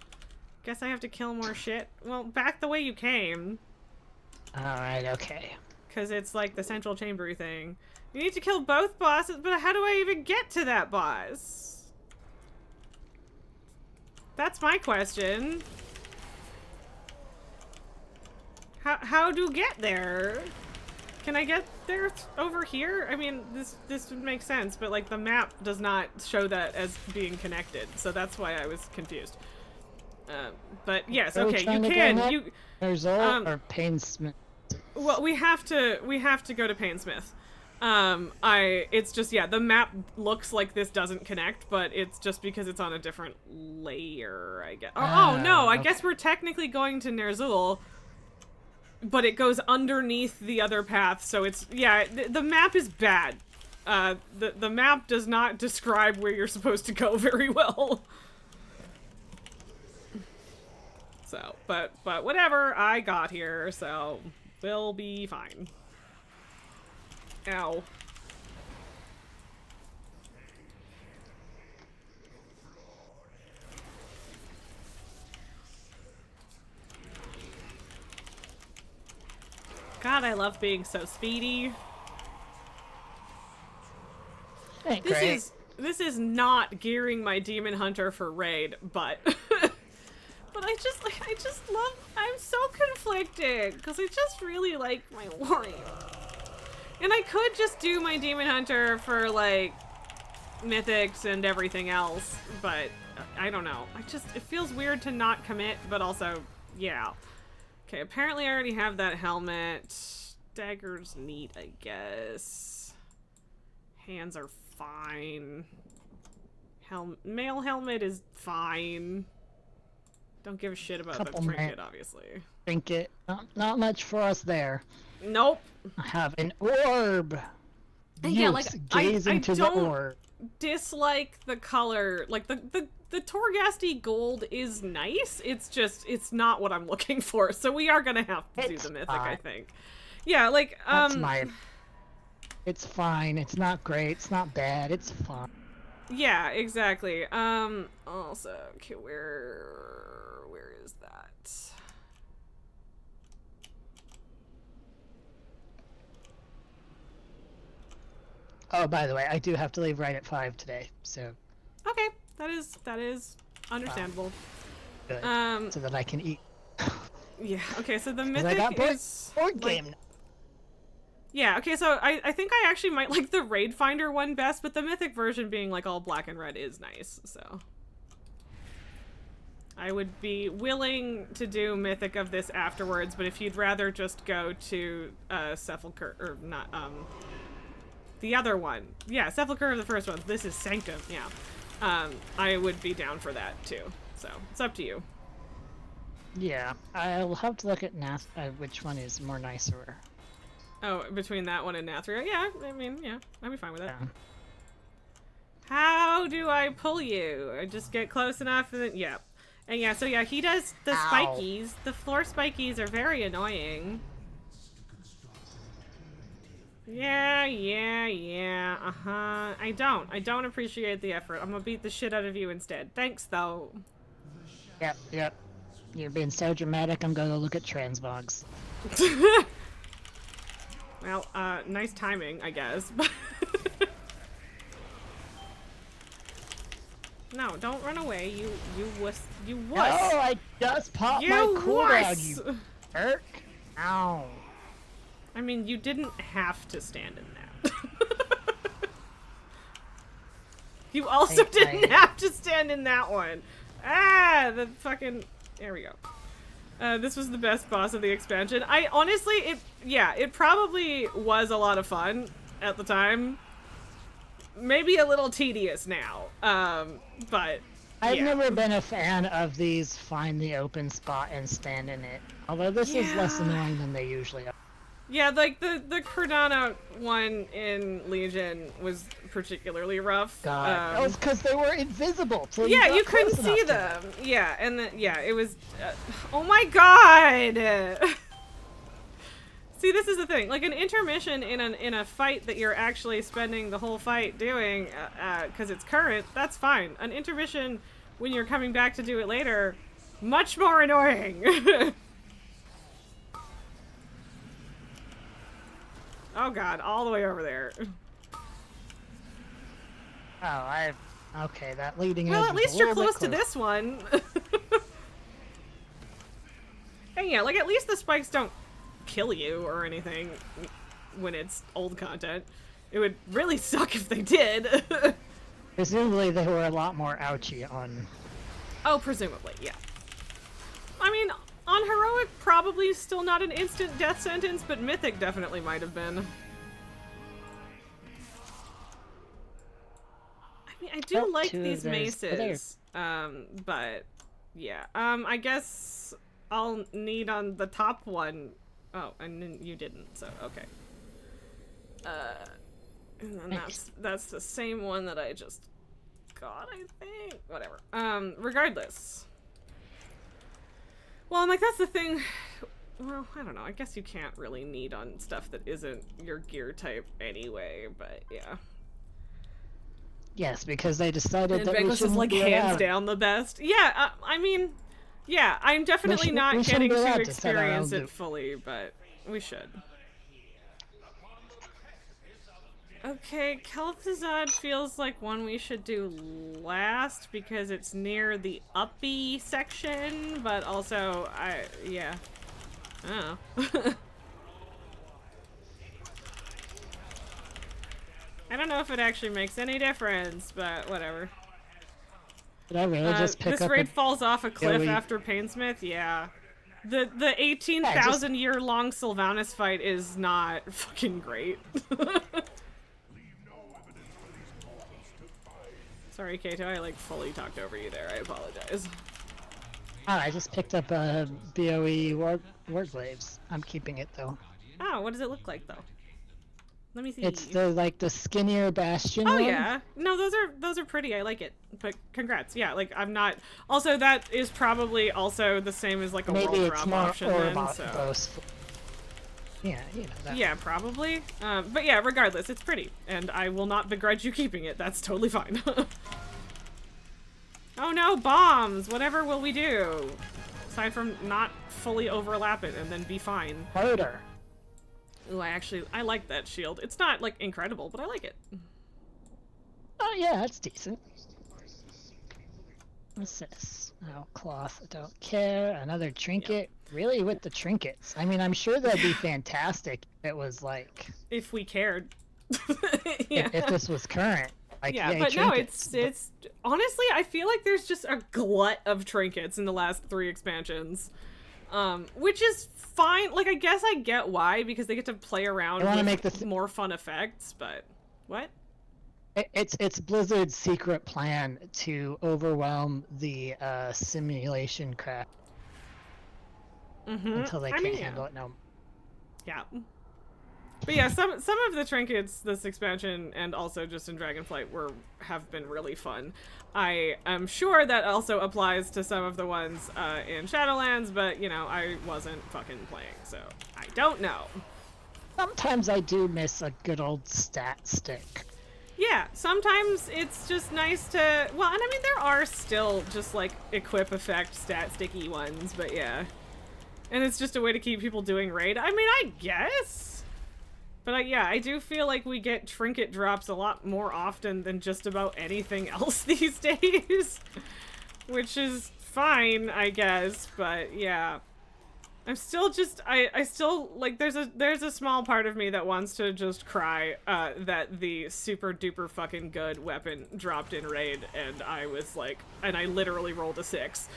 Guess I have to kill more shit. Well, back the way you came. Alright, okay. Because it's like the central chamber thing. You need to kill both bosses, but how do I even get to that boss? That's my question. How do get there? Can I get there over here? I mean, this would make sense, but like the map does not show that as being connected, so that's why I was confused. But yes, Are we okay, trying you to can. go You There's all or Painsmith. well, we have to go to Painsmith. It's just, yeah, the map looks like this doesn't connect, but it's just because it's on a different layer, I guess. Oh no, I guess we're technically going to Ner'zhul, but it goes underneath the other path, so it's, yeah, the map is bad. The map does not describe where you're supposed to go very well. So, but whatever, I got here, so We'll be fine. Ow. God, I love being so speedy. Ain't great. This is not gearing my demon hunter for raid, but but I just love. I'm so conflicted because I just really like my warrior, and I could just do my demon hunter for like mythics and everything else, but I don't know. It feels weird to not commit, but also yeah. Okay, apparently I already have that helmet. Dagger's neat, I guess. Hands are fine. Male helmet is fine. Don't give a shit about the trinket, obviously. Trinket. Not much for us there. Nope. I have an orb. Yeah, like gaze into the orb. Dislike the color. Like the Torghasti gold is nice. It's just it's not what I'm looking for. So we are gonna have to do the mythic, I think. Yeah, like It's fine. It's not great. It's not bad. It's fine. Yeah, exactly. Also, okay, where is that? Oh, by the way, I do have to leave right at 5 today, so. Okay, that is understandable. Good. So that I can eat. Yeah. Okay, so the mythic is board game. Yeah, okay, so I think I actually might like the Raid Finder one best, but the mythic version being like all black and red is nice, so. I would be willing to do mythic of this afterwards, but if you'd rather just go to Sepulchre, or not, the other one. Yeah, Sepulchre of the first one. This is Sanctum, yeah. I would be down for that too, so it's up to you. Yeah, I'll have to look at which one is more nicer. Oh, between that one and Nathria? Yeah, I mean, yeah, I'd be fine with it. Yeah. How do I pull you? I just get close enough and then, yeah. And yeah, so yeah, he does the spikies. The floor spikies are very annoying. Yeah, uh-huh. I don't appreciate the effort. I'm gonna beat the shit out of you instead. Thanks, though. Yep. You're being so dramatic, I'm gonna look at transmogs. Well, nice timing, I guess. No, don't run away. You wuss. No, I just popped my cooldown, you jerk. Ow. I mean, you didn't have to stand in that. You also didn't have to stand in that one. Ah, the fucking... There we go. This was the best boss of the expansion. I honestly, it probably was a lot of fun at the time. Maybe a little tedious now, but I've never been a fan of these find the open spot and stand in it. Although this is less annoying than they usually are. Yeah, like the Cardano one in Legion was particularly rough. God, that was because they were invisible. Yeah, you couldn't see them. Yeah, and it was. Oh my god! See, this is the thing. Like an intermission in a fight that you're actually spending the whole fight doing, because it's current. That's fine. An intermission when you're coming back to do it later, much more annoying. Oh god, all the way over there. Oh, okay, that leading edge. Well, at least you're close to this one. And yeah, like at least the spikes don't kill you or anything when it's old content. It would really suck if they did. Presumably they were a lot more ouchy on... Oh, presumably, yeah. I mean, on Heroic, probably still not an instant death sentence, but Mythic definitely might have been. I mean, I do like these maces, but yeah. I guess I'll need on the top one. Oh, and then you didn't, so okay. And then that's the same one that I just got, I think. Whatever. Regardless. Well, I'm like, that's the thing well, I don't know. I guess you can't really need on stuff that isn't your gear type anyway, but yeah. Yes, because they decided that we Invictus is shouldn't like be hands allowed. down the best. Yeah, I mean, yeah, I'm definitely we not shouldn't getting be to allowed to set our experience own it fully, but we should. Okay, Kel'Thuzad feels like one we should do last because it's near the uppy section, but also, yeah. I don't know. I don't know if it actually makes any difference, but whatever. Did I really just pick this up raid falls off a cliff we... after Painsmith? Yeah. The 18,000 year long Sylvanas fight is not fucking great. Sorry, Kaeto, I like fully talked over you there. I apologize. Oh, I just picked up a BOE Warglaves. I'm keeping it though. Oh, what does it look like though? Let me see. It's the skinnier Bastion Oh one. yeah. No, those are pretty. I like it. But congrats. Yeah, like I'm not. Also, that is probably also the same as like a Maybe world it's drop more option then. So. Yeah, you know that. Yeah, probably. But yeah, regardless, it's pretty, and I will not begrudge you keeping it. That's totally fine. Oh no, bombs! Whatever will we do? Aside from not fully overlap it and then be fine. Harder. Ooh, I like that shield. It's not, like, incredible, but I like it. Oh yeah, that's decent. What's this? Oh, cloth, I don't care. Another trinket? Yep. Really, with the trinkets? I mean, I'm sure that'd be fantastic if it was, like... If we cared. Yeah. If this was current. Like, yeah, but trinkets. No, it's... Honestly, I feel like there's just a glut of trinkets in the last 3 expansions. Which is fine. Like, I guess I get why, because they get to play around with make the more fun effects, but... What? It's Blizzard's secret plan to overwhelm the simulation craft. Until they can't handle it no. Yeah. But yeah, some of the trinkets this expansion and also just in Dragonflight have been really fun. I am sure that also applies to some of the ones in Shadowlands, but you know, I wasn't fucking playing, so I don't know. Sometimes I do miss a good old stat stick. Yeah, sometimes it's just nice to, well, and I mean there are still just like equip effect stat sticky ones, but yeah. And it's just a way to keep people doing raid. I mean, I guess. But yeah, I do feel like we get trinket drops a lot more often than just about anything else these days. Which is fine, I guess, but yeah. I'm still just, I still, like, there's a small part of me that wants to just cry that the super duper fucking good weapon dropped in raid, and I was like, and I literally rolled a 6.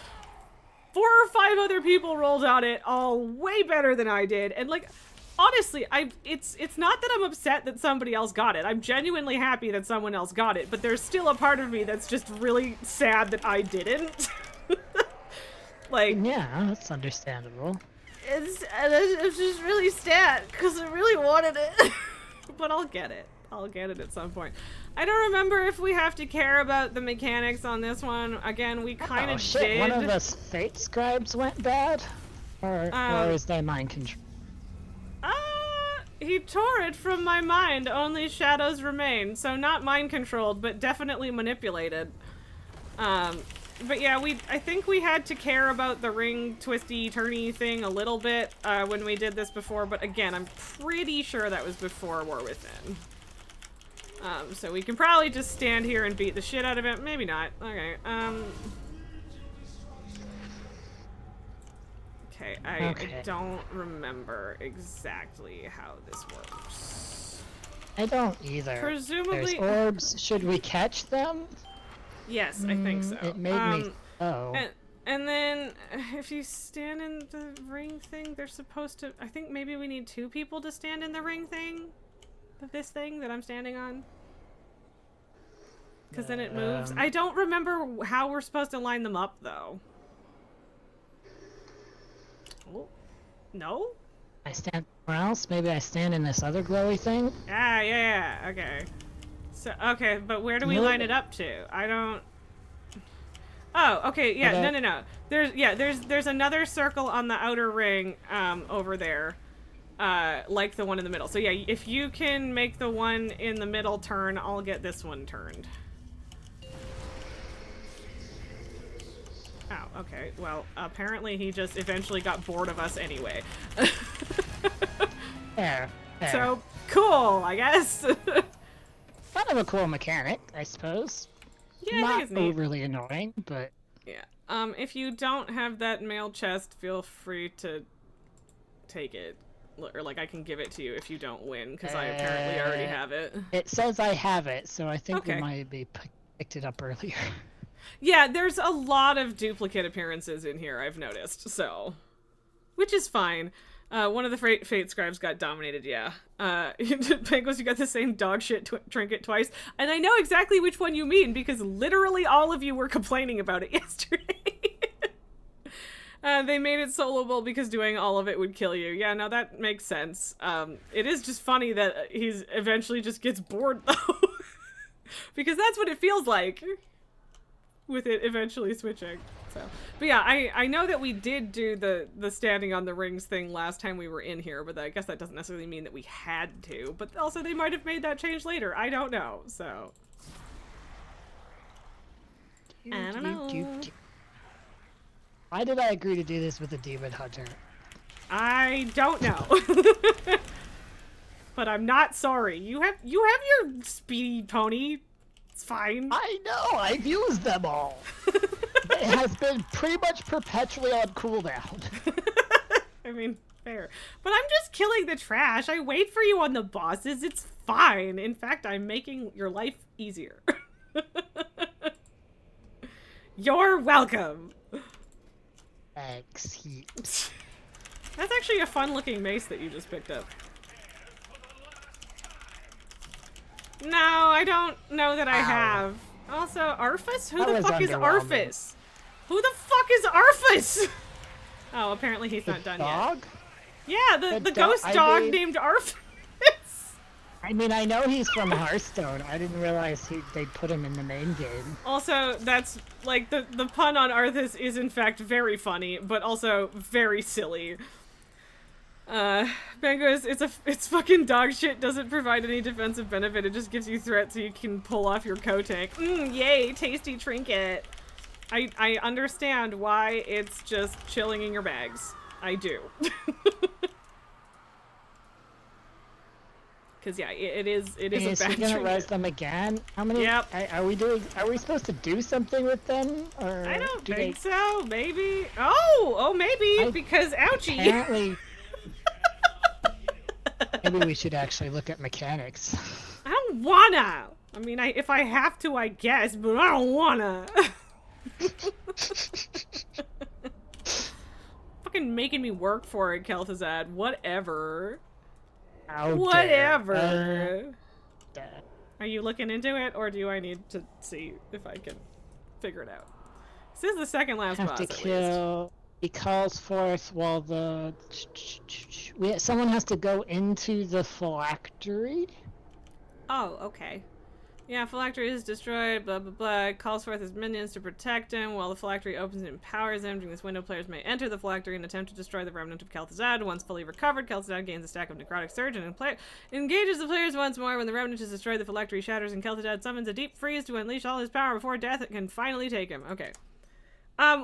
4 or 5 other people rolled on it, all way better than I did, and like, honestly, it's not that I'm upset that somebody else got it. I'm genuinely happy that someone else got it, but there's still a part of me that's just really sad that I didn't. Like, yeah, that's understandable. It's just really sad because I really wanted it. But I'll get it. I'll get it at some point. I don't remember if we have to care about the mechanics on this one. Again, we kind of did. One of the fate scribes went bad? Or is that mind control? He tore it from my mind. Only shadows remain. So not mind controlled, but definitely manipulated. But yeah, I think we had to care about the ring twisty turny thing a little bit when we did this before, but again, I'm pretty sure that was before War Within. So we can probably just stand here and beat the shit out of it. Maybe not. Okay. Okay, I don't remember exactly how this works. I don't either. Presumably... There's orbs. Should we catch them? Yes, I think so. It made me... Oh. And then, if you stand in the ring thing, they're supposed to... I think maybe we need 2 people to stand in the ring thing? This thing that I'm standing on? Because then it moves. I don't remember how we're supposed to line them up, though. Oh. No? I stand somewhere else? Maybe I stand in this other glowy thing? Yeah, okay. So, okay, but where do we line it up to? I don't... Oh, okay, yeah, But, no. There's another circle on the outer ring, over there, like the one in the middle. So yeah, if you can make the one in the middle turn, I'll get this one turned. Oh, okay. Well, apparently he just eventually got bored of us anyway. There. So, cool, I guess. Kind of a cool mechanic, I suppose. Yeah, I Not think it's neat. overly annoying, but... Yeah. If you don't have that mail chest, feel free to take it. Or, like, I can give it to you if you don't win, because I apparently already have it. It says I have it, so I think Okay. we might have picked it up earlier. Yeah, there's a lot of duplicate appearances in here, I've noticed, so... Which is fine. One of the Fate Scribes got dominated, yeah. Pangos, you got the same dog shit trinket twice. And I know exactly which one you mean, because literally all of you were complaining about it yesterday. They made it soloable because doing all of it would kill you. Yeah, no, that makes sense. It is just funny that he's eventually just gets bored, though. Because that's what it feels like. With it eventually switching. So, but yeah, I know that we did do the standing on the rings thing last time we were in here, but I guess that doesn't necessarily mean that we had to. But also they might have made that change later. I don't know. So I don't know. Why did I agree to do this with a demon hunter? I don't know. But I'm not sorry. You have your speedy pony. It's fine. I know, I've used them all. It has been pretty much perpetually on cooldown. I mean, fair. But I'm just killing the trash. I wait for you on the bosses. It's fine. In fact, I'm making your life easier. You're welcome. Thanks. That's actually a fun-looking mace that you just picked up. No, I don't know that I have. Also, Arfus? Who the fuck is Arfus? Who the fuck is Arfus? Oh, apparently he's not done yet. Yeah, the ghost dog named Arfus. I mean, I know he's from Hearthstone. I didn't realize they put him in the main game. Also, that's, like, the pun on Arthas is in fact very funny, but also very silly. Bangos, it's fucking dog shit, doesn't provide any defensive benefit, it just gives you threat so you can pull off your Ko-tank. Yay, tasty trinket. I understand why it's just chilling in your bags. I do. Cause yeah, it is a bad Is he gonna trinket. res them again? How many? Yep. Are we supposed to do something with them? Or I don't think so. Maybe. Oh, maybe because ouchie. Apparently. Maybe we should actually look at mechanics. I don't wanna. I mean, if I have to, I guess, but I don't wanna. Fucking making me work for it, Kel'Thuzad. Whatever. Whatever. Are you looking into it, or do I need to see if I can figure it out? This is the second last boss, Have to kill. He calls forth while someone has to go into the phylactery. Oh, okay. Yeah, phylactery is destroyed, blah blah blah. Calls forth his minions to protect him. While the phylactery opens and empowers him, during this window players may enter the phylactery and attempt to destroy the remnant of Kel'Thuzad. Once fully recovered, Kel'Thuzad gains a stack of necrotic surge and engages the players once more. When the remnant is destroyed, the phylactery shatters and Kel'Thuzad summons a deep freeze to unleash all his power before death can finally take him. Okay.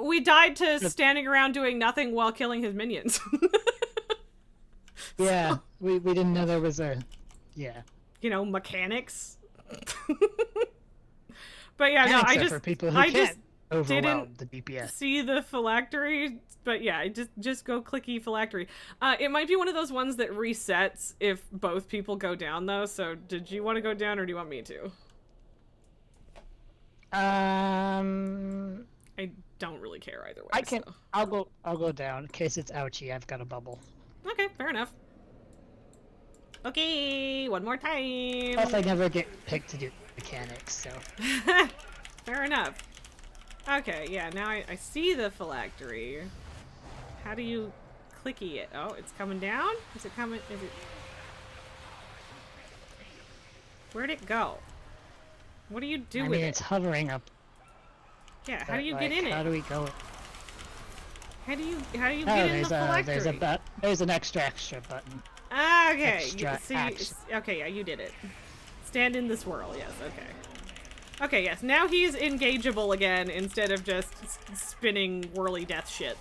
We died to standing around doing nothing while killing his minions. Yeah, we didn't know there was a... Yeah. You know, mechanics. But yeah, no, for people who can't overwhelm the DPS. See the phylactery, but yeah, just go clicky phylactery. It might be one of those ones that resets if both people go down, though. So, did you want to go down, or do you want me to? I don't really care either way. I can. So. I'll go down in case it's ouchy. I've got a bubble. Okay, fair enough. Okay, one more time. Plus, I never get picked to do mechanics, so. Fair enough. Okay, yeah, now I see the phylactery. How do you clicky it? Oh, it's coming down? Is it coming? Is it... Where'd it go? What do you do with it? I mean, it's hovering up. Yeah, how do you get in it? How do we go? How do you get in the phylactery? There's an extra button. Okay. Extra action. Okay, yeah, you did it. Stand in the swirl. Yes. Okay. Okay. Yes. Now he's engageable again instead of just spinning whirly death shit.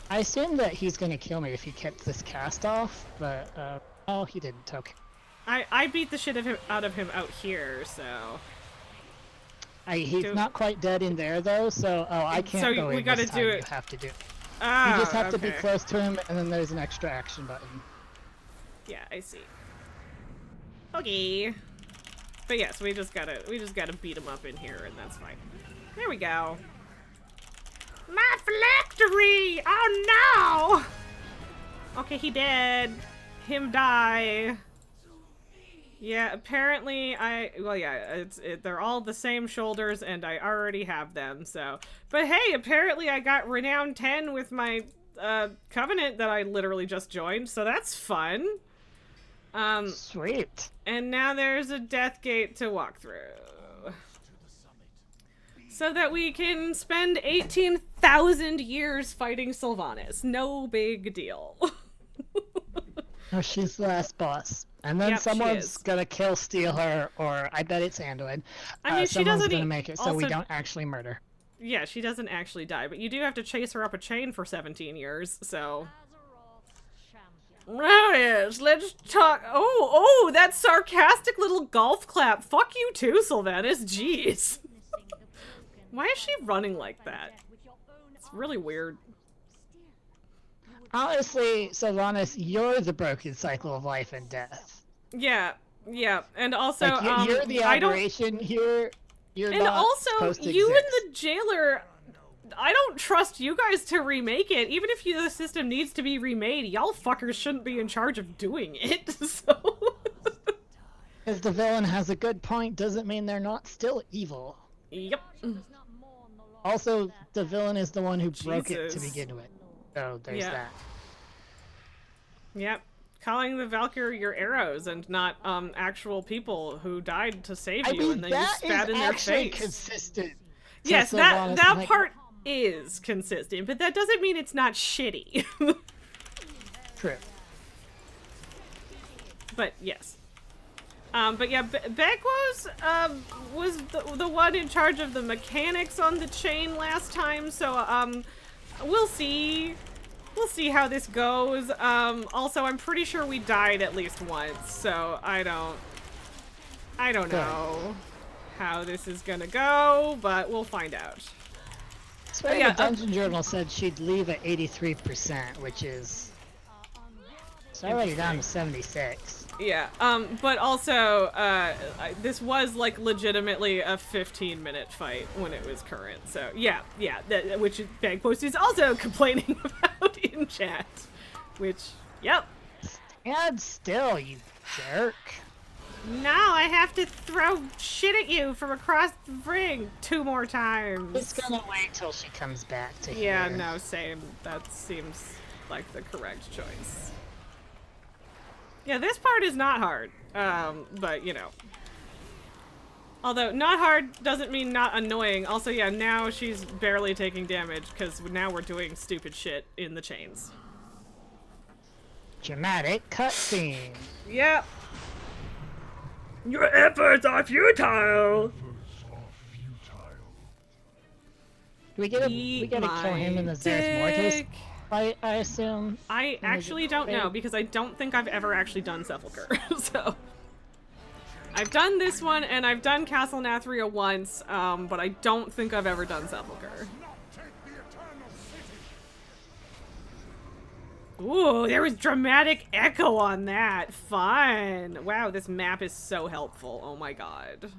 I assume that he's gonna kill me if he kept this cast off, but oh, he didn't. Okay. I beat the shit out of him out here, so. He's not quite dead in there though, so I can't so go in. We gotta this time. do it. You have to do it. Ah, you just have to be okay. close to him, and then there's an extra action button. Yeah, I see. Okay. But yes, we just gotta beat him up in here, and that's fine. There we go. My phylactery! Oh no! Okay, he dead. Him die. Yeah, apparently they're all the same shoulders, and I already have them, so. But hey, apparently I got Renown 10 with my Covenant that I literally just joined, so that's fun. Sweet. And now there's a death gate to walk through. So that we can spend 18,000 years fighting Sylvanas. No big deal. Oh, she's the last boss. And then someone's gonna steal her, or I bet it's Anduin. I mean, she someone's doesn't gonna make it so we don't actually murder. Yeah, she doesn't actually die, but you do have to chase her up a chain for 17 years, so. Oh yes, let's talk. Oh, that sarcastic little golf clap. Fuck you too, Sylvanas. Jeez. Why is she running like that? It's really weird. Honestly, Sylvanas, you're the broken cycle of life and death. Yeah, and also, like, you're the aberration here. You're and not also, supposed to you exist. and the jailer, I don't trust you guys to remake it. Even if the system needs to be remade, y'all fuckers shouldn't be in charge of doing it, so... If the villain has a good point, doesn't mean they're not still evil. Yep. Also, the villain is the one who broke it to begin with. So there's that. Yep. Calling the Valkyr your arrows and not actual people who died to save you, and then you spat in their face. Consistent. Yes, that part is consistent, but that doesn't mean it's not shitty. True. But yes. But yeah, Begwos was the one in charge of the mechanics on the chain last time, so we'll see. We'll see how this goes. Also, I'm pretty sure we died at least once, so I don't know how this is gonna go, but we'll find out. So the Dungeon Journal said she'd leave at 83%, which is it's already down to 76. Yeah, but also, this was, like, legitimately a 15-minute fight when it was current, so, yeah, which Bagpost is also complaining about in chat, which, yep. Stand still, you jerk. No, I have to throw shit at you from across the ring 2 more times. Just gonna wait till she comes back to here. Yeah, no, same. That seems like the correct choice. Yeah, this part is not hard, but, you know. Although, not hard doesn't mean not annoying. Also, yeah, now she's barely taking damage, because now we're doing stupid shit in the chains. Dramatic cutscene. Yep. Your efforts are futile! Do we gotta kill him in the Zeus Mortis fight, I assume? I actually don't know, because I don't think I've ever actually done Sepulchre, so... I've done this one, and I've done Castle Nathria once, but I don't think I've ever done Sepulchre. Ooh, there was dramatic echo on that. Fun. Wow, this map is so helpful. Oh my god.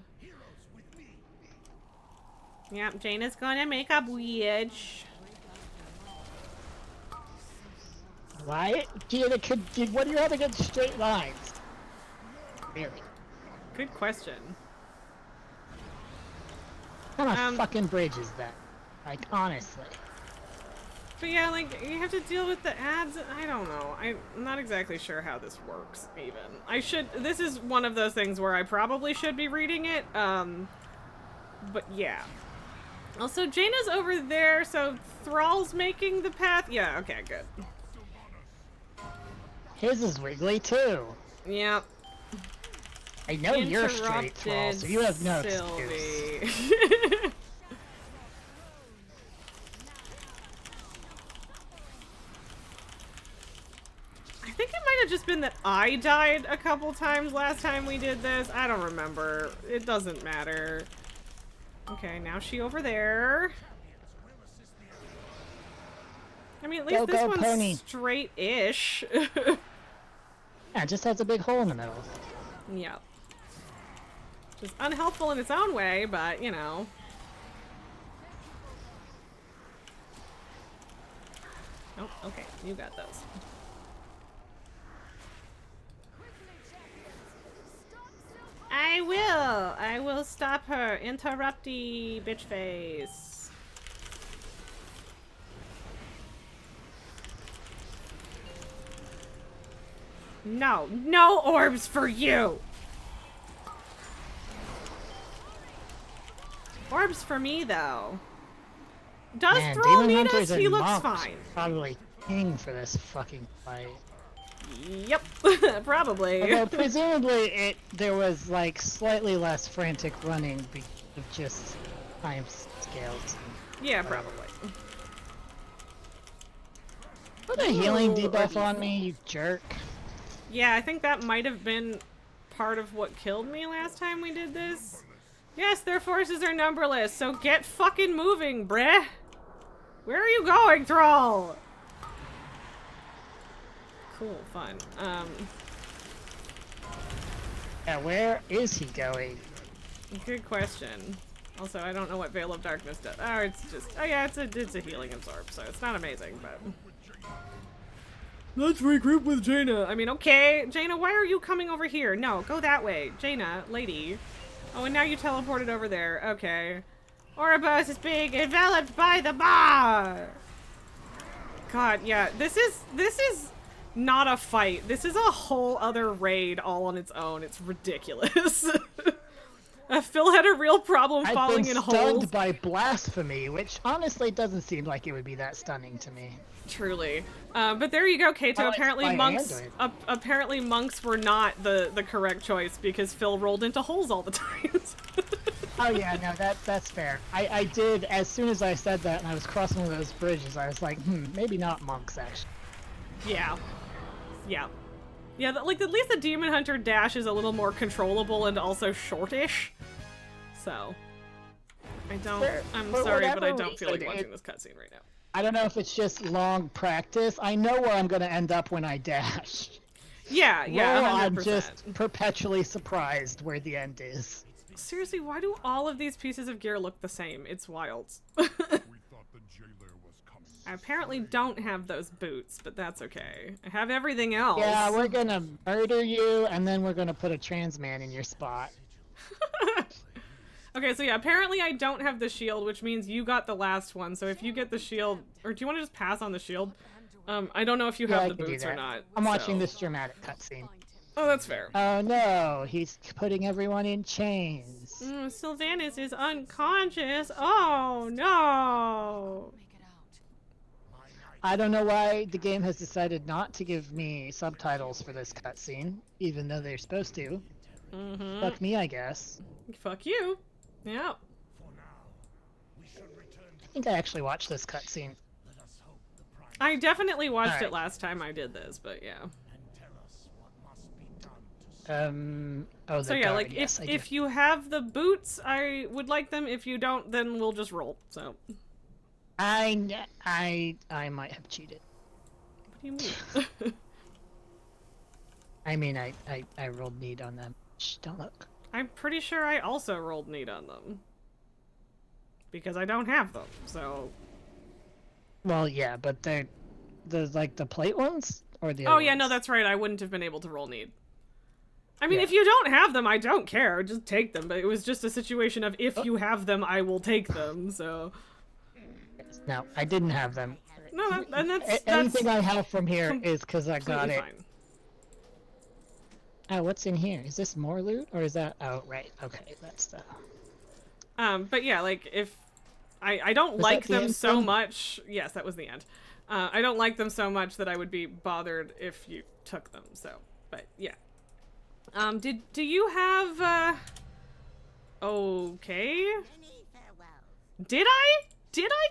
Yep, Jaina's gonna make a bridge. Why? What do you have against straight lines? Really? Good question. What kind of fucking bridge is that? Like, honestly. But yeah, like, you have to deal with the ads. I don't know. I'm not exactly sure how this works, even. This is one of those things where I probably should be reading it, but yeah. Also, Jaina's over there, so Thrall's making the path. Yeah, okay, good. His is wiggly too. Yep. I know you're straight, Thrall, so you have no excuse. I think it might have just been that I died a couple times last time we did this. I don't remember. It doesn't matter. Okay, now she over there. I mean, at least this one's straight-ish. Yeah, it just has a big hole in the middle. Yep. Just unhelpful in its own way, but, you know. Oh, okay. You got those. I will stop her. Interrupty, bitch face. No. No orbs for you! Orbs for me, though. Does Thrall need us? He looks fine. Probably king for this fucking fight. Yep, probably. Although presumably there was like slightly less frantic running because of just time scales. Yeah, probably. Put a healing debuff on me, you jerk. Yeah, I think that might have been part of what killed me last time we did this. Yes, their forces are numberless, so get fucking moving, bruh. Where are you going, Thrall? Cool, fun. Yeah, where is he going? Good question. Also, I don't know what Veil of Darkness does. Oh, it's just... Oh yeah, it's a healing absorb, so it's not amazing, but... Let's regroup with Jaina. I mean, okay. Jaina, why are you coming over here? No, go that way. Jaina, lady. Oh, and now you teleported over there. Okay. Ouroboros is being enveloped by the bar! God, yeah. This is not a fight. This is a whole other raid all on its own. It's ridiculous. Phil had a real problem falling in holes. I've been stunned by blasphemy, which honestly doesn't seem like it would be that stunning to me. Truly. But there you go, Kaeto. Apparently monks were not the correct choice because Phil rolled into holes all the time. Oh yeah, no, that's fair. I did, as soon as I said that and I was crossing one of those bridges, I was like, maybe not monks, actually. Yeah. Yeah. Yeah, like, at least the Demon Hunter dash is a little more controllable and also shortish. So. I'm sorry, but I don't feel like watching this cutscene right now. I don't know if it's just long practice. I know where I'm gonna end up when I dash. Yeah, yeah, 100%. I'm just perpetually surprised where the end is. Seriously, why do all of these pieces of gear look the same? It's wild. I apparently don't have those boots, but that's okay. I have everything else. Yeah, we're gonna murder you, and then we're gonna put a trans man in your spot. Okay, so yeah, apparently I don't have the shield, which means you got the last one. So if you get the shield, or do you want to just pass on the shield? I don't know if you have the boots or not. I'm watching this dramatic cutscene. Oh, that's fair. Oh no, he's putting everyone in chains. Sylvanas is unconscious. Oh no. I don't know why the game has decided not to give me subtitles for this cutscene, even though they're supposed to. Fuck me, I guess. Fuck you. Yeah. I think I actually watched this cutscene. I definitely watched it last time I did this, but yeah. Oh, so yeah, like, yes, if you have the boots, I would like them. If you don't, then we'll just roll, so. I might have cheated. What do you mean? I mean, I rolled need on them. Shh, don't look. I'm pretty sure I also rolled need on them. Because I don't have them, so... Well, yeah, but they're like the plate ones? Or the Oh yeah, ones? no, that's right. I wouldn't have been able to roll need. I mean, if you don't have them, I don't care. Just take them. But it was just a situation of if you have them, I will take them, so... No, I didn't have them. No, and that's anything I have from here is because I got it. Fine. Oh, what's in here? Is this more loot, or is that? Oh, right. Okay, that's the. But yeah, like if I don't Was like that the them end so then? much. Yes, that was the end. I don't like them so much that I would be bothered if you took them. So, but yeah. Do you have? Okay. Did I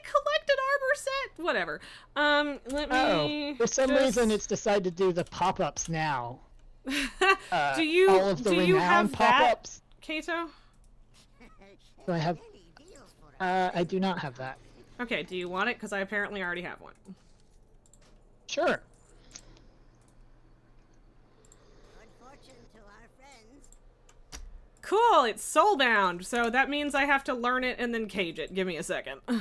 collect an armor set? Whatever. Let Oh, me. for some just... reason it's decided to do the pop-ups now. do All of the you renown have that, pop-ups. Kaeto? Do I have? I do not have that. Okay. Do you want it? Because I apparently already have one. Sure. Cool. It's soulbound, so that means I have to learn it and then cage it. Give me a second. I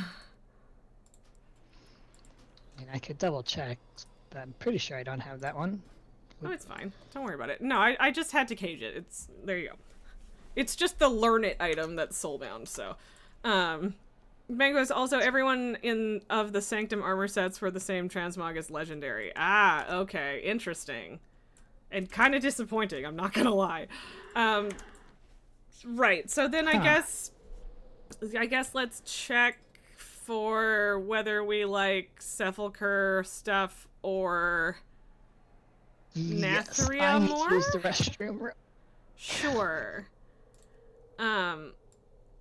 mean, I could double check, but I'm pretty sure I don't have that one. Oh, it's fine. Don't worry about it. No, I just had to cage it. It's there you go. It's just the learn it item that's soulbound. So, Mango's also everyone in of the Sanctum armor sets were the same transmog as legendary. Ah, okay, interesting, and kind of disappointing. I'm not gonna lie. Right. So then I guess let's check for whether we like sepulcher stuff or Yes, Nathria I need more? to use the restroom. Sure. Oh,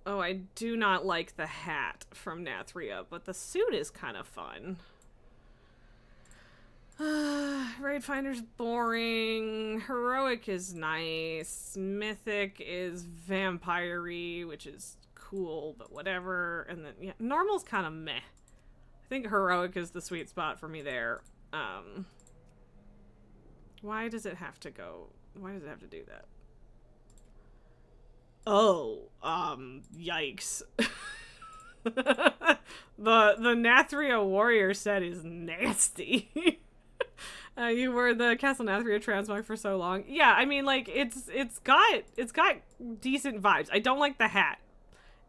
I do not like the hat from Nathria, but the suit is kind of fun. Raid Finder's boring. Heroic is nice. Mythic is vampire-y, which is cool, but whatever. And then, yeah, normal's kind of meh. I think Heroic is the sweet spot for me there. Why does it have to go? Why does it have to do that? Oh, yikes. The Nathria warrior set is nasty. You were the Castle Nathria transmog for so long. Yeah, I mean, like, it's got decent vibes. I don't like the hat.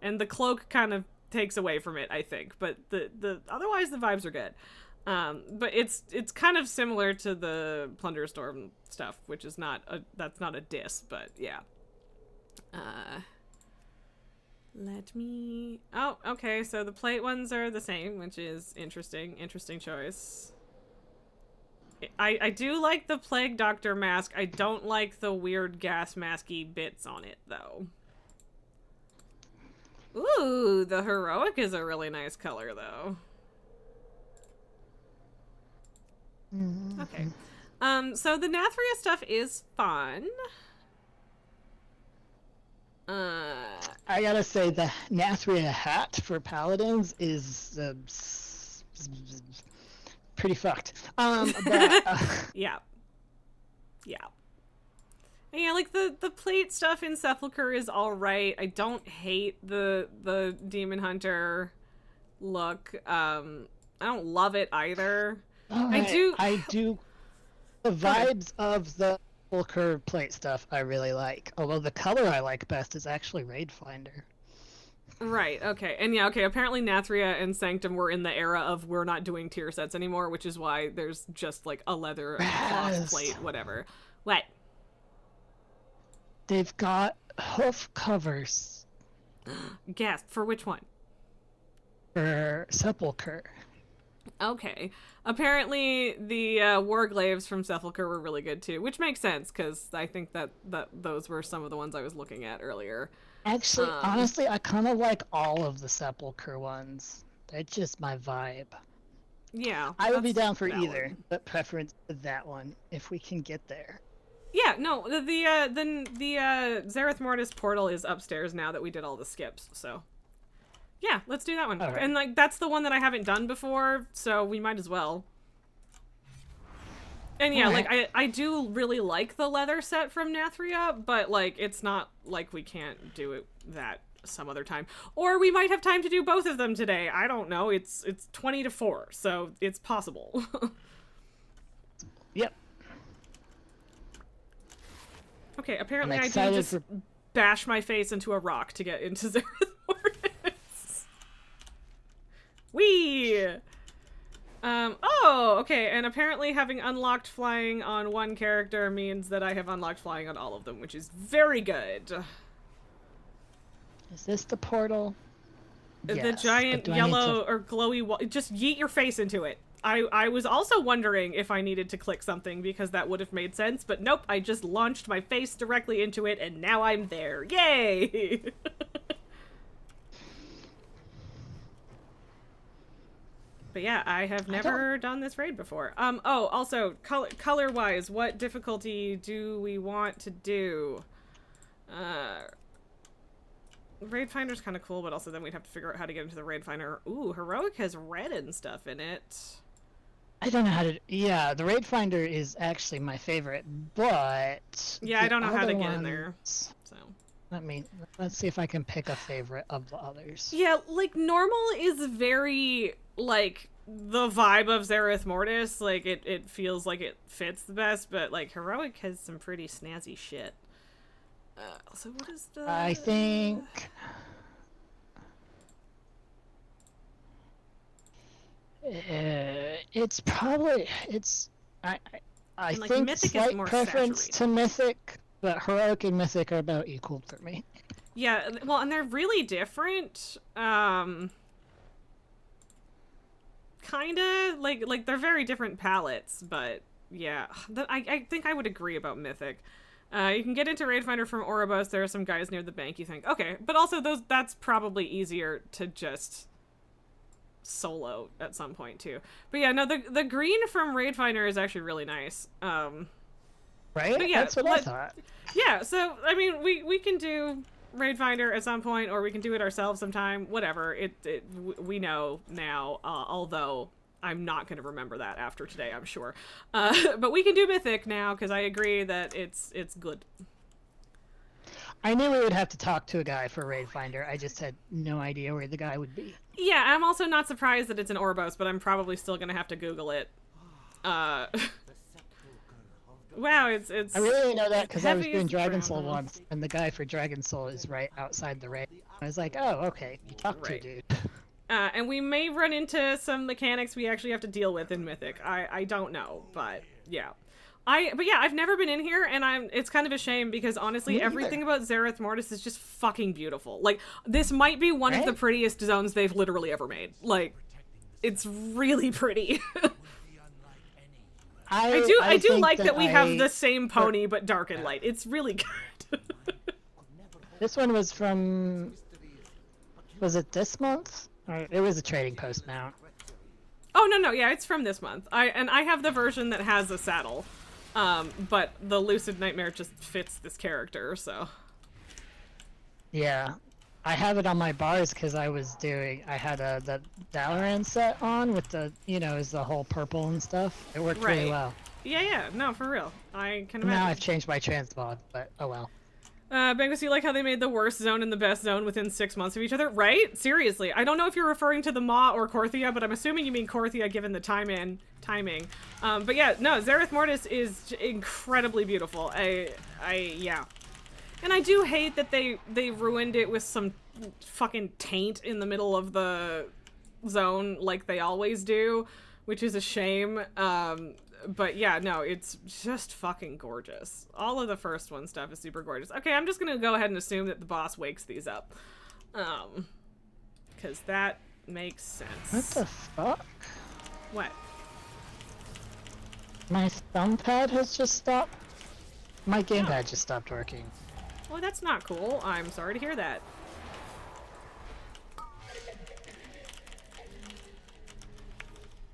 And the cloak kind of takes away from it, I think. But the otherwise the vibes are good. But it's kind of similar to the Plunderstorm stuff, which is that's not a diss, but yeah. Let me... Oh, okay, so the plate ones are the same, which is interesting. Interesting choice. I do like the Plague Doctor mask. I don't like the weird gas masky bits on it, though. Ooh, the Heroic is a really nice color, though. Okay. So the Nathria stuff is fun. I gotta say, the Nathria hat for paladins is pretty fucked. But, Yeah. Yeah. Yeah, like the plate stuff in Sepulcher is alright. I don't hate the Demon Hunter look. I don't love it either. I do. The vibes of the full curve plate stuff I really like. Although the color I like best is actually Raid Finder. Right, okay. And yeah, okay, apparently Nathria and Sanctum were in the era of we're not doing tier sets anymore, which is why there's just like a leather cloth plate, whatever. What? They've got hoof covers Gasp, for which one? for Sepulcher. Okay. Apparently the Warglaves from Sepulcher were really good too, which makes sense because I think that those were some of the ones I was looking at earlier. Actually, honestly, I kind of like all of the Sepulcher ones. They're just my vibe. Yeah. I would be down for valid. either, but preference to that one if we can get there. Yeah, no, the Zareth Mortis portal is upstairs now that we did all the skips, so yeah, let's do that one. All right. And like that's the one that I haven't done before, so we might as well. And yeah, Alright. like I do really like the leather set from Nathria, but like it's not like we can't do it that some other time. Or we might have time to do both of them today. I don't know. It's 20 to 4, so it's possible. Yep. Okay, apparently I'm I do excited just for- bash my face into a rock to get into Zareth Mortis. Whee! Oh, okay, and apparently having unlocked flying on one character means that I have unlocked flying on all of them, which is very good. Is this the portal? The Yes, giant but do I need yellow to... or glowy wall. Just yeet your face into it. I was also wondering if I needed to click something because that would have made sense, but nope, I just launched my face directly into it and now I'm there. Yay! But yeah, I have never done this raid before. Oh, also, color-wise, what difficulty do we want to do? Raid Finder's kind of cool, but also then we'd have to figure out how to get into the Raid Finder. Ooh, Heroic has red and stuff in it. I don't know how to... Yeah, the Raid Finder is actually my favorite, but... Yeah, I don't know how to get in there, so... Let's see if I can pick a favorite of the others. Yeah, like, normal is very, like, the vibe of Zereth Mortis. Like, it feels like it fits the best, but, like, Heroic has some pretty snazzy shit. So what is the... I think... it's probably... I like, think Mythic slight is more preference saturated. to Mythic, but Heroic and Mythic are about equal for me. Yeah, well, and they're really different. Kinda. Like, they're very different palettes, but yeah. I think I would agree about Mythic. You can get into Raid Finder from Ouroboros. There are some guys near the bank you think, okay. But also, that's probably easier to just solo at some point, too. But yeah, no, the green from Raid Finder is actually really nice. Right? But yeah, that's what I thought. Yeah, so, I mean, we can do Raid Finder at some point, or we can do it ourselves sometime, whatever. We know now, although I'm not going to remember that after today, I'm sure. But we can do Mythic now, because I agree that it's good. I knew we would have to talk to a guy for Raid Finder. I just had no idea where the guy would be. Yeah, I'm also not surprised that it's an Ouroboros, but I'm probably still going to have to Google it. Wow, it's I really know that because I was heavy doing as Dragon brown, Soul huh? once, and the guy for Dragon Soul is right outside the raid. I was like, oh, okay, you talked Right. to, dude. And we may run into some mechanics we actually have to deal with in Mythic. I don't know, but yeah. But yeah, I've never been in here, and it's kind of a shame because honestly, Me everything either. about Zereth Mortis is just fucking beautiful. Like, this might be one of the Right? prettiest zones they've literally ever made. Like, it's really pretty. I do think like that we have I- the same pony but dark and light. It's really good. This one was from... Was it this month? Or it was a trading post mount. Oh, no, yeah, it's from this month. I have the version that has a saddle. But the Lucid Nightmare just fits this character, so. Yeah. I have it on my bars because I had the Dalaran set on with the, is the whole purple and stuff. It worked really Right. well. Yeah, no, for real. I can Now I've imagine. changed my transmog, but oh well. Bangus, you like how they made the worst zone and the best zone within 6 months of each other? Right? Seriously. I don't know if you're referring to the Maw or Korthia, but I'm assuming you mean Korthia given the timing. But yeah, no, Zereth Mortis is incredibly beautiful. Yeah. And I do hate that they ruined it with some fucking taint in the middle of the zone like they always do, which is a shame. But yeah, no, it's just fucking gorgeous. All of the first one stuff is super gorgeous. Okay, I'm just gonna go ahead and assume that the boss wakes these up. Because that makes sense. What the fuck? What? My thumb pad has just stopped. My gamepad just stopped working. Well, that's not cool. I'm sorry to hear that.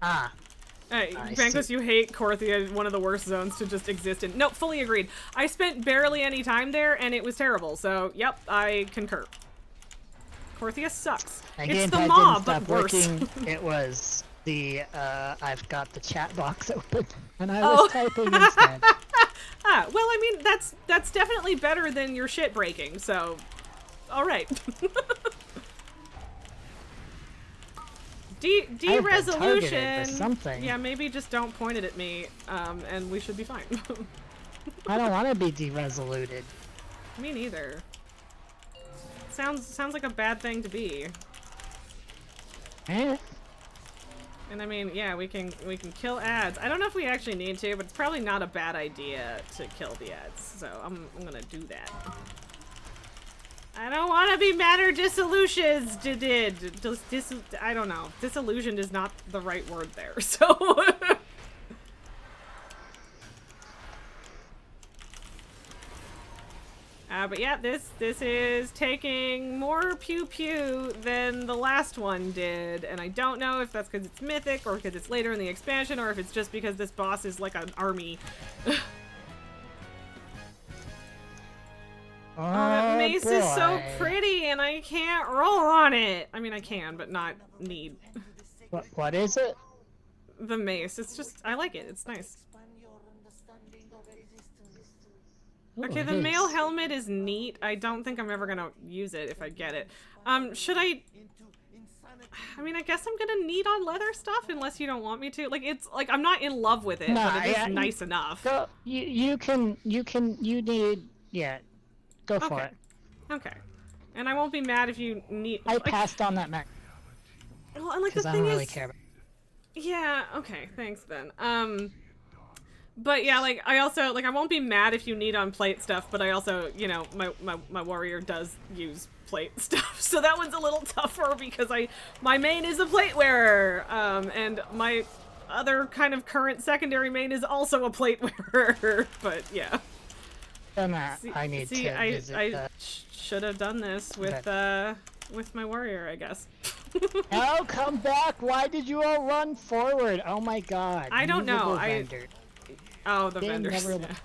Ah. I Bankus, see. you hate Korthia, one of the worst zones to just exist in. No, fully agreed. I spent barely any time there, and it was terrible. So, yep, I concur. Korthia sucks. My It's the gamepad Maw, didn't but stop worse. working. It was the, I've got the chat box open, and I Oh. was typing instead. Well, I mean, that's definitely better than your shit breaking, so... Alright. I've been targeted De-resolution. with something. Yeah, maybe just don't point it at me, and we should be fine. I don't want to be de-resoluted. Me neither. Sounds like a bad thing to be. Eh? And I mean, yeah, we can kill ads. I don't know if we actually need to, but it's probably not a bad idea to kill the ads. So I'm gonna do that. I don't want to be mad or disillusioned. I don't know. Disillusioned is not the right word there, so... But yeah, this is taking more pew-pew than the last one did, and I don't know if that's because it's mythic, or because it's later in the expansion, or if it's just because this boss is like an army. Oh, that mace is so pretty, and I can't roll on it. I mean, I can, but not need. What is it? The mace. It's just, I like it. It's nice. Okay, the male helmet is neat. I don't think I'm ever gonna use it if I get it. Should I mean, I guess I'm gonna need on leather stuff unless you don't want me to. Like, it's like I'm not in love with it, but it is nice enough. Go, you need, yeah. Go for it. Okay. And I won't be mad if you need... I passed on that mech. Well, and like the thing I don't really care about it. Yeah, okay, thanks then. But yeah, like, I also, like, I won't be mad if you need on plate stuff, but I also, you know, my warrior does use plate stuff, so that one's a little tougher because my main is a plate wearer, and my other kind of current secondary main is also a plate wearer, but yeah. I need to visit I should have done this with my warrior, I guess. Oh, come back! Why did you all run forward? Oh my god. I don't know. Vendor. Oh, the vendors. Never... Yeah.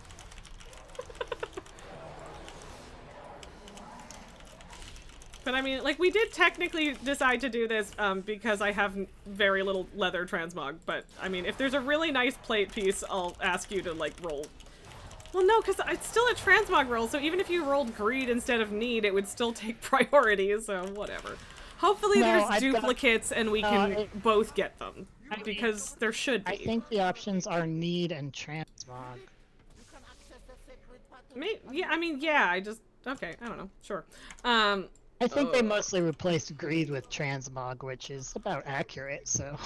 But I mean, like, we did technically decide to do this because I have very little leather transmog, but I mean, if there's a really nice plate piece, I'll ask you to, like, roll. Well, no, because it's still a transmog roll, so even if you rolled greed instead of need, it would still take priority, so whatever. Hopefully there's duplicates and we can both get them, because there should be. I think the options are need and transmog. Yeah, I mean, yeah, okay, I don't know, sure. I think they mostly replaced greed with transmog, which is about accurate, so...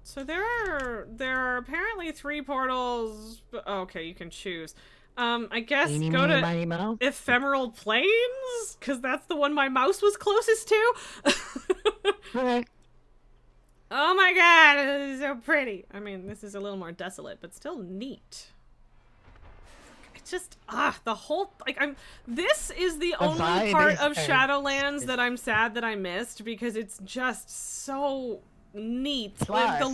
So there are apparently 3 portals. Okay, you can choose. I guess go to Ephemeral Plains, because that's the one my mouse was closest to. Okay. Oh my god, this is so pretty. I mean, this is a little more desolate, but still neat. It's just, the whole, like, this is the only part of Shadowlands that I'm sad that I missed, because it's just so neat. Like,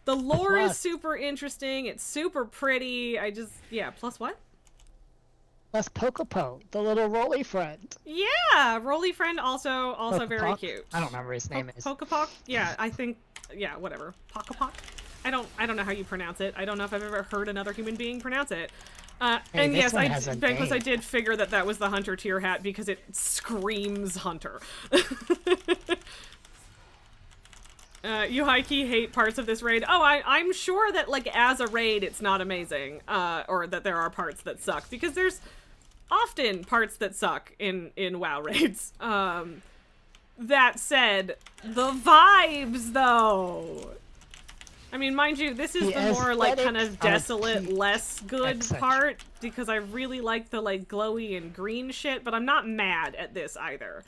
the lore is super interesting. It's super pretty. Yeah, plus what? Plus Pocopo, the little Rolly friend. Yeah, Rolly friend also very cute. I don't remember his name is. Pocopoc? Yeah, I think, yeah, whatever. Pocopoc? I don't know how you pronounce it. I don't know if I've ever heard another human being pronounce it. And yes, Banquist, I did figure that was the Hunter tier hat because it screams Hunter. Yuhaiki hate parts of this raid. Oh, I'm sure that, like, as a raid, it's not amazing. Or that there are parts that suck. Because there's often parts that suck in WoW raids. That said, the vibes, though. I mean, mind you, this is the more, like, kind of desolate, less good part. Because I really like the, like, glowy and green shit. But I'm not mad at this either.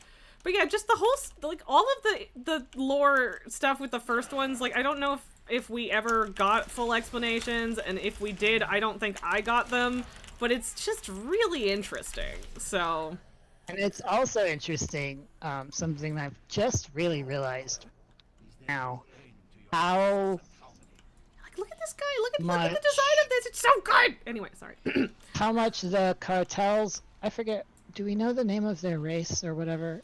But yeah, just the whole, like, all of the lore stuff with the first ones, like, I don't know if we ever got full explanations, and if we did, I don't think I got them, but it's just really interesting, so. And it's also interesting, something that I've just really realized now, how... Like, look at this guy, look at the design of this, it's so good! Anyway, sorry. How much the cartels, I forget, do we know the name of their race or whatever?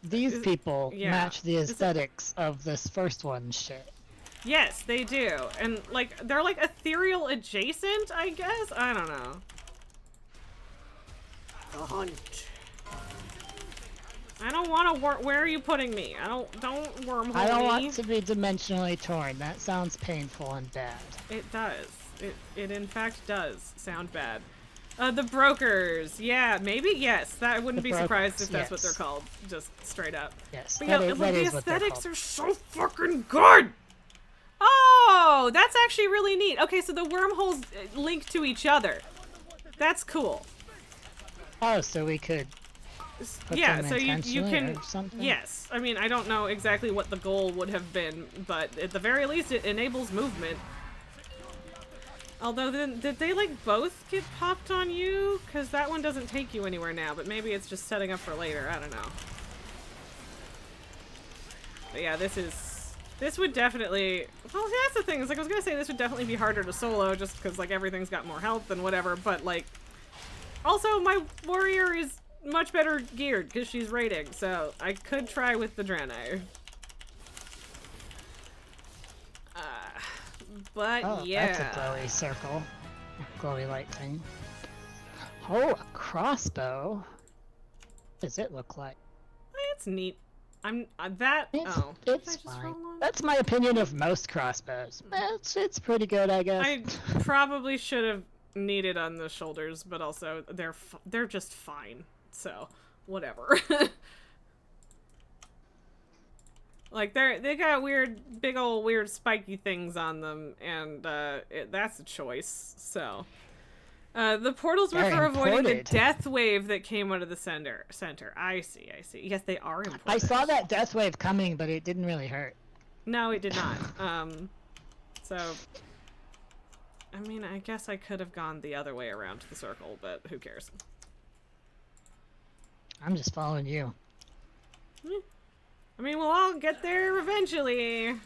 These people match the aesthetics of this first one shit. Yes, they do. And, like, they're, like, ethereal adjacent, I guess? I don't know. The hunt. I don't want to where are you putting me? Don't wormhole me. I don't want to be dimensionally torn. That sounds painful and bad. It does. It in fact does sound bad. The brokers, yeah, maybe, yes. I wouldn't be surprised if that's what they're called, just straight up. Yes, but yeah, the aesthetics are so fucking good! Oh, that's actually really neat. Okay, so the wormholes link to each other. That's cool. Oh, so we could Puts Yeah, them so you intentionally can, or something? yes. I mean, I don't know exactly what the goal would have been, but at the very least it enables movement. Although, then, did they, like, both get popped on you? Because that one doesn't take you anywhere now, but maybe it's just setting up for later. I don't know. But yeah, this would definitely, well, that's the thing, is like, I was gonna say this would definitely be harder to solo, just because, like, everything's got more health and whatever, but, like, also, my warrior is much better geared, because she's raiding, so I could try with the Draenei. But Oh, yeah. that's a glowy circle. Glowy light thing. Oh, a crossbow. What does it look like? It's neat. I'm, that, It's, oh. it's Did I just fine. roll on? That's my opinion of most crossbows. It's pretty good, I guess. I probably should have needed on the shoulders, but also they're just fine. So, whatever. Like they got weird, big old weird spiky things on them, and that's a choice. So, the portals were They're for avoiding the imported. death wave that came out of the center. I see. Yes, they are imported. I saw that death wave coming, but it didn't really hurt. No, it did not. So, I mean, I guess I could have gone the other way around the circle, but who cares? I'm just following you. I mean, we'll all get there eventually.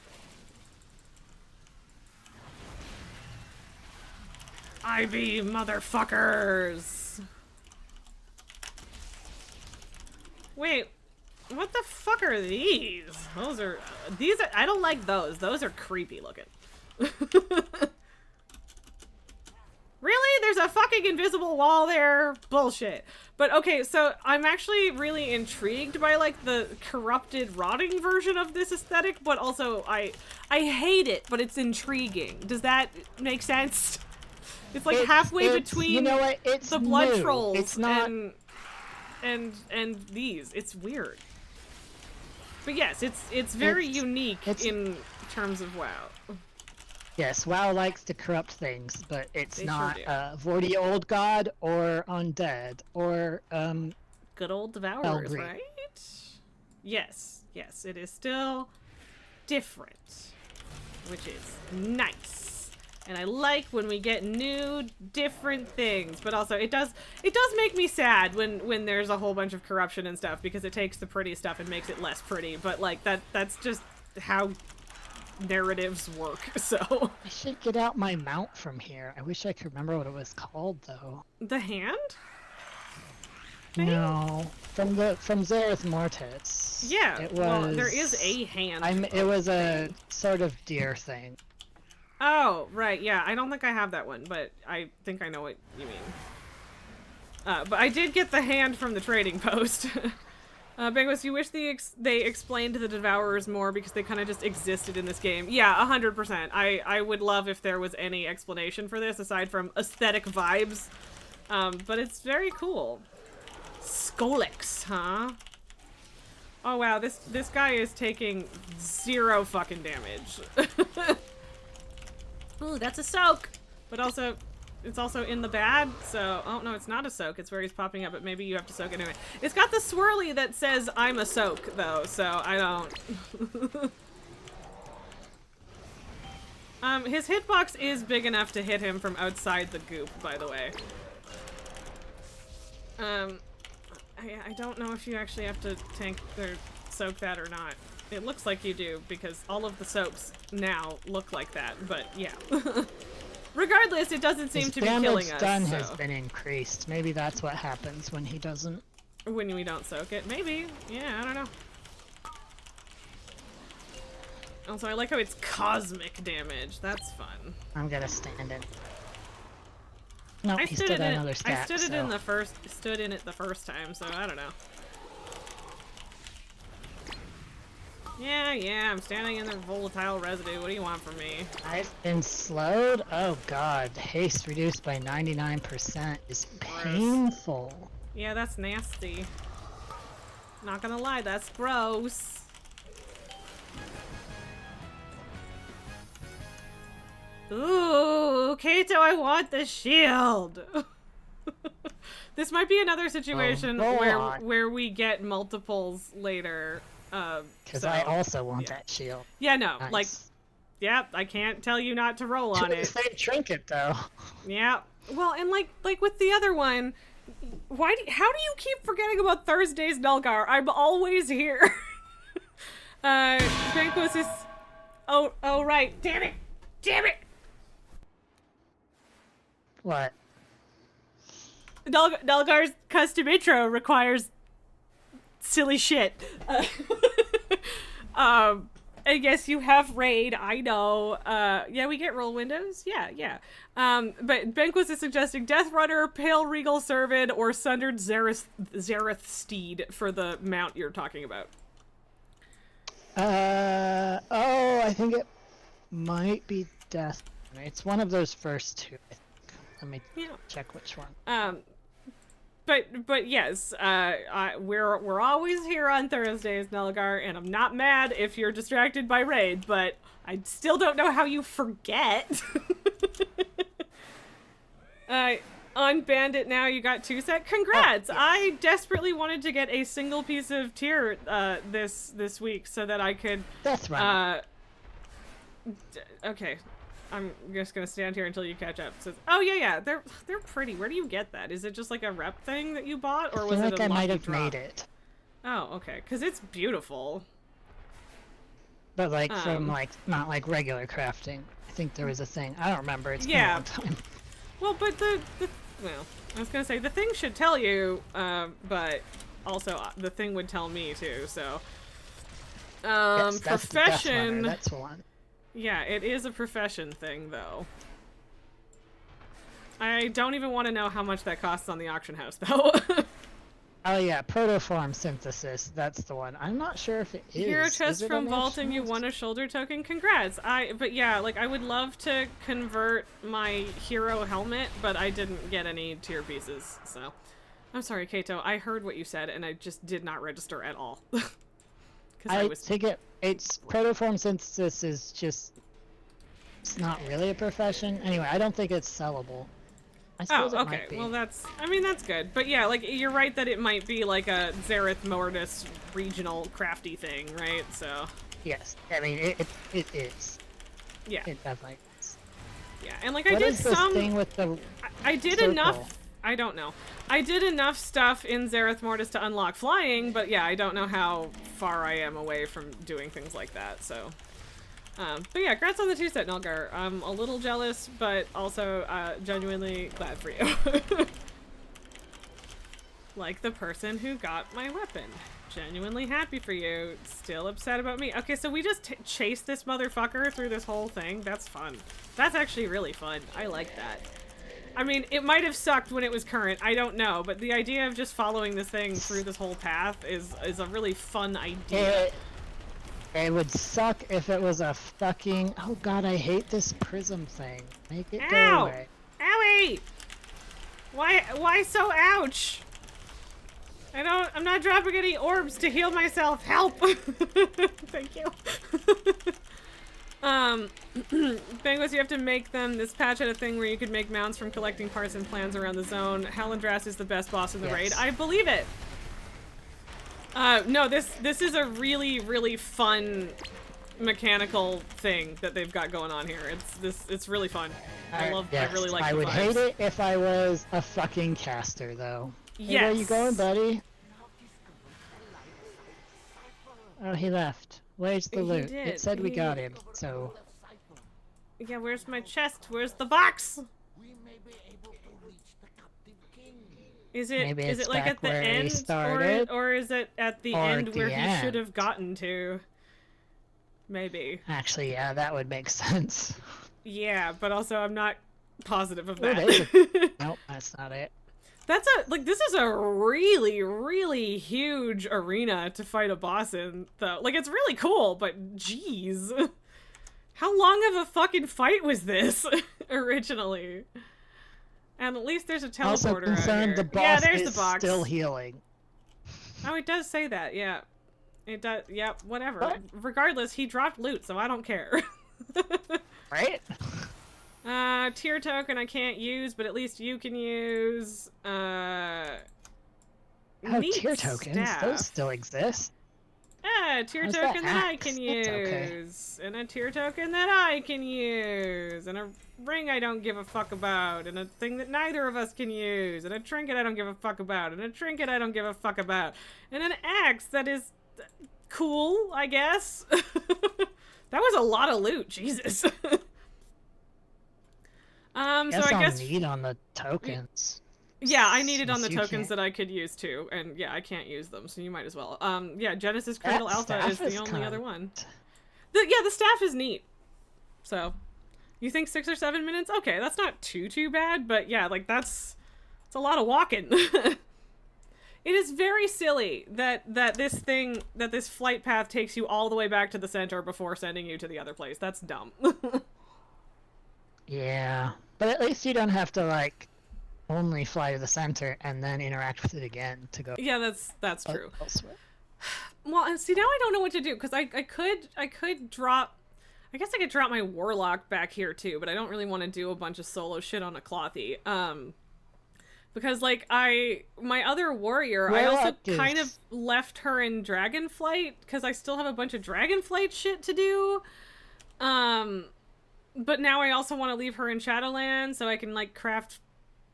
I be motherfuckers. Wait, what the fuck are these? These are, I don't like those. Those are creepy looking. Really? There's a fucking invisible wall there? Bullshit. But okay, so I'm actually really intrigued by, like, the corrupted, rotting version of this aesthetic, but also I hate it, but it's intriguing. Does that make sense? It's like halfway between you know what? It's the blood new. trolls It's not... and these. It's weird. But yes, it's very unique in terms of WoW. Yes, WoW likes to corrupt things, but it's They not sure do. Vorty Old God or Undead or Good old Devourers, Eldritch. right? Yes, it is still different, which is nice. And I like when we get new, different things, but also it does make me sad when there's a whole bunch of corruption and stuff, because it takes the pretty stuff and makes it less pretty, but like that's just how narratives work, so. I should get out my mount from here. I wish I could remember what it was called though. The hand? No, from Zereth Mortis. Yeah, it was. well, there is a hand. It was a sort of deer thing. Oh, right, yeah, I don't think I have that one, but I think I know what you mean. But I did get the hand from the trading post. Bangos, you wish they explained the Devourers more because they kind of just existed in this game. Yeah, 100%. I would love if there was any explanation for this aside from aesthetic vibes. But it's very cool. Skolix, huh? Oh wow, this guy is taking 0 fucking damage. Ooh, that's a soak! But also, it's also in the bad, so... Oh, no, it's not a soak. It's where he's popping up, but maybe you have to soak anyway. It's got the swirly that says, I'm a soak, though, so I don't... His hitbox is big enough to hit him from outside the goop, by the way. I don't know if you actually have to tank or soak that or not. It looks like you do, because all of the soaps now look like that, but yeah. Regardless, it doesn't seem to be killing us. Damage done so. has been increased. Maybe that's what happens when he doesn't. When we don't soak it. Maybe. Yeah, I don't know. Also, I like how it's cosmic damage. That's fun. I'm gonna stand in. No, I he stood stood in another it. stack, I stood so. in it the first time, so I don't know. Yeah, I'm standing in the volatile residue. What do you want from me? I've been slowed? Oh god, haste reduced by 99% is painful. Yeah, that's nasty. Not gonna lie, that's gross. Ooh, Kaeto, I want the shield! This might be another situation go on. where we get multiples later. Because so, I also want that shield. Yeah, no, Nice. like, yeah, I can't tell you not to roll on it. Same trinket though. Yeah. Well, and like with the other one, how do you keep forgetting about Thursday's Nulgar? I'm always here. Banquos is. Oh, right. Damn it. What? Nulgar's custom intro requires silly shit. I guess you have raid. I know. Yeah, we get roll windows. Yeah. But Benquist is suggesting Death Runner, Pale Regal Servant, or Sundered Zareth Steed for the mount you're talking about. I think it might be Death. It's one of those first two. I think. Let me check which one. But yes, we're always here on Thursdays, Nelgar, and I'm not mad if you're distracted by raid, but I still don't know how you forget. On Bandit now you got 2 set. Congrats! Oh, yes. I desperately wanted to get a single piece of tier this week so that I could. That's right. Okay. I'm just gonna stand here until you catch up. So, oh yeah, they're pretty. Where do you get that? Is it just like a rep thing that you bought, or was it a lucky drop? I might have made it. Oh, okay, because it's beautiful. But like from like not like regular crafting. I think there was a thing. I don't remember. It's been a long time. Well, but well, I was gonna say the thing should tell you, but also the thing would tell me too. So, yes, profession. That's one. Yeah, it is a profession thing, though. I don't even want to know how much that costs on the auction house, though. Oh yeah, protoform synthesis. That's the one. I'm not sure if it is. Hero chest from Vault and you won a shoulder token. Congrats. But yeah, like I would love to convert my hero helmet, but I didn't get any tier pieces. So, I'm sorry, Kaeto. I heard what you said, and I just did not register at all. I think it's protoform synthesis is just, it's not really a profession. Anyway, I don't think it's sellable. I suppose it might be. Well that's good. But yeah, like you're right that it might be like a Zareth Mortis regional crafty thing, right? So. Yes, I mean it is. Yeah. It definitely is. Yeah, and like I did some thing with the I did circle? Enough. I don't know. I did enough stuff in Zareth Mortis to unlock flying, but yeah, I don't know how far I am away from doing things like that, so. But yeah, congrats on the 2 set, Nulgar. I'm a little jealous, but also genuinely glad for you. Like the person who got my weapon. Genuinely happy for you. Still upset about me. Okay, so we just chased this motherfucker through this whole thing. That's fun. That's actually really fun. I like that. I mean, it might have sucked when it was current, I don't know, but the idea of just following this thing through this whole path is a really fun idea. It would suck if it was a fucking... Oh god, I hate this prism thing. Make it go away. Owie! Why so ouch? I'm not dropping any orbs to heal myself. Help! Thank you. Bangos, you have to make them. This patch had a thing where you could make mounts from collecting parts and plans around the zone. Hallandras is the best boss in the raid. I believe it. No, this is a really, really fun mechanical thing that they've got going on here. It's really fun. I really like the vibes. I would hate it if I was a fucking caster, though. Yes. Hey, where you going, buddy? Oh, he left. Where's the loot? It said we got him, so... Yeah, where's my chest? Where's the box? Is it like at the end, or is it at the end where he should have gotten to? Maybe. Actually, yeah, that would make sense. Yeah, but also I'm not positive of that. Nope, that's not it. This is a really, really huge arena to fight a boss in, though. Like, it's really cool, but jeez. How long of a fucking fight was this, originally? And at least there's a teleporter also concerned out here. The boss there's is the box. Still healing. Oh, it does say that, yeah. It does, yeah, whatever. What? Regardless, he dropped loot, so I don't care. Right? Tier token I can't use, but at least you can use. Neat tier tokens? staff. Those still exist. Yeah, a tier How's token that I axe? can That's okay. use. And a tier token that I can use. And a ring I don't give a fuck about. And a thing that neither of us can use. And a trinket I don't give a fuck about. And a trinket I don't give a fuck about. And an axe that is cool, I guess. That was a lot of loot, Jesus. So I guess I'll need on the tokens. Yeah, I needed on the Since you tokens can't- that I could use too, and yeah, I can't use them, so you might as well. Yeah, Genesis Cradle That Alpha staff is the is only kinda other one. neat. The staff is neat. So, you think 6 or 7 minutes? Okay, that's not too bad, but yeah, like it's a lot of walking. It is very silly that this flight path takes you all the way back to the center before sending you to the other place. That's dumb. Yeah, but at least you don't have to like only fly to the center and then interact with it again to go. Yeah, that's true. Elsewhere. Well, and see, now I don't know what to do, because I could drop... I guess I could drop my Warlock back here, too, but I don't really want to do a bunch of solo shit on a Clothy. Because, like, my other warrior, I also kind of left her in Dragonflight, because I still have a bunch of Dragonflight shit to do. But now I also want to leave her in Shadowland, so I can, like, craft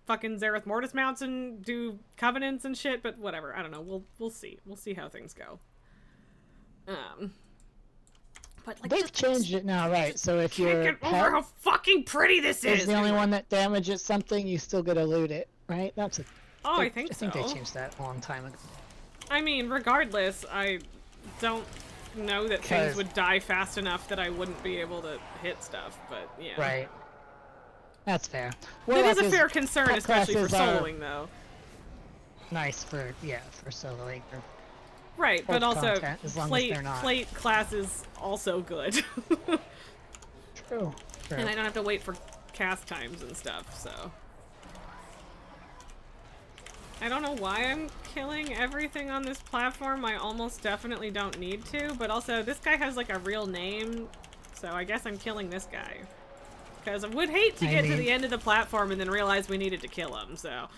fucking Zareth Mortis mounts and do covenants and shit, but whatever. I don't know. We'll see. We'll see how things go. But like They've changed it now, right? So if you're get over how fucking pretty this is. the only one that damages something, you still get to loot it, right? That's a. Oh, I think so. I think they changed that a long time ago. I mean, regardless, I don't know that things would die fast enough that I wouldn't be able to hit stuff, but yeah. Right. That's fair. It is a fair concern, especially for soloing, though. Nice for soloing. Right, but also plate class is also good. True. And I don't have to wait for cast times and stuff, so. I don't know why I'm killing everything on this platform. I almost definitely don't need to, but also this guy has like a real name, so I guess I'm killing this guy. Because I would hate to get to the end of the platform and then realize we needed to kill him, so.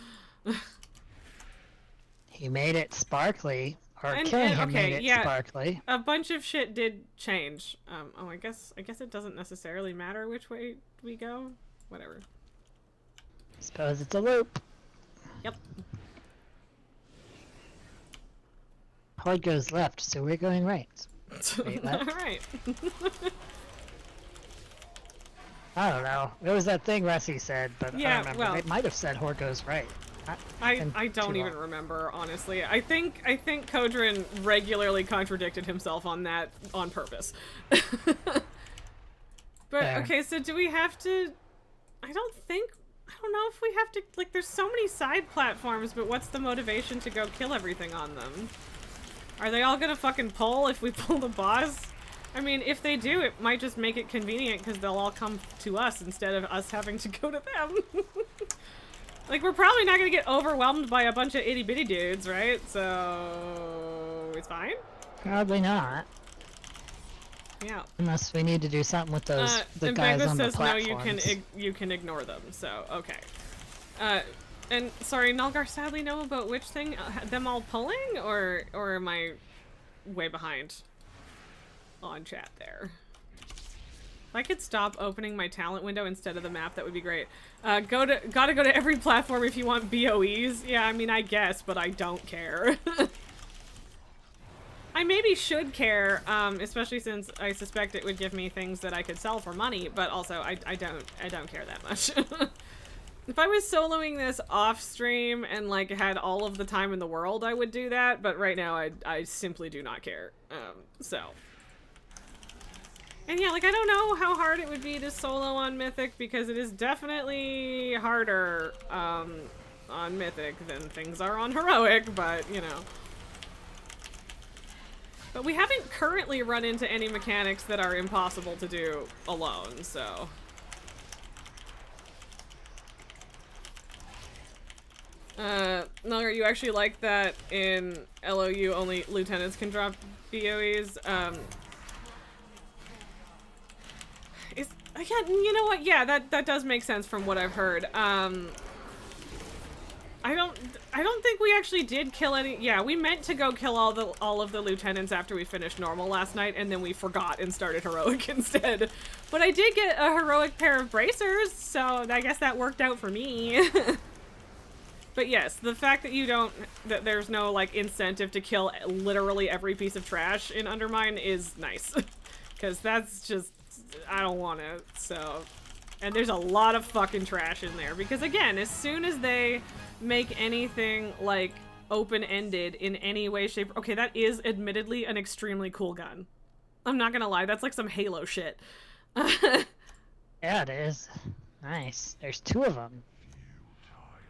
He made it sparkly. Or killing him made it sparkly. A bunch of shit did change. Oh, I guess it doesn't necessarily matter which way we go. Whatever. Suppose it's a loop. Yep. Horde goes left, so we're going right. Wait, left? Alright. I don't know. It was that thing Russie said, but yeah, I don't remember. Well, it might have said Horde goes right. I don't even remember, honestly. I think Kodrin regularly contradicted himself on that on purpose. But okay, so do we have to? I don't know if we have to. Like, there's so many side platforms, but what's the motivation to go kill everything on them? Are they all gonna fucking pull if we pull the boss? I mean, if they do, it might just make it convenient because they'll all come to us instead of us having to go to them. Like, we're probably not gonna get overwhelmed by a bunch of itty-bitty dudes, right? So it's fine? Probably not. Yeah. Unless we need to do something with those the guys on the platforms. No, you can ignore them, so okay. And sorry, Nalgar sadly know about which thing? Them all pulling? Or am I way behind on chat there? If I could stop opening my talent window instead of the map, that would be great. Gotta go to every platform if you want BOEs. Yeah, I mean, I guess, but I don't care. I maybe should care, especially since I suspect it would give me things that I could sell for money, but also I don't care that much. If I was soloing this off stream and like had all of the time in the world, I would do that, but right now I simply do not care. So. And yeah, like, I don't know how hard it would be to solo on Mythic, because it is definitely harder, on Mythic than things are on Heroic, but, you know. But we haven't currently run into any mechanics that are impossible to do alone, so. No, you actually like that in LOU only lieutenants can drop BOEs? Yeah, you know what? Yeah, that does make sense from what I've heard. I don't think we actually did kill any. Yeah, we meant to go kill all of the lieutenants after we finished normal last night, and then we forgot and started heroic instead. But I did get a heroic pair of bracers, so I guess that worked out for me. But yes, the fact that there's no like incentive to kill literally every piece of trash in Undermine is nice. Because that's just, I don't want it, so. And there's a lot of fucking trash in there, because again, as soon as they make anything like open-ended in any way, shape, okay, that is admittedly an extremely cool gun. I'm not gonna lie, that's like some Halo shit. Yeah, it is. Nice. There's 2 of them.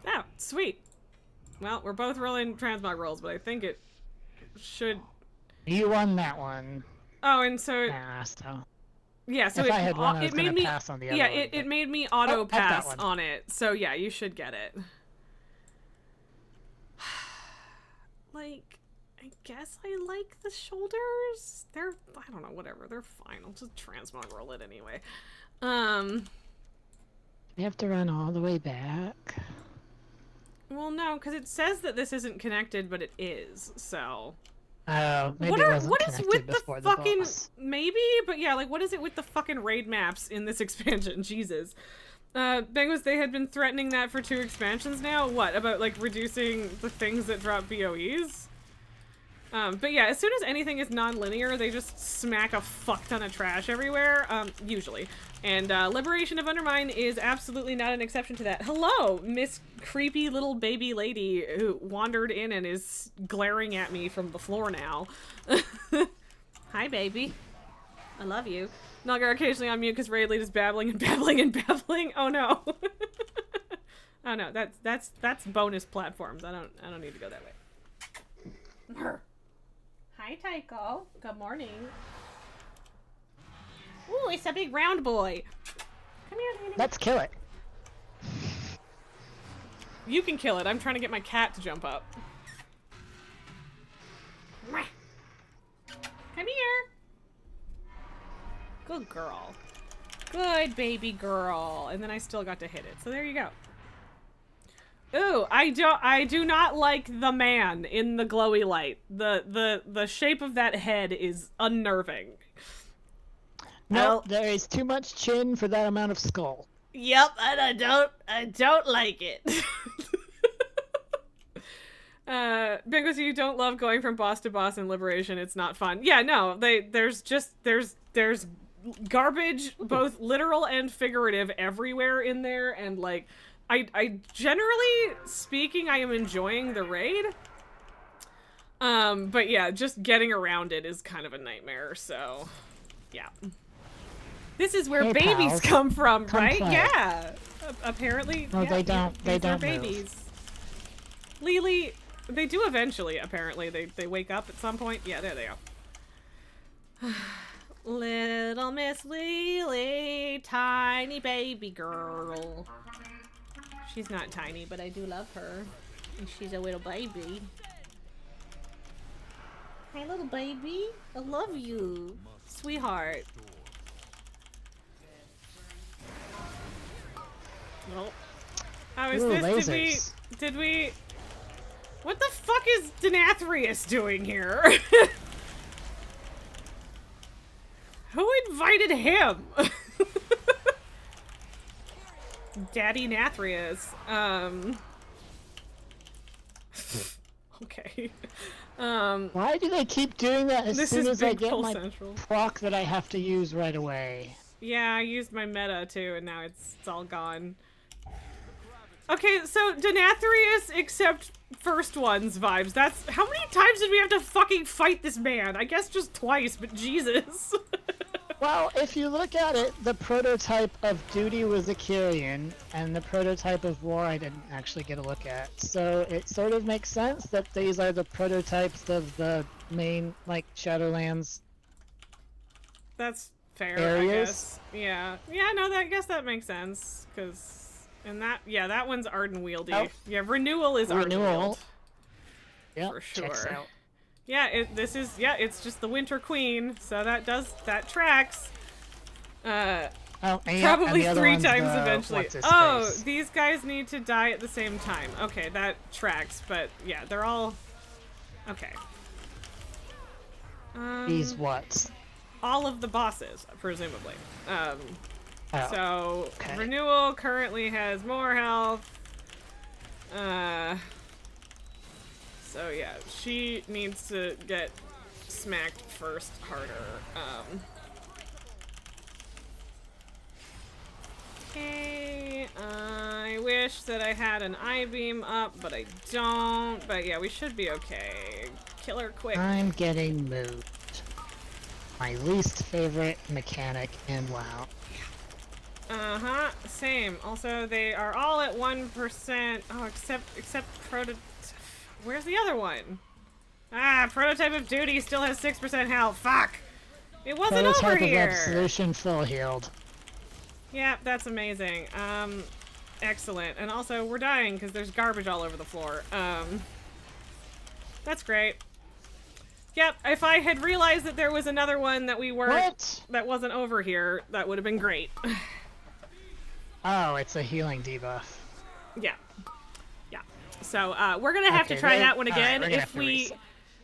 Oh, sweet. Well, we're both rolling transmog rolls, but I think it should... You won that one. Oh, and so... Nah, so... Yeah, so if I had one, I was it made me pass on the other yeah, one, it made me auto pass one. on it. So yeah, you should get it. Like, I guess I like the shoulders. They're, I don't know, whatever. They're fine. I'll just transmog roll it anyway. You have to run all the way back. Well, no, because it says that this isn't connected, but it is. So. Oh, maybe it wasn't what is connected with before the fucking boss. maybe? But yeah, like what is it with the fucking raid maps in this expansion? Jesus. Bengals, they had been threatening that for 2 expansions now. What about like reducing the things that drop BOEs? But yeah, as soon as anything is non-linear, they just smack a fuck ton of trash everywhere, usually. And Liberation of Undermine is absolutely not an exception to that. Hello, Miss Creepy Little Baby Lady who wandered in and is glaring at me from the floor now. Hi, baby. I love you. Nalgar occasionally on mute because Raidlead is babbling and babbling and babbling. Oh no. Oh no, that's bonus platforms. I don't need to go that way. Hi, Tycho. Good morning. Ooh, it's a big round boy. Come here, Danny. Let's kill it. You can kill it. I'm trying to get my cat to jump up. Come here. Good girl. Good baby girl. And then I still got to hit it. So there you go. Ooh, I do not like the man in the glowy light. The shape of that head is unnerving. No, there is too much chin for that amount of skull. Yep, and I don't like it. Because you don't love going from boss to boss in Liberation, it's not fun. Yeah, no, there's garbage, both literal and figurative, everywhere in there, and like I generally speaking, I am enjoying the raid. But yeah, just getting around it is kind of a nightmare, so yeah. This is where babies pals. come from, right? Play. Yeah. Apparently. No, yeah, they don't. They don't babies. Lily, they do eventually. Apparently, they wake up at some point. Yeah, there they are. Little Miss Lily, tiny baby girl. She's not tiny, but I do love her. And she's a little baby. Hi, little baby. I love you, sweetheart. Nope. How is this? Lasers. Did we... What the fuck is Denathrius doing here? Who invited him? Daddy Nathrius. Okay. Why do they keep doing that as soon as I get my Central. proc that I have to use right away? Yeah, I used my meta too, and now it's all gone. Okay, so Denathrius except first one's vibes. That's how many times did we have to fucking fight this man? I guess just twice, but Jesus. Well, if you look at it, the prototype of Duty was a Kyrian, and the prototype of War I didn't actually get a look at. So it sort of makes sense that these are the prototypes of the main, like, Shadowlands. That's fair, areas. I guess. Yeah. Yeah, no, I guess that makes sense, because... And that, yeah, that one's Ardenwieldy. Oh. Yeah, Renewal is Ardenwield. Yeah, for sure. checks out. Yeah, it's just the Winter Queen, so that tracks. Oh, and Probably the other 3 one's times the, eventually. what's his Oh, face. these guys need to die at the same time. Okay, that tracks, but yeah, they're all... Okay. These what? All of the bosses, presumably. Oh, So, okay. Renewal currently has more health. So yeah, she needs to get smacked first harder. Okay, I wish that I had an I-beam up, but I don't. But yeah, we should be okay. Kill her quick. I'm getting moved. My least favorite mechanic in WoW. Uh-huh, same. Also, they are all at 1%. Oh, except Where's the other one? Ah, Prototype of Duty still has 6% health. Fuck! It wasn't over Prototype of here! Absolution full healed. Yeah, that's amazing. Excellent. And also, we're dying because there's garbage all over the floor. That's great. Yep, if I had realized that there was another one that we weren't... That wasn't over here, that would have been great. Oh, it's a healing debuff. Yeah. Yeah. So, we're gonna have to try that one again if we...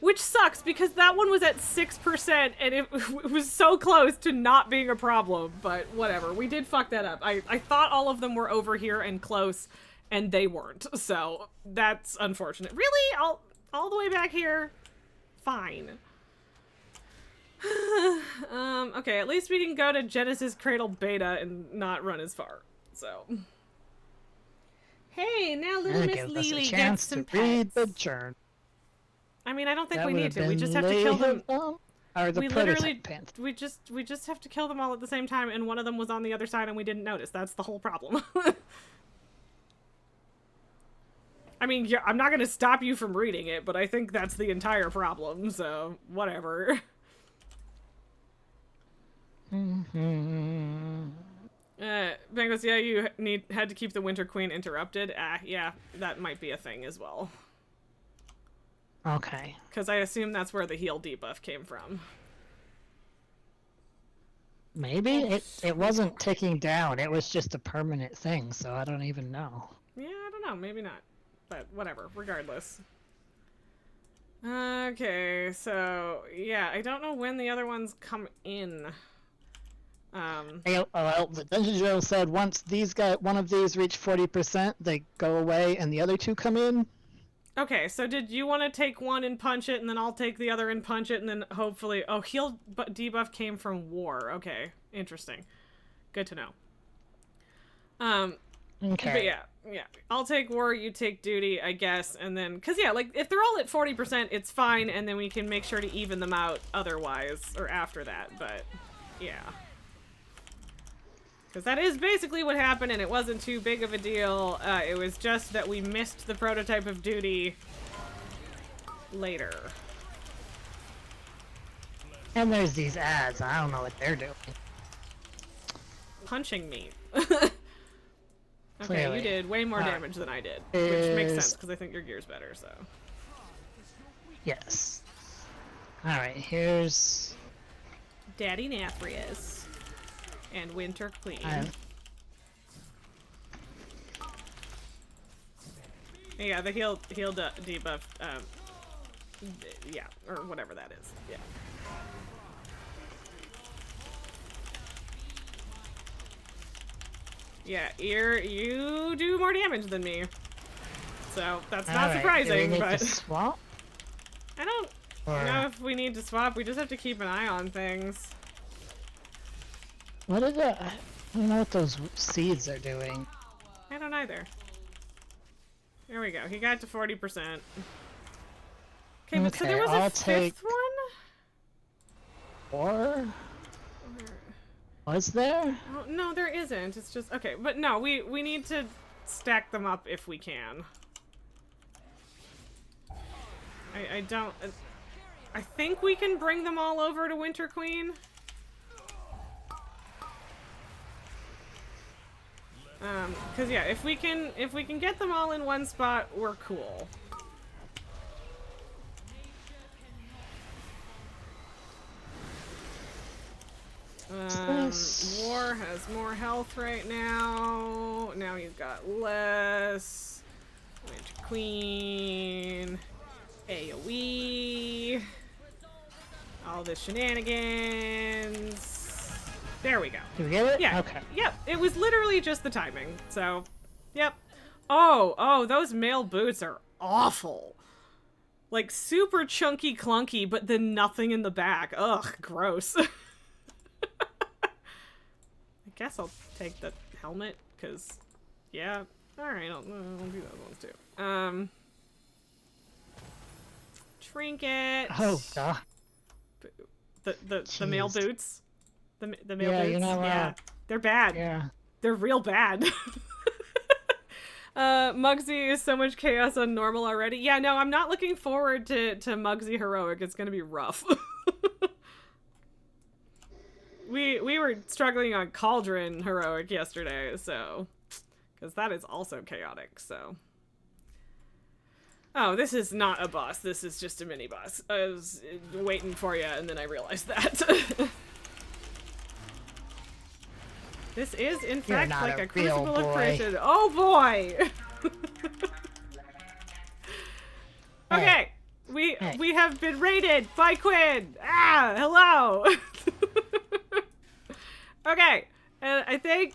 Which sucks, because that one was at 6%, and it was so close to not being a problem, but whatever. We did fuck that up. I thought all of them were over here and close, and they weren't, so that's unfortunate. Really? All the way back here? Fine. Okay, at least we can go to Genesis Cradle Beta and not run as far, so... Hey, now little Miss Lily gets some pets. Read the journal. I mean, I don't think we need to. We just have to kill them. Or the prototype pants. We just have to kill them all at the same time, and one of them was on the other side and we didn't notice. That's the whole problem. I mean, yeah, I'm not going to stop you from reading it, but I think that's the entire problem, so whatever. Bengals, yeah, you had to keep the Winter Queen interrupted. Yeah, that might be a thing as well. Okay. Because I assume that's where the heal debuff came from. Maybe? It wasn't ticking down. It was just a permanent thing, so I don't even know. Yeah, I don't know. Maybe not. But whatever. Regardless. Okay, so... Yeah, I don't know when the other ones come in. Well, the Dungeon Journal said once one of these reach 40%, they go away and the other two come in. Okay, so did you want to take one and punch it, and then I'll take the other and punch it, and then hopefully... Oh, heal debuff came from War. Okay, interesting. Good to know. Okay. But yeah. I'll take War, you take Duty, I guess, and then... Because, yeah, like, if they're all at 40%, it's fine, and then we can make sure to even them out otherwise, or after that, but... Yeah. Because that is basically what happened, and it wasn't too big of a deal. It was just that we missed the Prototype of Duty later. And there's these ads. I don't know what they're doing. Punching me. Okay, Clearly. you did way more damage than I did. Which makes sense, because I think your gear's better, so... Yes. Alright, here's... Daddy Nathrius. And Winter Queen. Yeah, the heal debuff, yeah, or whatever that is, yeah. Yeah, you do more damage than me. So, that's not surprising, do we need but... to swap? I don't know if we need to swap, we just have to keep an eye on things. What is that? I don't know what those seeds are doing. I don't either. There we go. He got to 40%. Okay, but so there was a fifth one? Or? Was there? Oh, no, there isn't. It's just... Okay, but no, we need to stack them up if we can. I don't... I think we can bring them all over to Winter Queen. Cause yeah, if we can get them all in one spot, we're cool. War has more health right now. Now he's got less. Witch Queen. AoE. All the shenanigans. There we go. Did we get it? Yeah. Okay. Yep. It was literally just the timing. So, yep. Oh, those male boots are awful. Like super chunky clunky, but then nothing in the back. Ugh, gross. I guess I'll take the helmet, because, yeah. Alright, I'll do those ones too. Trinket. Oh, God. The male boots. The male boots. You're not yeah. They're bad. Yeah. They're real bad. Mugsy is so much chaos on normal already. Yeah, no, I'm not looking forward to Mugsy heroic. It's gonna be rough. we were struggling on Cauldron heroic yesterday, so because that is also chaotic. So, oh, this is not a boss. This is just a mini boss. I was waiting for you, and then I realized that. This is, in fact, like a crucible of creation. Oh boy! Okay, we have been raided by Quinn. Ah, hello. Okay, and I think,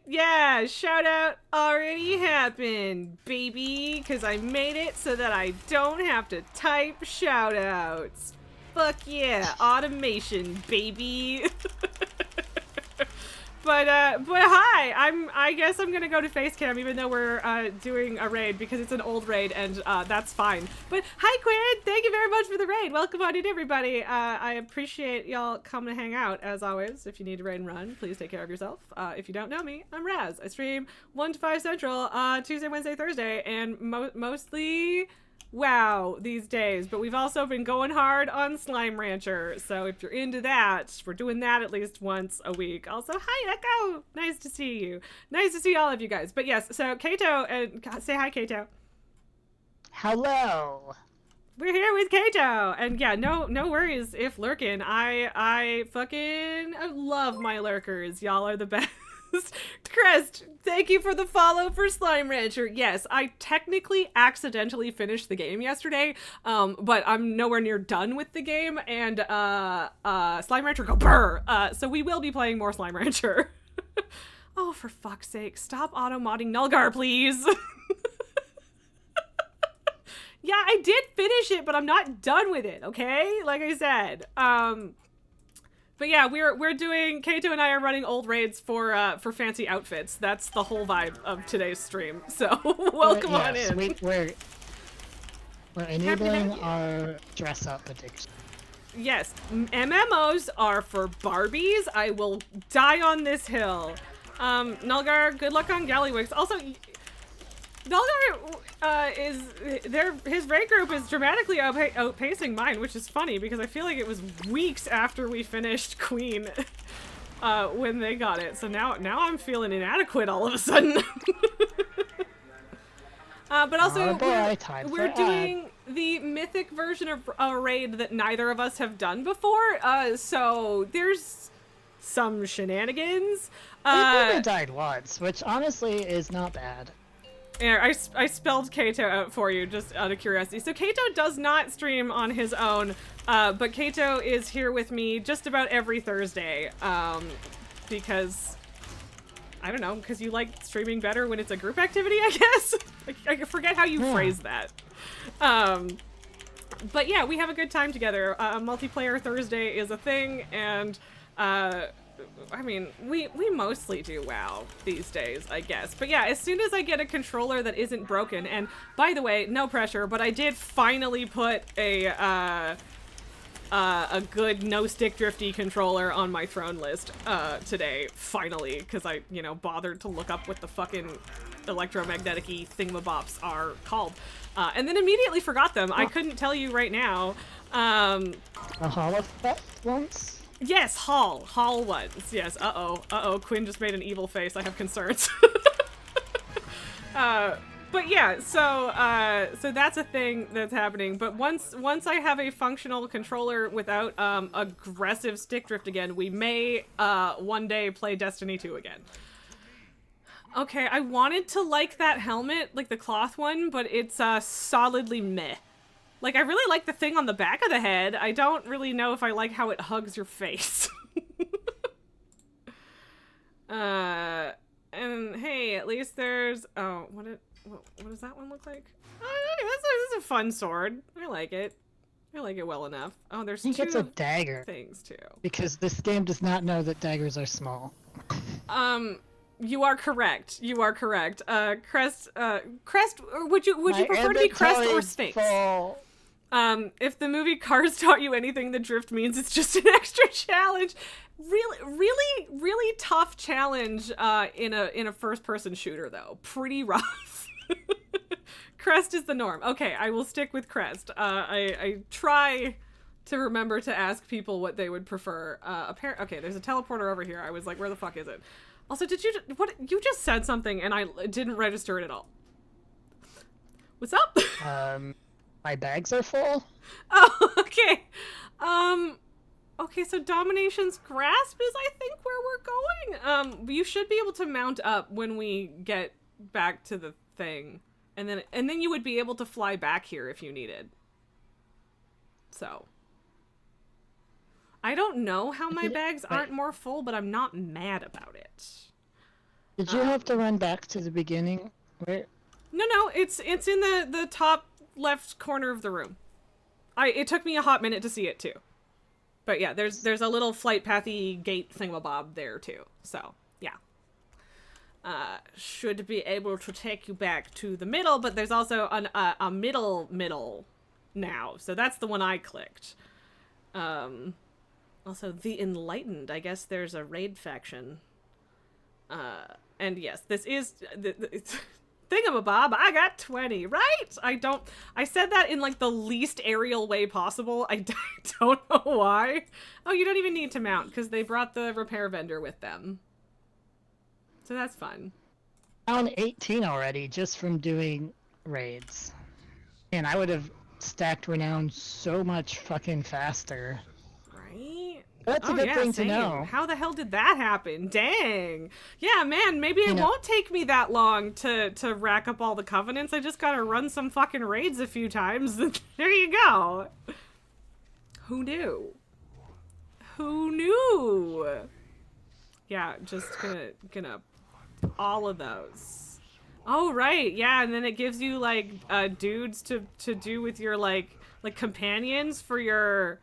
yeah, shout out already happened, baby, because I made it so that I don't have to type shout outs. Fuck yeah, automation, baby. But hi, I guess I'm gonna go to Facecam even though we're doing a raid because it's an old raid and that's fine. But hi Quinn, thank you very much for the raid. Welcome on in everybody. I appreciate y'all coming to hang out as always. If you need to raid and run, please take care of yourself. If you don't know me, I'm Raz. I stream 1 to 5 Central Tuesday, Wednesday, Thursday, and mostly WoW these days, but we've also been going hard on Slime Rancher, so if you're into that, we're doing that at least once a week. Also, hi Echo! Nice to see you. Nice to see all of you guys. But yes, so Kaeto, and say hi Kaeto. Hello! We're here with Kaeto, and yeah, no worries if lurking. I fucking love my lurkers. Y'all are the best. Crest, thank you for the follow for Slime Rancher. Yes, I technically accidentally finished the game yesterday, but I'm nowhere near done with the game, and Slime Rancher go brr. So we will be playing more Slime Rancher. Oh, for fuck's sake, stop auto-modding Nulgar, please. Yeah, I did finish it, but I'm not done with it, okay? Like I said. But yeah, we're doing, Kaeto and I are running old raids for fancy outfits. That's the whole vibe of today's stream. So welcome on in. We're enabling our dress up addiction. Yes, MMOs are for Barbies. I will die on this hill. Nulgar, good luck on Gallywix. Also, Nulgar his raid group is dramatically outpacing mine, which is funny because I feel like it was weeks after we finished Queen when they got it. So now I'm feeling inadequate all of a sudden. But also we're doing the mythic version of a raid that neither of us have done before. So there's some shenanigans. I've only died once, which honestly is not bad. Yeah, I spelled Kaeto out for you just out of curiosity. So Kaeto does not stream on his own, but Kaeto is here with me just about every Thursday, because, I don't know, because you like streaming better when it's a group activity, I guess? I forget how you phrase that. But yeah, we have a good time together. Multiplayer Thursday is a thing, and, I mean, we mostly do WoW these days, I guess. But yeah, as soon as I get a controller that isn't broken, and by the way, no pressure, but I did finally put a good no-stick drifty controller on my throne list today, finally, because I, bothered to look up what the fucking electromagnetic-y thingamabops are called. And then immediately forgot them. I couldn't tell you right now. A Hall effect once? Yes, Hall ones. Yes, uh-oh, Quinn just made an evil face. I have concerns. But But yeah, so that's a thing that's happening. But once I have a functional controller without aggressive stick drift again, we may one day play Destiny 2 again. Okay, I wanted to like that helmet, like the cloth one, but it's solidly meh. Like, I really like the thing on the back of the head. I don't really know if I like how it hugs your face. And hey, at least there's... Oh, what does that one look like? Oh, okay, this is a fun sword. I like it. I like it well enough. Oh, there's two it's a dagger. Things, too. Because this game does not know that daggers are small. You are correct. You are correct. Crest, would you prefer to be Crest or Sphinx? Full. If the movie Cars taught you anything, the drift means it's just an extra challenge. Really tough challenge in a first-person shooter, though. Pretty rough. Crest is the norm. Okay, I will stick with Crest. I try to remember to ask people what they would prefer. Okay, there's a teleporter over here. I was like, where the fuck is it? Also, you just said something and I didn't register it at all. What's up? My bags are full. Oh, okay. Okay, so Domination's Grasp is, I think, where we're going. You should be able to mount up when we get back to the thing. And then you would be able to fly back here if you needed. So. I don't know how my bags aren't more full, but I'm not mad about it. Did you have to run back to the beginning? Where? No, it's in the top left corner of the room. It took me a hot minute to see it too. But yeah, there's a little flight pathy gate thingamabob there too. So, yeah. Should be able to take you back to the middle, but there's also a middle now. So that's the one I clicked. Also, the Enlightened. I guess there's a raid faction. And yes, this is... Thingamabob, I got 20, right? I said that in, like, the least aerial way possible. I don't know why. Oh, you don't even need to mount, because they brought the repair vendor with them. So that's fun. Down 18 already, just from doing raids. And I would have stacked renown so much fucking faster. Right? That's a good thing to know. How the hell did that happen? Dang. Yeah, man, maybe it won't take me that long to rack up all the covenants. I just gotta run some fucking raids a few times. There you go. Who knew? Who knew? Yeah, just gonna all of those. Oh, right. Yeah, and then it gives you, like, dudes to do with your, like companions for your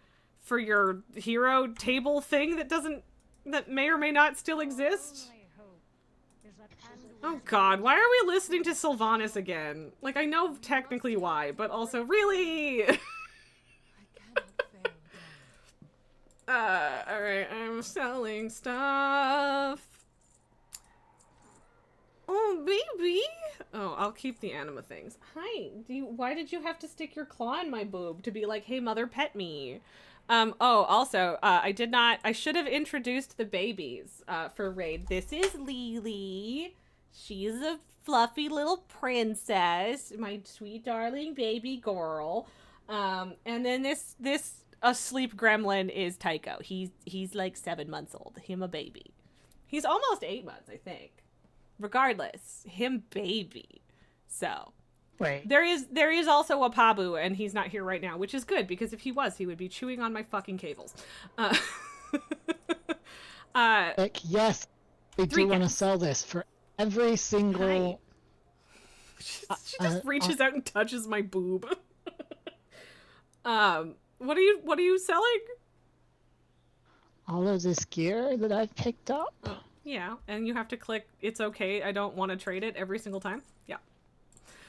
hero table thing that may or may not still exist. Oh god, why are we listening to Sylvanas again? Like, I know technically why, but also really. Alright, I'm selling stuff. Oh, baby. Oh, I'll keep the anima things. Hi, why did you have to stick your claw in my boob to be like, hey, mother, pet me? Also, I should have introduced the babies, for raid. This is Lily. She's a fluffy little princess, my sweet darling baby girl. And then this asleep gremlin is Tycho. He's like 7 months old. Him a baby. He's almost 8 months, I think. Regardless, him baby. So. Wait. There is also a Pabu, and he's not here right now, which is good, because if he was, he would be chewing on my fucking cables. Yes, we do want to sell this for every single... She just reaches out and touches my boob. What are you selling? All of this gear that I've picked up? Yeah, and you have to click, it's okay, I don't want to trade it every single time. Yeah.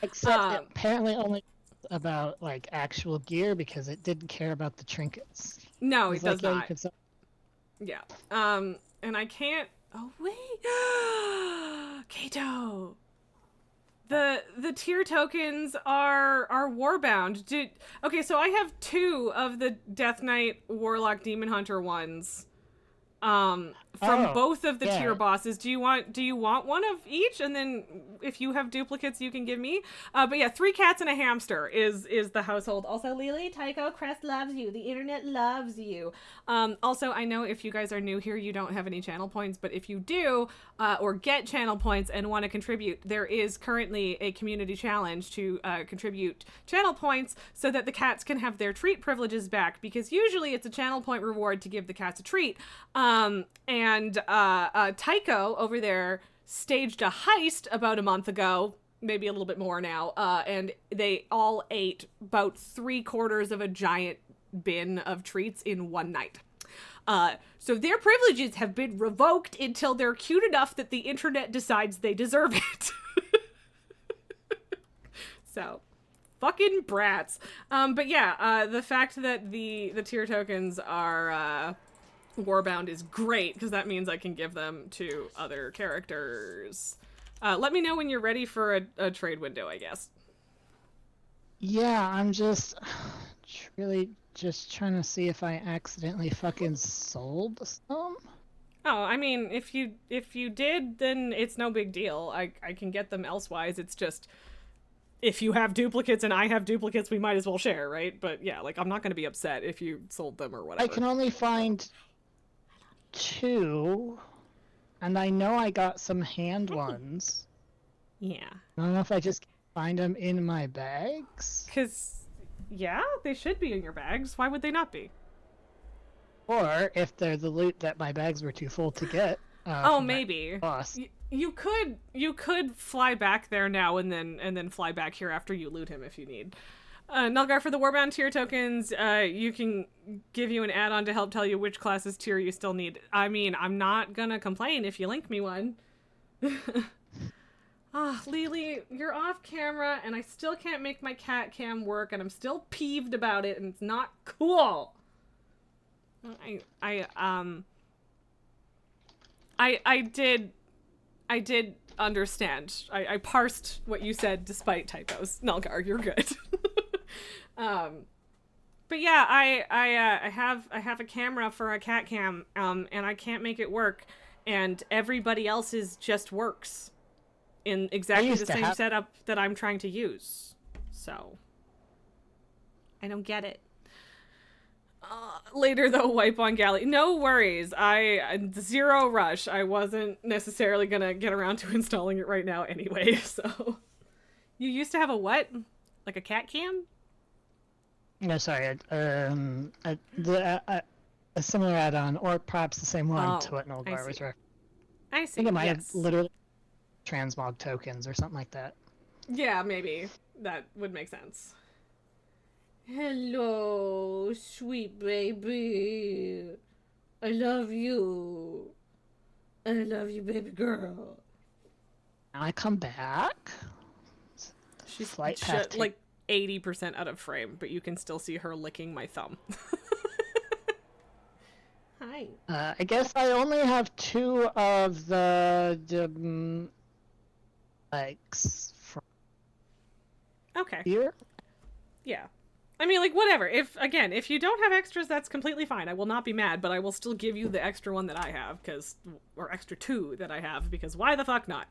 Except it apparently only about, like, actual gear, because it didn't care about the trinkets. No, it does not. Yeah. And I can't... Oh, wait! Kaeto! The tier tokens are warbound. Okay, so I have 2 of the Death Knight Warlock Demon Hunter ones. from both of the yeah. tier bosses. Do you want one of each? And then if you have duplicates, you can give me. But yeah, 3 cats and a hamster is the household. Also, Lily, Tycho, Crest loves you. The internet loves you. Also, I know if you guys are new here, you don't have any channel points, but if you do, or get channel points and want to contribute, there is currently a community challenge to contribute channel points so that the cats can have their treat privileges back, because usually it's a channel point reward to give the cats a treat. And Tycho over there staged a heist about a month ago, maybe a little bit more now, and they all ate about 3/4 of a giant bin of treats in one night. So their privileges have been revoked until they're cute enough that the internet decides they deserve it. So, fucking brats. But yeah, the fact that the tier tokens are warbound is great, because that means I can give them to other characters. Let me know when you're ready for a trade window, I guess. Yeah, I'm just really just trying to see if I accidentally fucking sold some. Oh, I mean, if you did, then it's no big deal. I can get them elsewise. It's just, if you have duplicates and I have duplicates, we might as well share, right? But yeah, like, I'm not going to be upset if you sold them or whatever. I can only find 2, and I know I got some hand ones. Yeah. I don't know if I just find them in my bags. Because, yeah, they should be in your bags. Why would they not be? Or if they're the loot that my bags were too full to get. Oh, maybe. Boss. You could fly back there now and then fly back here after you loot him if you need. Nulgar, for the Warbound tier tokens, you can give you an add-on to help tell you which class's tier you still need. I mean, I'm not gonna complain if you link me one. Lily, you're off camera, and I still can't make my cat cam work, and I'm still peeved about it, and it's not cool. I did understand. I parsed what you said despite typos. Nulgar, you're good. But yeah, I have a camera for a cat cam, and I can't make it work, and everybody else's just works in exactly the same setup that I'm trying to use. So I don't get it. Later though, wipe on galley. No worries. Zero rush. I wasn't necessarily gonna get around to installing it right now anyway, so. You used to have a what? Like a cat cam? No, sorry. A similar add-on, or perhaps the same one to what Nulgar was referring. I see. I think it might have literally transmog tokens or something like that. Yeah, maybe. That would make sense. Hello, sweet baby. I love you. I love you, baby girl. Now I come back. She's Flight path like 80% out of frame, but you can still see her licking my thumb. Hi. I guess I only have 2 of the legs from Okay. here. Yeah. I mean, like, whatever. If you don't have extras, that's completely fine. I will not be mad, but I will still give you the extra one that I have, or extra 2 that I have, because why the fuck not?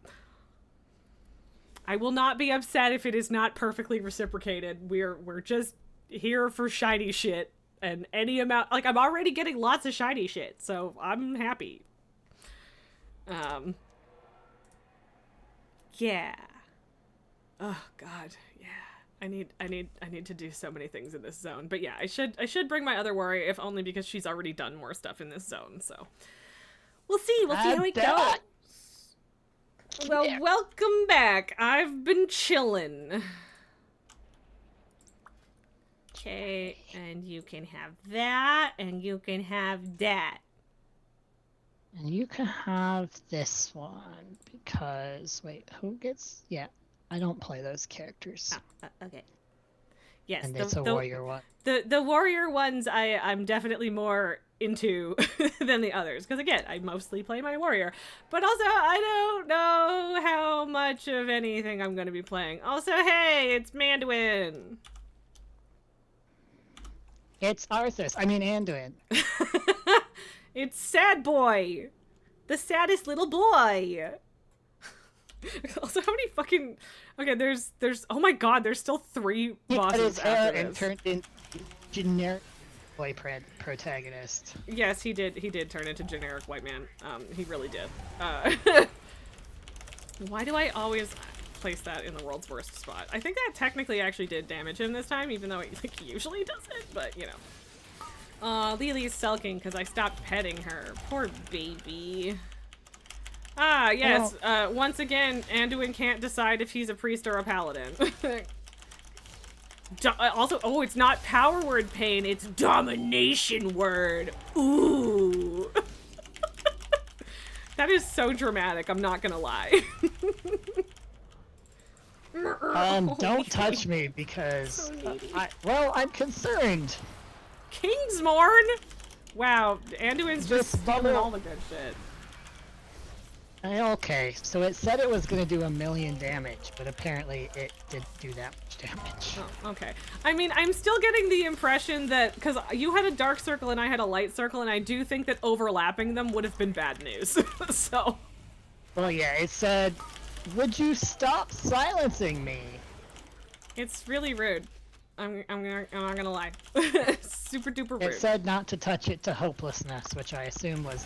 I will not be upset if it is not perfectly reciprocated. We're just here for shiny shit, and any amount, like, I'm already getting lots of shiny shit, so I'm happy. Yeah. Oh god, yeah. I need to do so many things in this zone. But yeah, I should bring my other warrior, if only because she's already done more stuff in this zone, so. We'll see how it goes. Well, welcome back. I've been chillin'. Okay, and you can have that, and you can have that. And you can have this one, because, wait, who gets, yeah, I don't play those characters. Okay. Yes, and it's a warrior one. The warrior ones I'm definitely more into than the others, because again, I mostly play my warrior, but also I don't know how much of anything I'm going to be playing. Also, hey, it's Manduin. It's Arthas. I mean Anduin. It's Sad Boy. The saddest little boy. Also, how many fucking... Okay, there's... Oh my god, there's still 3 He cut bosses his hair after and this. turned into generic boy protagonist. Yes, he did turn into generic white man. He really did. Why do I always place that in the world's worst spot? I think that technically actually did damage him this time, even though it like, usually doesn't, but you know. Lily's sulking because I stopped petting her. Poor baby. Ah, yes. Once again, Anduin can't decide if he's a priest or a paladin. Also, oh, it's not power word pain, it's domination word. Ooh. That is so dramatic, I'm not gonna lie. Don't touch me because, I'm concerned. Kingsmorn? Wow, Anduin's just stealing all the good shit. Okay, so it said it was gonna do 1,000,000 damage, but apparently it didn't do that much damage. Oh, okay. I mean, I'm still getting the impression that, because you had a dark circle and I had a light circle, and I do think that overlapping them would have been bad news, so. Well, yeah, it said, would you stop silencing me? It's really rude. I'm not gonna lie. Super duper rude. It said not to touch it to hopelessness, which I assume was...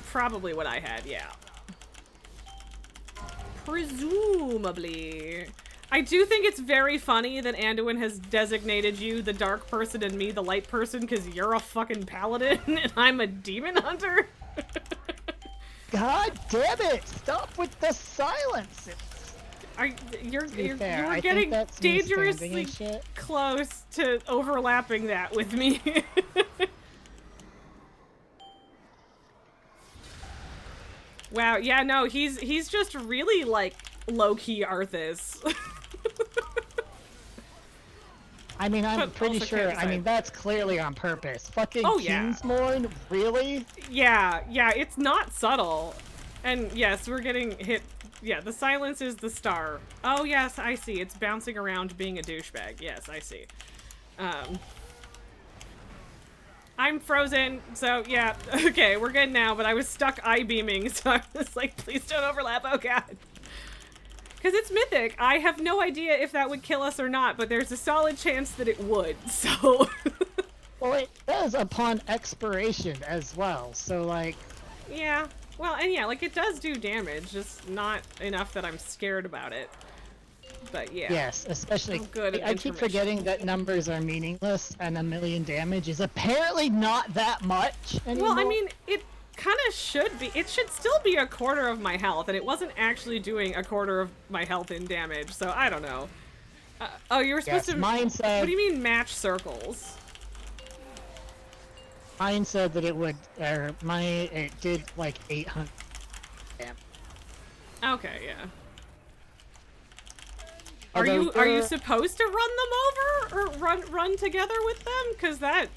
Probably what I had, yeah. Presumably. I do think it's very funny that Anduin has designated you the dark person and me the light person because you're a fucking paladin and I'm a demon hunter. God damn it! Stop with the silence! You're I getting think that's me standing dangerously and shit. close to overlapping that with me. Wow, yeah, no, he's just really, like, low-key Arthas. I mean, I'm But pretty also sure, can't I mean, decide. that's clearly on purpose. Fucking Oh, yeah. Kingsmorn? Really? Yeah, it's not subtle. And yes, we're getting hit. Yeah, the silence is the star. Oh, yes, I see. It's bouncing around being a douchebag. Yes, I see. I'm frozen, so yeah. Okay, we're good now, but I was stuck eye-beaming, so I was like, please don't overlap, oh god. Because it's mythic. I have no idea if that would kill us or not, but there's a solid chance that it would, so... Well, it does upon expiration as well, so like... Yeah, well, and yeah, like, it does do damage, just not enough that I'm scared about it. But yeah. Yes, especially... I'm good at I keep forgetting that numbers are meaningless, and 1,000,000 damage is apparently not that much anymore. Well, I mean, it kind of should be. It should still be a quarter of my health, and it wasn't actually doing a quarter of my health in damage, so I don't know. Oh, you were supposed to... Mine said... What do you mean match circles? Mine said that it would... it did like 800 damage. Okay, yeah. Are you supposed to run them over or run together with them? Because that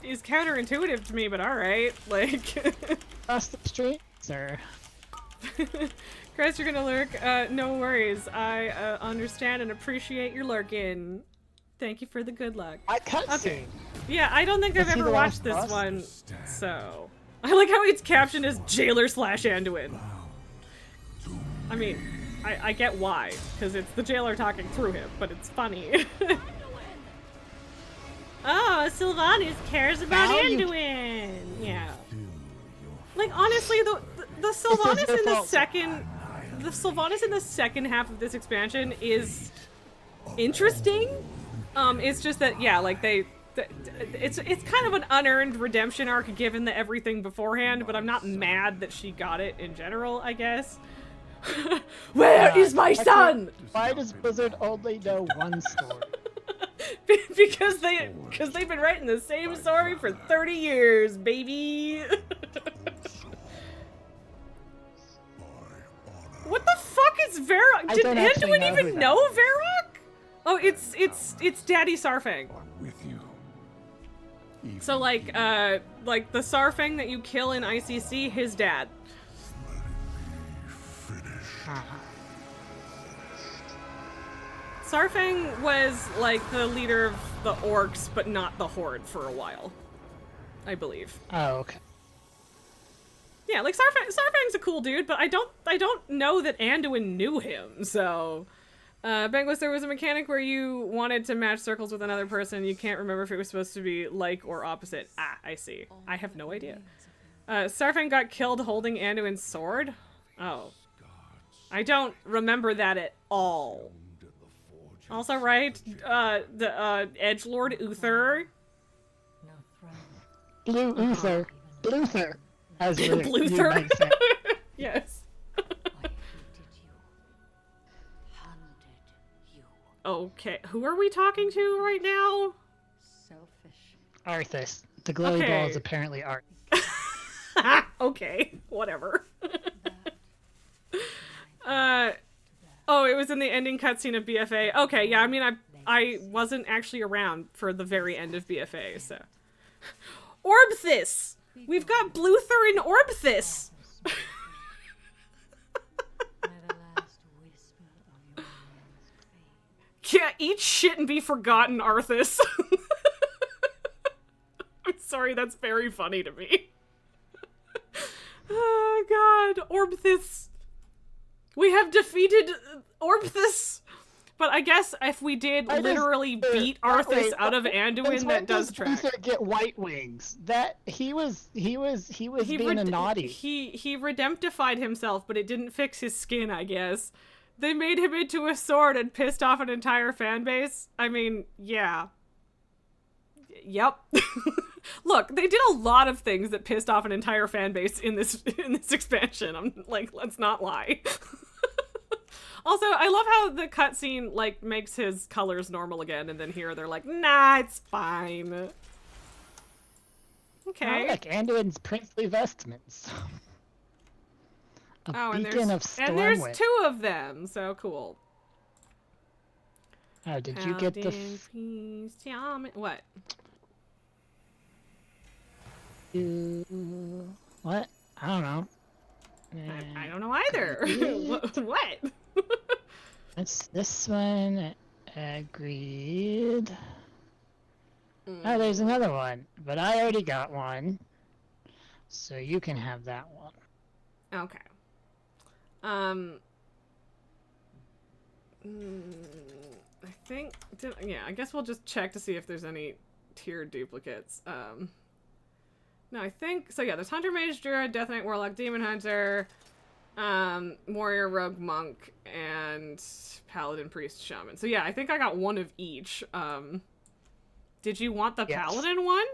is counterintuitive to me, but all right. Like Across the street, sir. Chris, you're gonna lurk. No worries. I understand and appreciate your lurking. Thank you for the good luck. I cutscene. Okay. Yeah, I don't think I've Is he ever the watched last this boss? one, so I like how it's captioned as Jailer / Anduin. I mean, I get why, because it's the jailer talking through him, but it's funny. Oh, Sylvanas cares about Now you- Anduin. Yeah. Like honestly, the Sylvanas your in the fault. Sylvanas in the second half of this expansion is interesting. It's just that yeah, like it's kind of an unearned redemption arc given the everything beforehand, but I'm not mad that she got it in general, I guess. Where is my son? Why does Blizzard only know one story? because they've been writing the same story for 30 years, baby. What the fuck is Varrock? I Did don't actually Anduin know even who that know Varrock? Oh, it's Daddy Sarfang. With you. So like the Sarfang that you kill in ICC, his dad. Sarfang was like the leader of the orcs, but not the horde for a while, I believe. Oh, okay. Yeah, like Sarfang's a cool dude, but I don't know that Anduin knew him. So, Benglis, there was a mechanic where you wanted to match circles with another person. You can't remember if it was supposed to be like or opposite. Ah, I see. I have no idea. Sarfang got killed holding Anduin's sword. Oh, I don't remember that at all. Also, right, the edgelord Uther. Blue Uther. Bluther. As you might say. Yes. Okay, who are we talking to right now? Selfish. Arthas. The glowy ball is apparently Art. Okay, whatever. Oh, it was in the ending cutscene of BFA. Okay, yeah, I mean, I wasn't actually around for the very end of BFA, so. Orbthis! We've got Bluther and Orbthis! Yeah, eat shit and be forgotten, Arthas. I'm sorry, that's very funny to me. Oh god, Orbthis. We have defeated Orbthis. But I guess if we did literally beat Arthas out of Anduin, that does track. Luther get white wings. That he was being a naughty. He redemptified himself, but it didn't fix his skin, I guess. They made him into a sword and pissed off an entire fan base. I mean, yeah. Yep. Look, they did a lot of things that pissed off an entire fan base in this expansion. I'm like, let's not lie. Also, I love how the cutscene like makes his colors normal again, and then here they're like, nah, it's fine. Okay. Oh, look, Anduin's princely vestments. And there's two of them, so cool. Oh, did you get the... What? What? I don't know. I don't know either. What? This one. Agreed. Oh, there's another one. But I already got one. So you can have that one. Okay. I think... yeah, I guess we'll just check to see if there's any tiered duplicates. No, I think... So yeah, there's Hunter, Mage, Druid, Death Knight, Warlock, Demon Hunter, Warrior, Rogue, Monk, and Paladin, Priest, Shaman. So yeah, I think I got one of each. Did you want the Paladin one?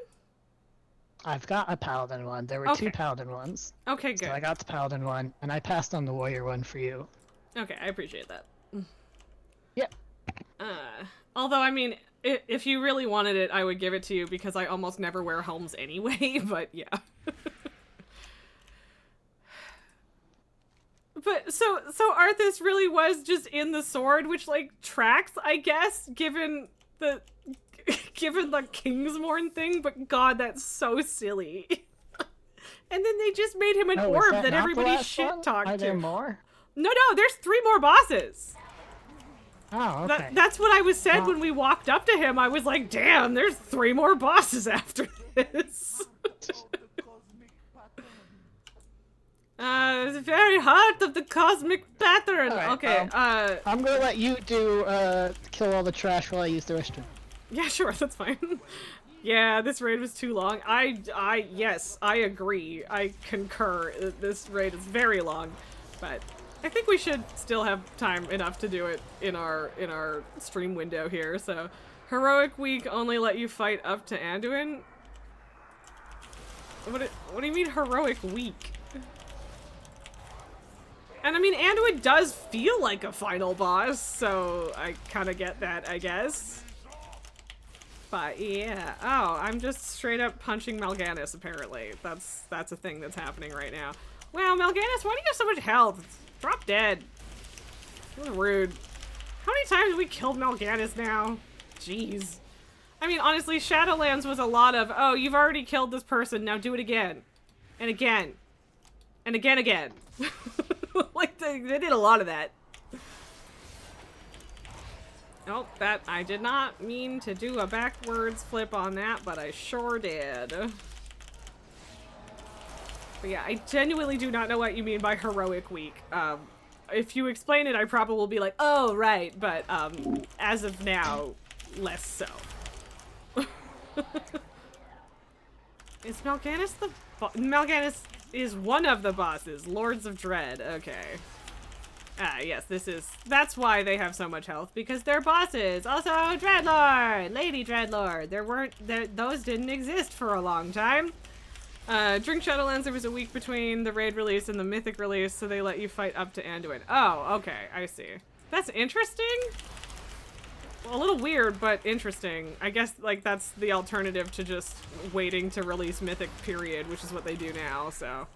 I've got a Paladin one. There were two Paladin ones. Okay, good. So I got the Paladin one, and I passed on the Warrior one for you. Okay, I appreciate that. Yep. Although, I mean... If you really wanted it, I would give it to you because I almost never wear helms anyway, but yeah. But so Arthas really was just in the sword, which like tracks, I guess, given the Kingsmorn thing, but god, that's so silly. And then they just made him an orb that everybody shit talked to. Are there more? No, there's 3 more bosses. Oh, okay. That's what I was said when we walked up to him. I was like, damn, there's 3 more bosses after this. The very heart of the cosmic pattern. Right, okay, I'm gonna let you do, kill all the trash while I use the restroom. Yeah, sure, that's fine. Yeah, this raid was too long. Yes, I agree. I concur. This raid is very long, but... I think we should still have time enough to do it in our stream window here. So, heroic week only let you fight up to Anduin. What do you mean heroic week? And I mean Anduin does feel like a final boss, so I kind of get that, I guess. But yeah, oh, I'm just straight up punching Mal'Ganis. Apparently, that's a thing that's happening right now. Wow, Mal'Ganis, why do you have so much health? Drop dead. That was rude. How many times have we killed Mal'Ganis now? Jeez. I mean, honestly, Shadowlands was a lot of, oh, you've already killed this person, now do it again. And again. And again. Like, they did a lot of that. Oh, I did not mean to do a backwards flip on that, but I sure did. But yeah, I genuinely do not know what you mean by heroic week. If you explain it, I probably will be like, oh, right, but as of now, less so. Is Mal'Ganis the Mal'Ganis is one of the bosses, Lords of Dread. Okay. Ah, yes, that's why they have so much health, because they're bosses. Also, Dreadlord, Lady Dreadlord. Those didn't exist for a long time. Drink Shadowlands, there was a week between the raid release and the mythic release, so they let you fight up to Anduin. Oh, okay, I see. That's interesting. A little weird, but interesting. I guess, like, that's the alternative to just waiting to release mythic, period, which is what they do now, so.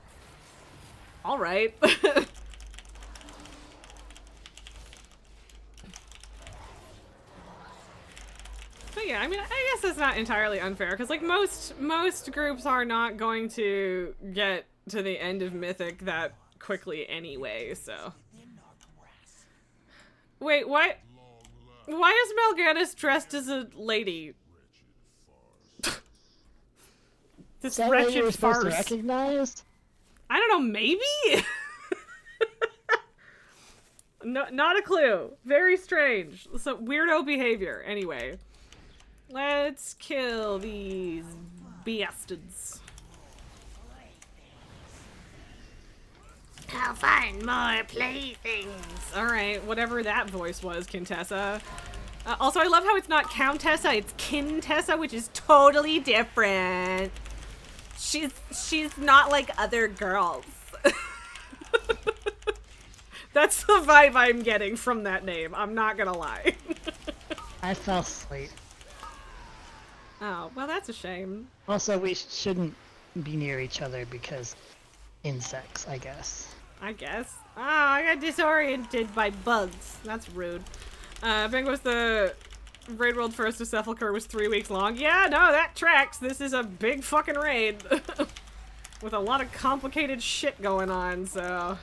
Alright. But yeah, I mean, I guess that's not entirely unfair, because, like, most groups are not going to get to the end of Mythic that quickly anyway, so. Wait, what? Why is Mal'Ganis dressed as a lady? This wretched farce. To recognize? I don't know, maybe? No, not a clue. Very strange. Some weirdo behavior. Anyway. Let's kill these bastards. I'll find more playthings. Alright, whatever that voice was, Quintessa. Also, I love how it's not Countessa, it's Quintessa, which is totally different. She's not like other girls. That's the vibe I'm getting from that name, I'm not gonna lie. I fell asleep. Oh, well that's a shame. Also, we shouldn't be near each other because insects, I guess. I guess. Oh, I got disoriented by bugs. That's rude. Bengos, the Raid World First of Sepulchre was 3 weeks long. Yeah, no, that tracks. This is a big fucking raid. With a lot of complicated shit going on, so.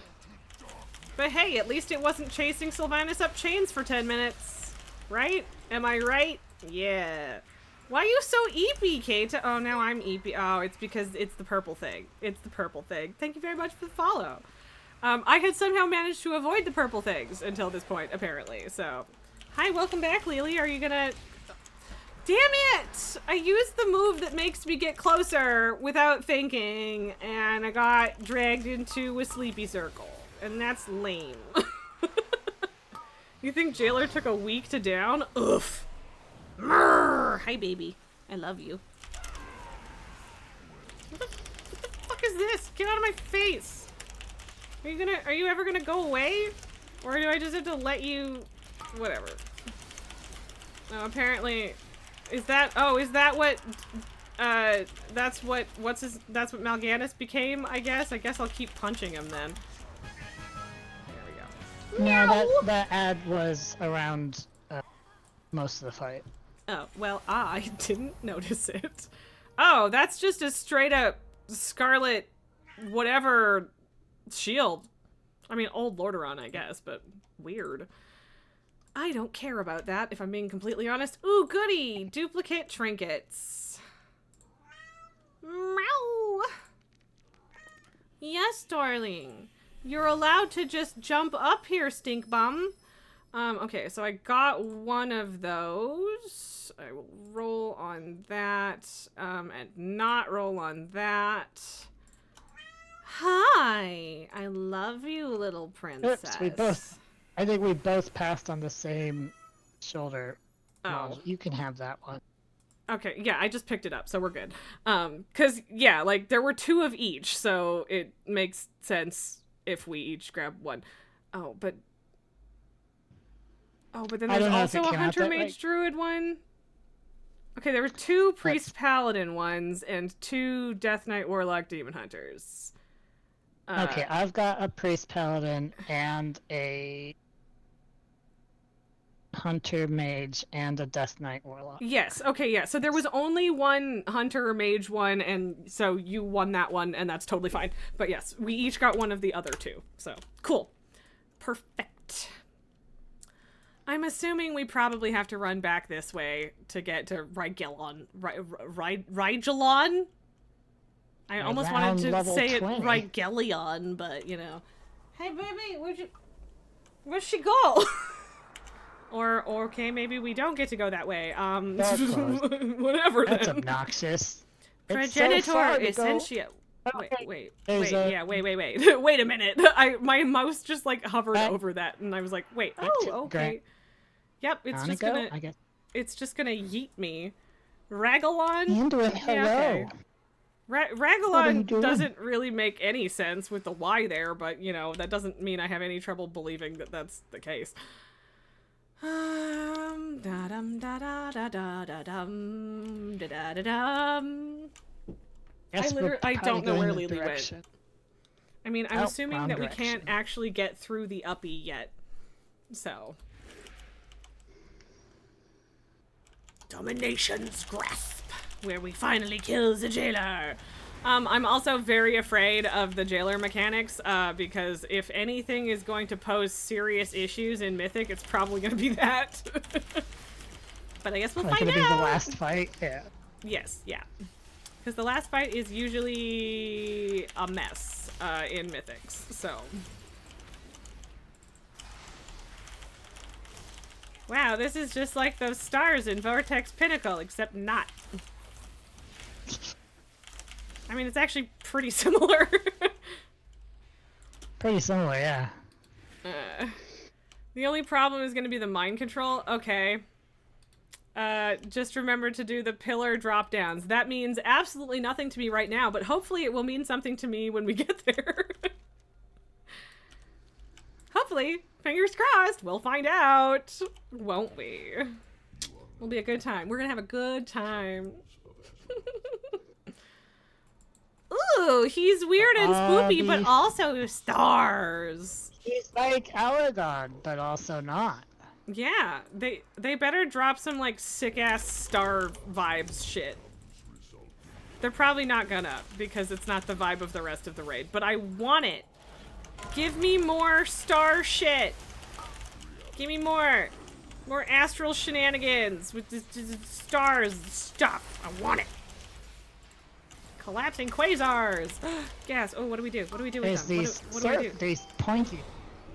But hey, at least it wasn't chasing Sylvanas up chains for 10 minutes. Right? Am I right? Yeah. Why are you so eepy, Kaeto? Oh, now I'm eepy. Oh, it's because it's the purple thing. It's the purple thing. Thank you very much for the follow. I had somehow managed to avoid the purple things until this point, apparently, so. Hi, welcome back, Lily. Are you gonna... Damn it! I used the move that makes me get closer without thinking, and I got dragged into a sleepy circle. And that's lame. You think Jailer took a week to down? Oof. Murr! Hi, baby. I love you. What the fuck is this? Get out of my face! Are you ever gonna go away? Or do I just have to let you... Whatever. No, apparently... is that what... that's what Mal'Ganis became, I guess? I guess I'll keep punching him then. There we go. No, that ad was around most of the fight. Oh, well, I didn't notice it. Oh, that's just a straight up Scarlet whatever shield. I mean, old Lordaeron, I guess, but weird. I don't care about that, if I'm being completely honest. Ooh, goody! Duplicate trinkets. Meow! Yes, darling. You're allowed to just jump up here, stink bum. Okay, so I got one of those. I will roll on that, and not roll on that. Hi! I love you, little princess. Oops, I think we both passed on the same shoulder. Oh. Well, you can have that one. Okay, yeah, I just picked it up, so we're good. 'Cause, yeah, like, there were 2 of each, so it makes sense if we each grab one. Oh, but then there's also a Hunter Mage Druid one. Okay, there were 2 Priest Paladin ones and 2 Death Knight Warlock Demon Hunters. Okay, I've got a Priest Paladin and a Hunter Mage and a Death Knight Warlock. Yes, okay, yeah. So there was only one Hunter or Mage one, and so you won that one, and that's totally fine. But yes, we each got one of the other 2. So, cool. Perfect. I'm assuming we probably have to run back this way to get to Rygelon. Rygelon? I almost wanted to level say 20. it right, Gellion, but you know. Hey, baby, where'd she go? Or okay, maybe we don't get to go that way. Whatever. That's then. obnoxious. Progenitor essentia. Wait. Wait a minute. My mouse just like hovered over that, and I was like, wait. Oh, okay. Yep, it's just gonna. It's just gonna yeet me. Raggalon. Anduin, hello. Yeah, okay. Raggalon doesn't really make any sense with the Y there, but you know that doesn't mean I have any trouble believing that that's the case. I don't know where Lily went. I mean, I'm assuming that we can't actually get through the uppy yet. So. Domination's Grasp, where we finally kill the jailer. I'm also very afraid of the jailer mechanics, because if anything is going to pose serious issues in Mythic, it's probably going to be that. But I guess we'll find out. It's going to be the last fight, yeah. Yes, yeah. Because the last fight is usually a mess in Mythics, so. Wow, this is just like those stars in Vortex Pinnacle, except not. I mean, it's actually pretty similar. Pretty similar, yeah. The only problem is going to be the mind control. Okay. Just remember to do the pillar drop downs. That means absolutely nothing to me right now, but hopefully it will mean something to me when we get there. Hopefully, fingers crossed, we'll find out. Won't we? It'll be a good time. We're going to have a good time. Ooh, he's weird and spoopy, but also stars. He's like Aragon, but also not. Yeah, they better drop some like sick-ass star vibes shit. They're probably not gonna, because it's not the vibe of the rest of the raid, but I want it. Give me more star shit. Give me more astral shenanigans with the stars and stuff. I want it. Collapsing quasars. Gas. Oh, what do we do? What do we do with them? What do I do? These pointy.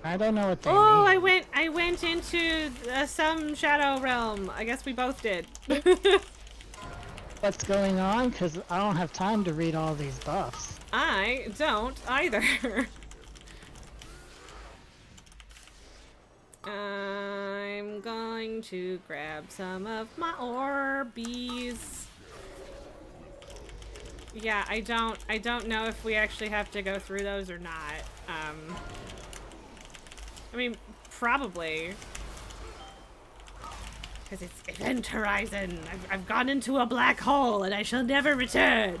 I don't know what they mean. Oh, I went into some shadow realm. I guess we both did. What's going on? Because I don't have time to read all these buffs. I don't either. I'm going to grab some of my Orbeez. Yeah, I don't know if we actually have to go through those or not. I mean, probably. Because it's Event Horizon. I've gone into a black hole and I shall never return.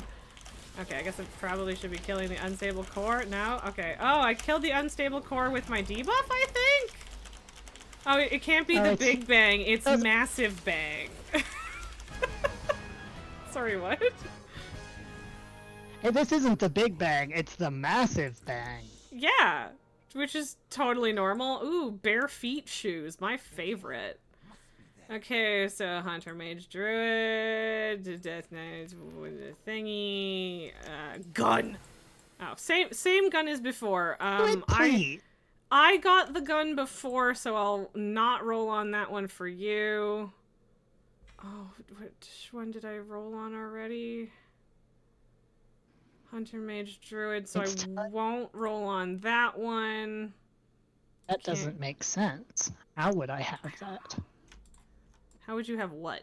Okay, I guess I probably should be killing the unstable core. No? Okay. Oh, I killed the unstable core with my debuff, I think? Oh, it can't be the Big Bang. It's Massive Bang. Sorry, what? Hey, this isn't the Big Bang. It's the Massive Bang. Yeah, which is totally normal. Ooh, bare feet shoes. My favorite. Okay, so Hunter, Mage, Druid, Death Knight, thingy, gun. Oh, same gun as before. I got the gun before, so I'll not roll on that one for you. Oh, which one did I roll on already? Hunter, Mage, Druid, so I won't roll on that one. That doesn't make sense. How would I have that? How would you have what?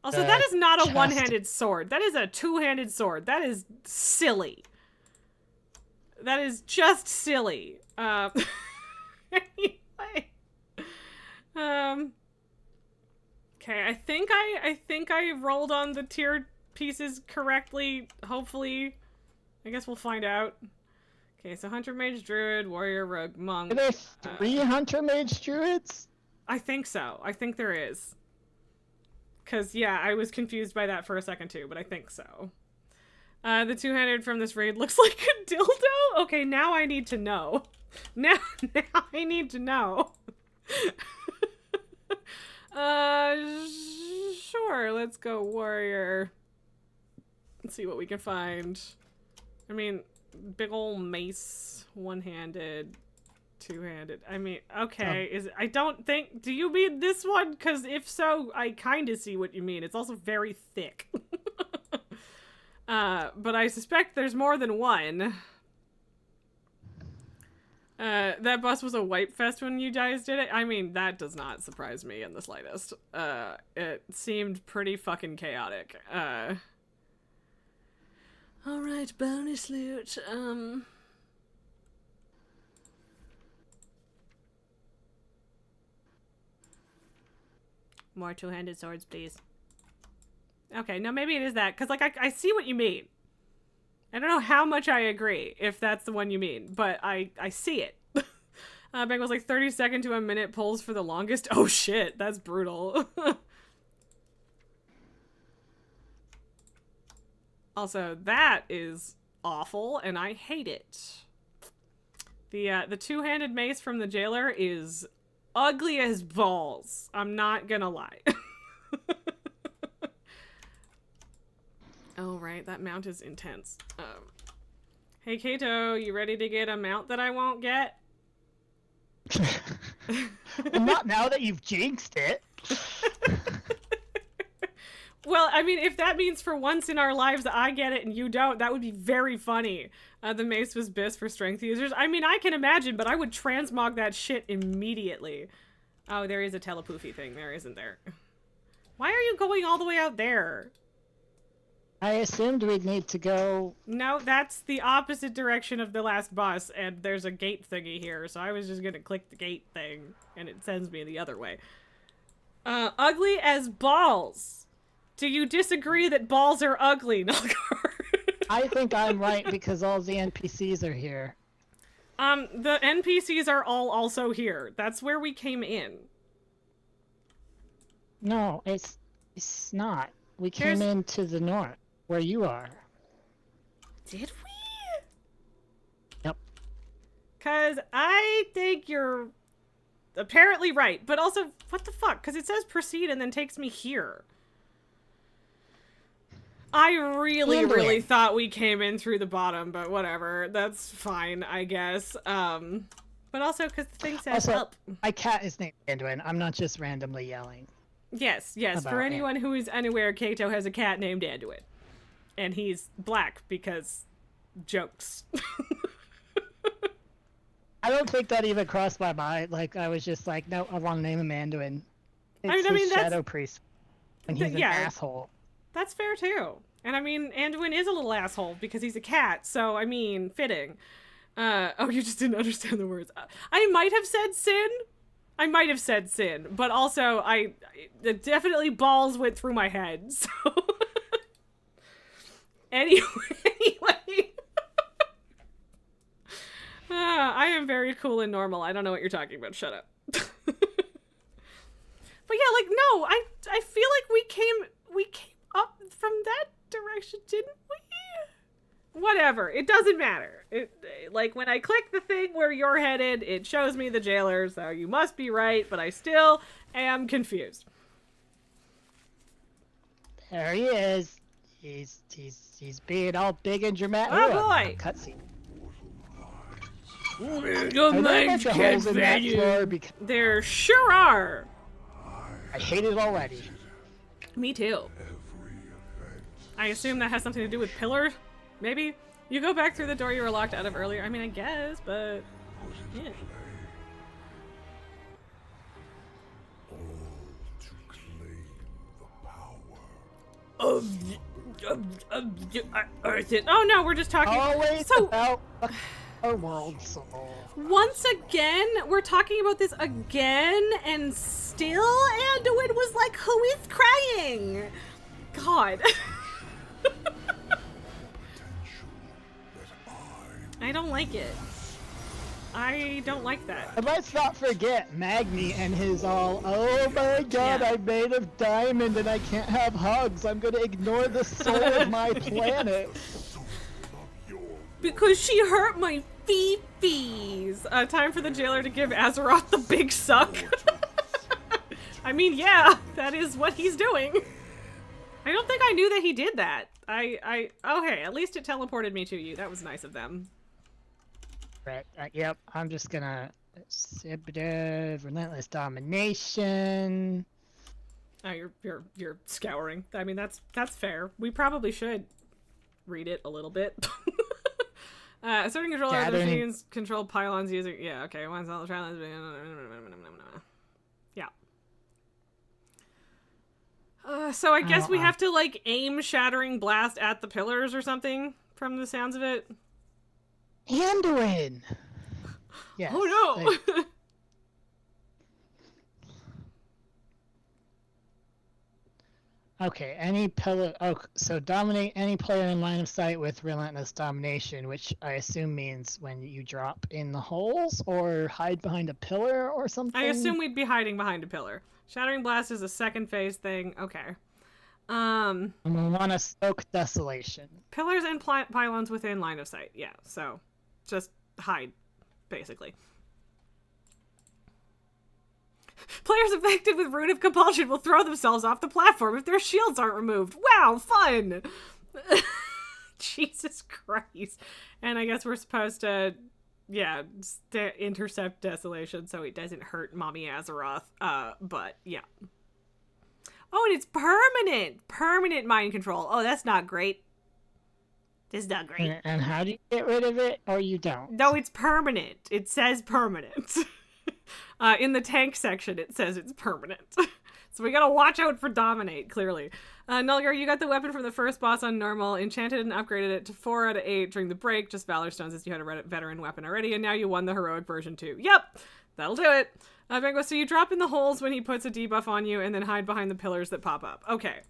Also, that is not a one-handed sword. That is a two-handed sword. That is silly. That is just silly. Anyway. Okay, I think I rolled on the tier pieces correctly, hopefully. I guess we'll find out. Okay, so Hunter, Mage, Druid, Warrior, Rogue, Monk. Are there 3 Hunter, Mage, Druids? I think so. I think there is. Because, yeah, I was confused by that for a second too, but I think so. The two-handed from this raid looks like a dildo? Okay, now I need to know. Now I need to know. Sure, let's go warrior. Let's see what we can find. I mean, big ol' mace, one-handed, two-handed. I mean, okay, I don't think, do you mean this one? Because if so, I kind of see what you mean. It's also very thick. But I suspect there's more than one. That bus was a wipe fest when you guys did it. I mean, that does not surprise me in the slightest. It seemed pretty fucking chaotic. Alright, bonus loot. More two-handed swords, please. Okay, no, maybe it is that, because, like, I see what you mean. I don't know how much I agree, if that's the one you mean, but I see it. Bengals like 30-second to a minute pulls for the longest. Oh shit, that's brutal. Also, that is awful, and I hate it. The two-handed mace from the jailer is ugly as balls. I'm not gonna lie. Oh, right, that mount is intense. Hey, Kaeto, you ready to get a mount that I won't get? Well, not now that you've jinxed it. Well, I mean, if that means for once in our lives I get it and you don't, that would be very funny. The mace was BIS for strength users. I mean, I can imagine, but I would transmog that shit immediately. Oh, there is a telepoofy thing there, isn't there? Why are you going all the way out there? I assumed we'd need to go... No, that's the opposite direction of the last bus, and there's a gate thingy here, so I was just gonna click the gate thing, and it sends me the other way. Ugly as balls! Do you disagree that balls are ugly, Nulgar? I think I'm right because all the NPCs are here. The NPCs are all also here. That's where we came in. No, it's not. We came in to the north, where you are. Did we? Yep. Cause I think you're apparently right, but also, what the fuck? Cause it says proceed and then takes me here. I really thought we came in through the bottom, but whatever. That's fine, I guess. But also, because the thing says up. My cat is named Anduin. I'm not just randomly yelling. Yes. For anyone who is unaware, Kaeto has a cat named Anduin. And he's black because jokes. I don't think that even crossed my mind. Like, I was just like, no, I want to name him Anduin. It's his Shadow Priest. And he's an asshole. That's fair, too. And I mean, Anduin is a little asshole because he's a cat, so, I mean, fitting. Oh, you just didn't understand the words. I might have said sin. But also, definitely balls went through my head, so... Anyway. I am very cool and normal. I don't know what you're talking about. Shut up. But yeah, like, no, I feel like we came up from that direction, didn't we? Whatever. It doesn't matter. Like, when I click the thing where you're headed, it shows me the jailer, so you must be right, but I still am confused. There he is. He's being all big and dramatic. Oh boy! Cutscene. There sure are. I hate it already. Me too. I assume that has something to do with pillars? Maybe? You go back through the door you were locked out of earlier. I mean, I guess, but... yeah. Oh no, we're just talking. Always about our world soul. Once again, we're talking about this again, and still Anduin was like, who is crying? God. I don't like it. I don't like that. And let's not forget Magni and his all, oh my god, I'm made of diamond and I can't have hugs. I'm gonna ignore the soul of my planet. Because she hurt my fee-fees. Time for the jailer to give Azeroth the big suck. I mean, yeah, that is what he's doing. I don't think I knew that he did that. Okay, at least it teleported me to you. That was nice of them. Right. Yep. I'm just gonna relentless domination. Oh, you're scouring. I mean, that's fair. We probably should read it a little bit. Certain controller machines control pylons using. Yeah. Okay. One's all the pylons. Yeah. So I guess we have to like aim shattering blast at the pillars or something from the sounds of it. Anduin! Yes. Oh no! Okay, any pillar. Oh, so dominate any player in line of sight with relentless domination, which I assume means when you drop in the holes or hide behind a pillar or something. I assume we'd be hiding behind a pillar. Shattering blast is a second phase thing. Okay. And we want to soak desolation. Pillars and pylons within line of sight. Yeah. So, just hide, basically. Players affected with Rune of Compulsion will throw themselves off the platform if their shields aren't removed. Wow, fun! Jesus Christ. And I guess we're supposed to, yeah, intercept Desolation so it doesn't hurt Mommy Azeroth. But, yeah. Oh, and it's permanent! Permanent mind control. Oh, that's not great. This is not great. And how do you get rid of it, or you don't? No, it's permanent. It says permanent. In the tank section, it says it's permanent. So we gotta watch out for Dominate, clearly. Nulgar, you got the weapon from the first boss on normal, enchanted and upgraded it to 4 out of 8 during the break, just Valor Stones as you had a veteran weapon already, and now you won the heroic version too. Yep! That'll do it! Bengo, so you drop in the holes when he puts a debuff on you, and then hide behind the pillars that pop up. Okay.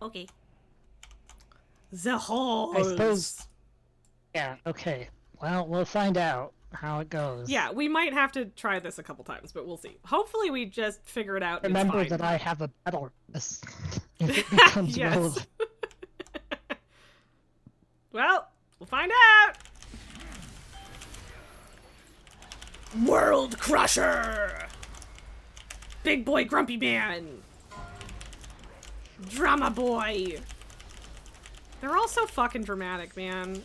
Okay. The holes! I suppose... Yeah, okay. Well, we'll find out how it goes. Yeah, we might have to try this a couple times, but we'll see. Hopefully we just figure it out. Remember that I have a battle if it becomes relevant. Well, we'll find out. World Crusher! Big boy grumpy man! Drama boy! They're all so fucking dramatic, man.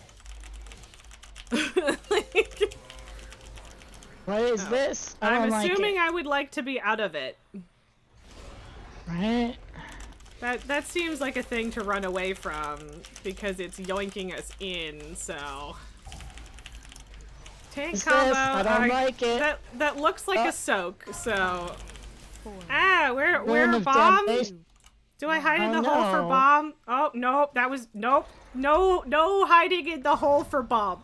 Like... What is this? I'm assuming I would like to be out of it. Right? That seems like a thing to run away from because it's yoinking us in, so... Tank combo. I don't like it. That looks like a soak, so... Ah, where bomb? Do I hide in the hole for bomb? Oh, nope, that was... Nope. No hiding in the hole for bomb.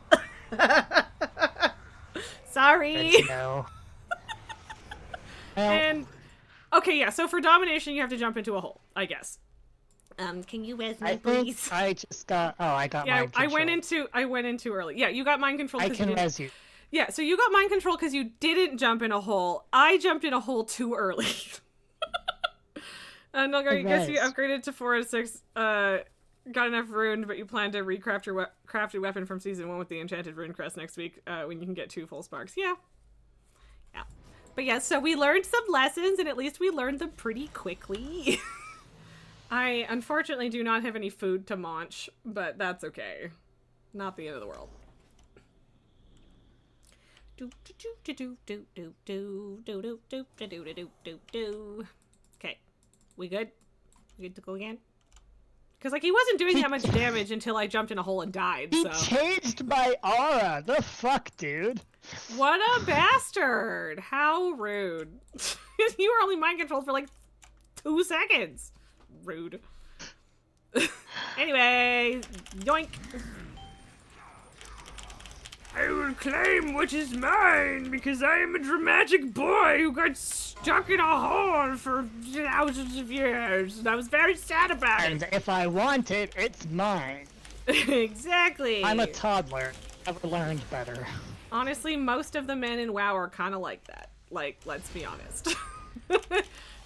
Sorry. No. And okay, yeah. So for domination, you have to jump into a hole, I guess. Can you res me, please? I just got. Oh, I got mind control. I went in too early. Yeah, you got mind control. I can res you. Yeah, so you got mind control because you didn't jump in a hole. I jumped in a hole too early. Nulgar, I guess you upgraded to 4 out of 6. Got enough rune, but you plan to recraft your crafted weapon from season 1 with the enchanted rune crest next week when you can get 2 full sparks. Yeah. But yeah, so we learned some lessons, and at least we learned them pretty quickly. I unfortunately do not have any food to munch, but that's okay. Not the end of the world. Okay, we good? We good to go again? Because, like, he wasn't doing that much damage until I jumped in a hole and died, so... He changed my aura! The fuck, dude? What a bastard! How rude. You were only mind controlled for, like, 2 seconds. Rude. Anyway, yoink. I will claim what is mine because I am a dramatic boy who got stuck in a hole for thousands of years, and I was very sad about it. And if I want it, it's mine. Exactly. I'm a toddler. Never learned better. Honestly, most of the men in WoW are kind of like that. Like, let's be honest.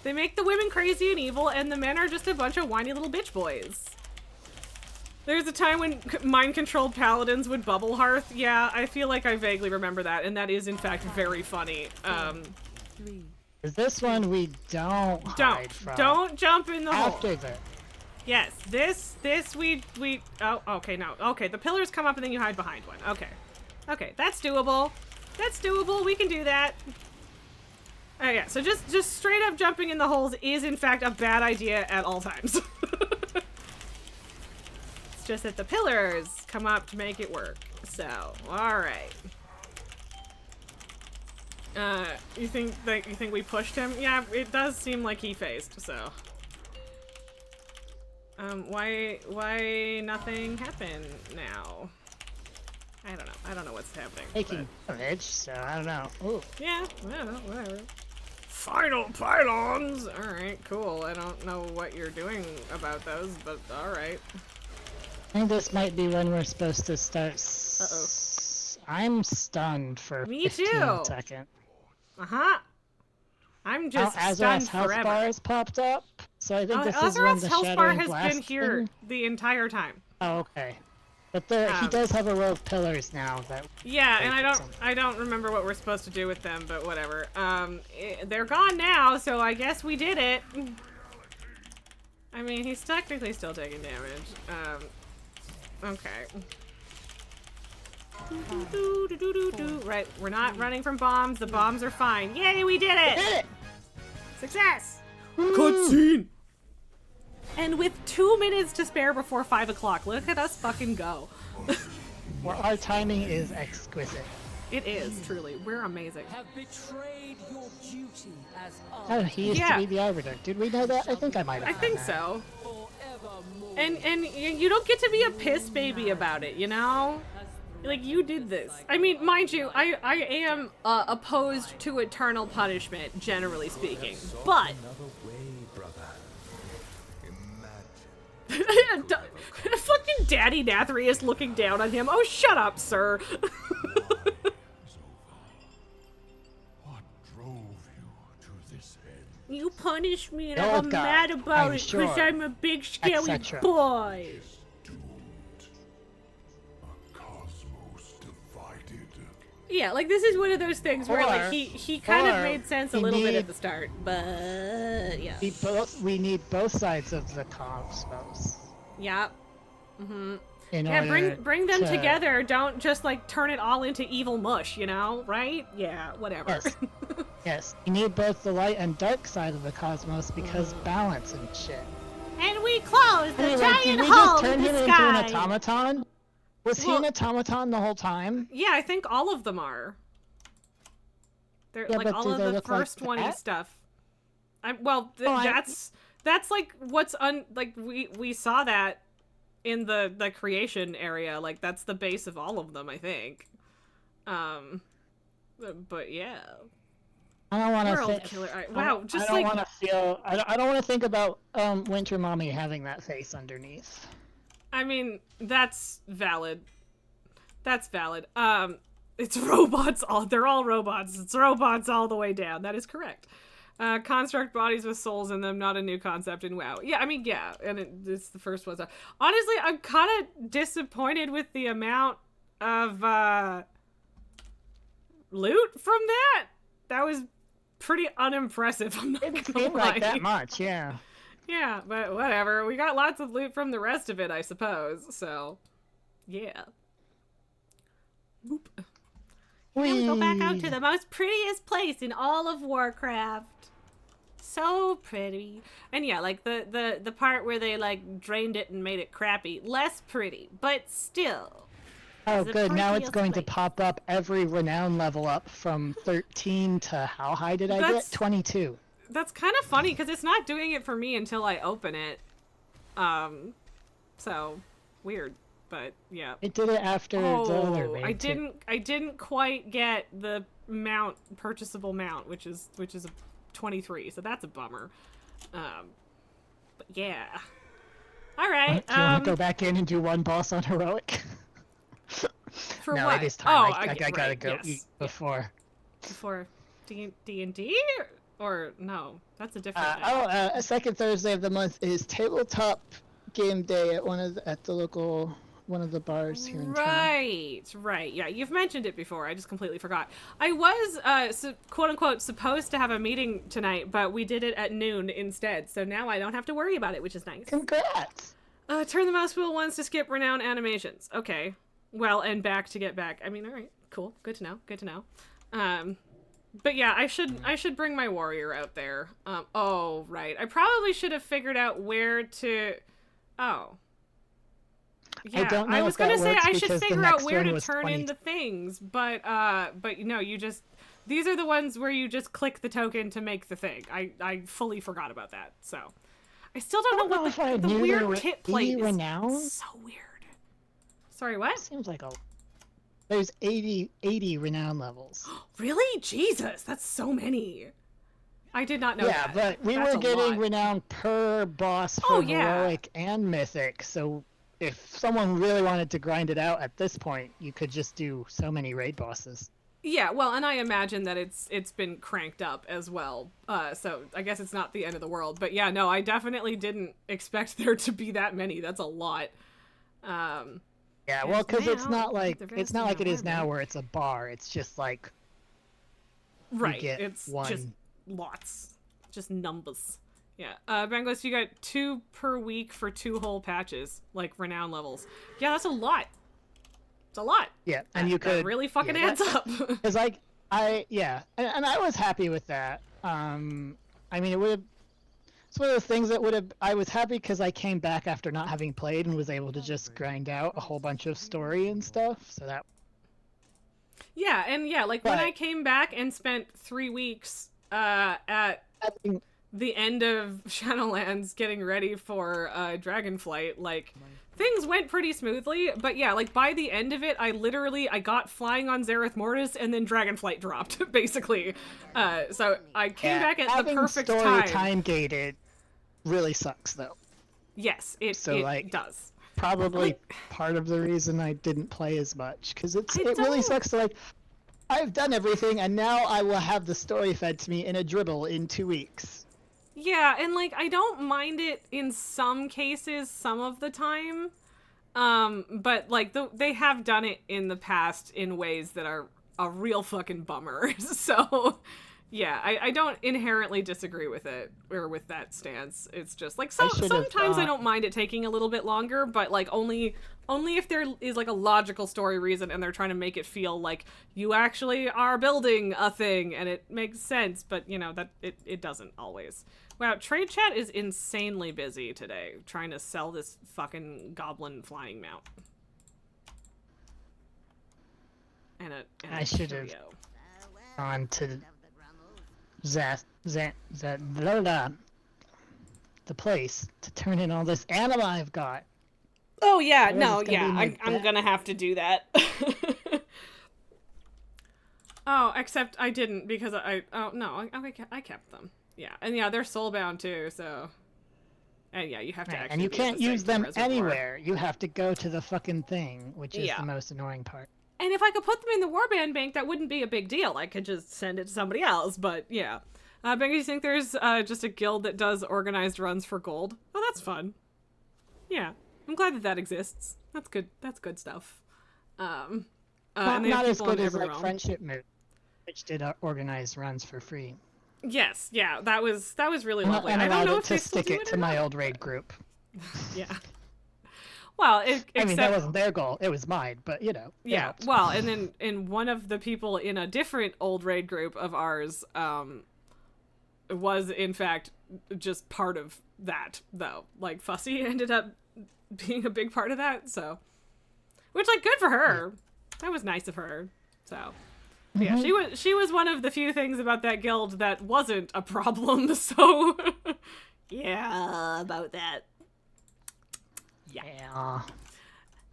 They make the women crazy and evil, and the men are just a bunch of whiny little bitch boys. There's a time when mind-controlled paladins would bubble hearth. Yeah, I feel like I vaguely remember that, and that is, in fact, very funny. Is this one we don't hide from? Don't jump in the hole. After that. Yes, this, we, oh, okay, no. Okay, the pillars come up and then you hide behind one. Okay. Okay, that's doable. That's doable, we can do that. Oh yeah, so just straight up jumping in the holes is in fact a bad idea at all times. It's just that the pillars come up to make it work. So, alright. You think we pushed him? Yeah, it does seem like he phased, so. Why nothing happened now? I don't know what's happening. Taking damage, so I don't know. Ooh. Yeah, I don't know, whatever. Final pylons! Alright, cool. I don't know what you're doing about those, but alright. I think this might be when we're supposed to start. Uh-oh. I'm stunned for Me 15 too. seconds. Uh-huh. I'm just Azra's stunned health forever. bar has popped up, so I think this is when Azra's the health bar Shattering has Blast been here thing- the entire time. Oh, okay. But there, he does have a row of pillars now that. Yeah, and I don't remember what we're supposed to do with them, but whatever. They're gone now, so I guess we did it. I mean, he's technically still taking damage. Okay. Right, we're not running from bombs. The bombs are fine. Yay, we did it! We did it! Success! Cutscene! And with 2 minutes to spare before 5 o'clock, look at us fucking go. Well, our timing is exquisite. It is, truly. We're amazing. Have betrayed your duty as Oh, he used to be the Arbiter. Did we know that? I think I might have. I think so. And you don't get to be a piss baby about it, you know? Like, you did this. I mean, mind you, I am opposed to eternal punishment, generally speaking. But... Fucking Daddy Nathrius looking down on him. Oh, shut up, sir. What drove you to this end? You punish me and Oh, I'm God, mad about I'm it because sure. I'm a big scary Etc. boy. A cosmos divided. Yeah, like this is one of those things where like Or- he kind of or made sense a we little bit need- at the start, but yeah. We need both sides of the cosmos. Yeah. Mm-hmm. In Yeah, order bring them to- together. Don't just like turn it all into evil mush, you know? Right? Yeah, whatever. Yes. Yes, you need both the light and dark side of the cosmos because balance and shit. And we close the Anyway, giant did we hole just turn in him the into sky. an automaton? Was he Well- an automaton the whole time? Yeah, I think all of them are. They're Yeah, like but all do of they the look like first one that? stuff. That's like what's like we saw that in the creation area. Like that's the base of all of them, I think. But yeah. I don't want World to killer. Wow, just I don't like want to feel. I don't want to think about Winter Mommy having that face underneath. I mean, that's valid. That's valid. It's robots they're all robots. It's robots all the way down. That is correct. Construct bodies with souls in them, not a new concept in WoW. Yeah, I mean, yeah, and it's the first one. So, honestly, I'm kind of disappointed with the amount of loot from that. That was pretty unimpressive. I'm not It didn't gonna seem like lie. that much, yeah. Yeah, but whatever. We got lots of loot from the rest of it, I suppose. So, yeah. Boop. And we go back out to the most prettiest place in all of Warcraft. So pretty. And yeah, like the part where they like drained it and made it crappy. Less pretty, but still. Oh, the good. Now it's prettiest going to place. pop up every renown level up from 13 to how high did I That's- get? 22. That's kind of funny because it's not doing it for me until I open it. So weird, but yeah. It did it after the other Oh, raid, too. I didn't quite get the purchasable mount, which is a 23, so that's a bummer. But yeah. All right. Do you want to go back in and do one boss on heroic? For no, what? it is time. Oh, I gotta right, go yes. eat before. Before D&D or no? That's a different. A second Thursday of the month is tabletop game day at at the local one of the bars here in town. Right. Yeah, you've mentioned it before. I just completely forgot. I was, quote unquote, supposed to have a meeting tonight, but we did it at noon instead. So now I don't have to worry about it, which is nice. Congrats! Turn the mouse wheel once to skip renown animations. Okay. Well, and back to get back. I mean, all right, cool. Good to know. But yeah, I should bring my warrior out there. Oh, right. I probably should have figured out where to. Oh. Yeah, I don't know I was if that gonna say works I should because the figure out next where one to was turn 20. in the things, but no, you just these are the ones where you just click the token to make the thing. I fully forgot about that. So I still don't know what the weird kit plate renown? is. So weird. Sorry, what? Seems like there's 80 renown levels. Really? Jesus, that's so many. I did not know that. Yeah, but we That's were a getting lot. renown per boss for heroic and mythic, so if someone really wanted to grind it out at this point, you could just do so many raid bosses. Yeah, well, and I imagine that it's been cranked up as well. So I guess it's not the end of the world. But yeah, no, I definitely didn't expect there to be that many. That's a lot. Yeah, well, because it's not like it is now right? where it's a bar. It's just like Right. get It's one. just lots. Just numbers. Yeah. Bangos, you got 2 per week for 2 whole patches, like renown levels. Yeah, that's a lot. It's a lot. Yeah, and you That could really fucking adds up. Because like and I was happy with that. I mean, it's one of those things that would have. I was happy because I came back after not having played and was able to just grind out a whole bunch of story and stuff. So that. Yeah, and yeah, like when I came back and spent 3 weeks at the end of Shadowlands getting ready for Dragonflight, like things went pretty smoothly, but yeah, like by the end of it, I got flying on Zareth Mortis and then Dragonflight dropped, basically. So I came back at the perfect story time. Time gated really sucks though. Yes, it does. Probably part of the reason I didn't play as much, because it really sucks to I've done everything and now I will have the story fed to me in a dribble in 2 weeks. Yeah, and like I don't mind it in some cases some of the time. But like they have done it in the past in ways that are a real fucking bummer. So yeah, I don't inherently disagree with it or with that stance. It's just like sometimes I don't mind it taking a little bit longer, but like only if there is like a logical story reason and they're trying to make it feel like you actually are building a thing and it makes sense, but you know that it doesn't always. Wow, trade chat is insanely busy today trying to sell this fucking goblin flying mount. And I should have gone to the place to turn in all this anima I've got. Oh yeah, no, yeah, I'm gonna have to do that. Oh, except I didn't because I kept them. Yeah, and yeah, they're soulbound too, so. And yeah, you have to actually. And you can't use them anywhere. You have to go to the fucking thing, which is the most annoying part. And if I could put them in the Warband Bank, that wouldn't be a big deal. I could just send it to somebody else, but yeah. Bank, you think there's just a guild that does organized runs for gold? Oh, that's fun. Yeah, I'm glad that exists. That's good. That's good stuff. Not as good as like Friendship Mood, which did organized runs for free. Yes, yeah, that was really lovely. And I don't know if to they still stick it to my old raid group. Yeah. Well, I mean, that wasn't their goal; it was mine. But you know. Yeah. Well, and then in one of the people in a different old raid group of ours, was in fact just part of that, though. Like Fussy ended up being a big part of that, so which like good for her. Yeah. That was nice of her. So. Yeah, she was one of the few things about that guild that wasn't a problem, so yeah, about that. Yeah.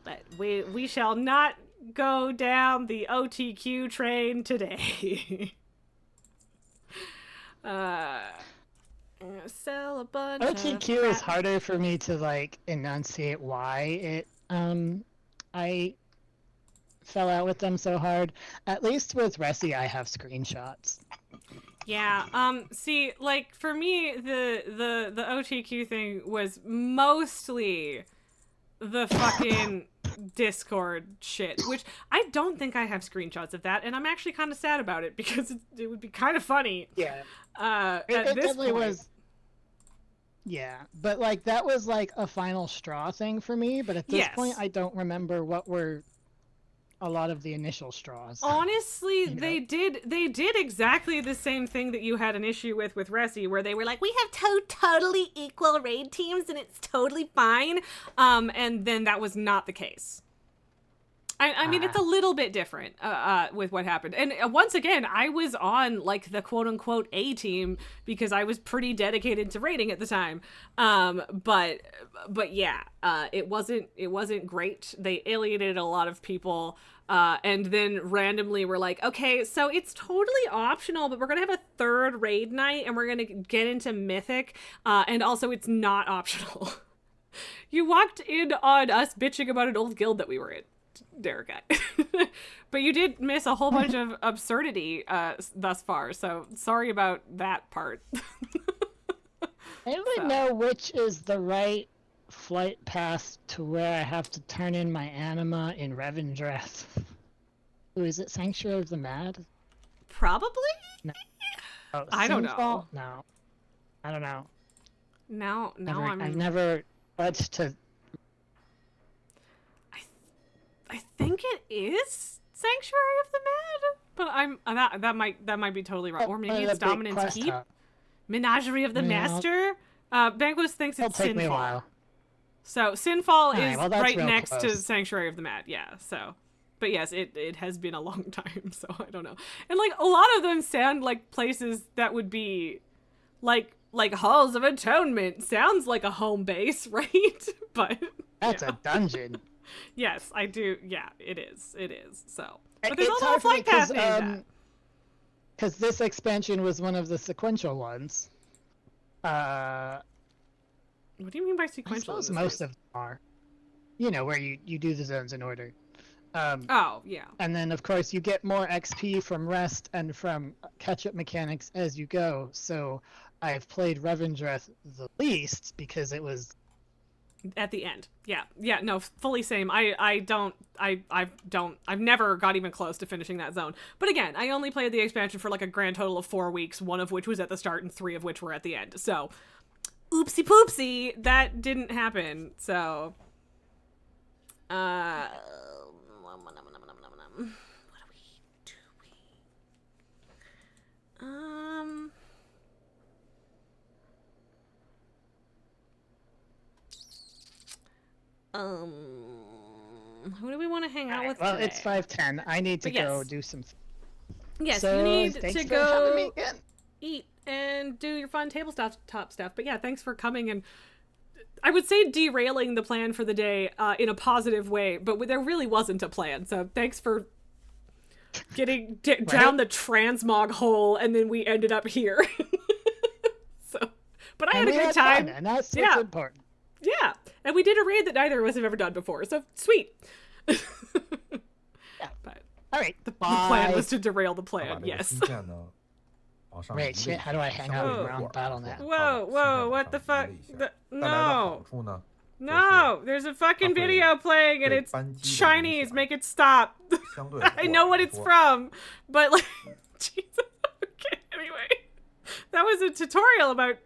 But we shall not go down the OTQ train today. Sell a bunch OTQ is harder for me to like enunciate why I fell out with them so hard. At least with Resi, I have screenshots. Yeah. See, like for me, the OTQ thing was mostly the fucking Discord shit, which I don't think I have screenshots of that, and I'm actually kind of sad about it because it would be kind of funny. Yeah. At It this definitely point. was. Yeah, but like that was like a final straw thing for me. But at this Yes. point, I don't remember what were a lot of the initial straws. Honestly, know? they did exactly the same thing that you had an issue with Resi, where they were like, we have totally equal raid teams and it's totally fine. And then that was not the case. I mean, it's a little bit different with what happened. And once again, I was on like the quote unquote A team because I was pretty dedicated to raiding at the time. But yeah, it wasn't great. They alienated a lot of people. And then randomly we're like, okay, so it's totally optional, but we're going to have a third raid night and we're going to get into Mythic. And also it's not optional. You walked in on us bitching about an old guild that we were in, Derek. But you did miss a whole bunch of absurdity thus far. So sorry about that part. Anyone know which is the right flight path to where I have to turn in my anima in Revendreth? Ooh, is it Sanctuary of the Mad? Probably? Oh, I don't Sinfall? know. No. I don't know. Now I've never pledged to. I think it is Sanctuary of the Mad, but that might be totally wrong. Or maybe it's Dominant's Keep. Menagerie of the Master. Banquist thinks It'll it's take me a Sinfall. while. So Sinfall Alright, is well, that's right real next to close. Sanctuary of the Mad. Yeah. So, but yes, it has been a long time. So I don't know. And like a lot of them sound like places that would be like Halls of Atonement. Sounds like a home base, right? But That's a dungeon. yes, I do. Yeah, it is. It is. So, but It's there's also a hard for me flight path named that. because this expansion was one of the sequential ones. What do you mean by I sequential? suppose most of them are. You know, where you do the zones in order. Oh yeah. And then, of course, you get more XP from rest and from catch-up mechanics as you go. So I've played Revendreth the least because it was... At the end. Yeah, no, fully same. I've never got even close to finishing that zone. But again, I only played the expansion for like a grand total of 4 weeks, one of which was at the start and 3 of which were at the end. So, oopsie poopsie, that didn't happen. So, what are we doing? Who do we want to hang out with Well, today? it's 5:10. I need to But yes. go do some... Yes, so, you need thanks to for having me go again. eat and do your fun tabletop stuff. But yeah, thanks for coming, and I would say derailing the plan for the day in a positive way, but there really wasn't a plan. So thanks for getting down the transmog hole, and then we ended up here. So, but I had a good time, fun, and that's what's important. Yeah, and we did a raid that neither of us have ever done before, so sweet. Yeah. But All right. the plan was to derail the 他把 plan. 这个 Yes. 新建呢往上移 Wait, 了一 shit, 下 how do I hang 相 out 对 around 有点 Battle.net? 火 Whoa, 把 whoa, 新 what the 建 fuck? 往上移了一下 The- 带来的 no. 好处呢 No, there's a fucking video playing and 对 it's 扳机的影 Chinese. 响 Make it stop. 相对 I know what it's from, but like, Jesus. Okay, anyway, that was a tutorial about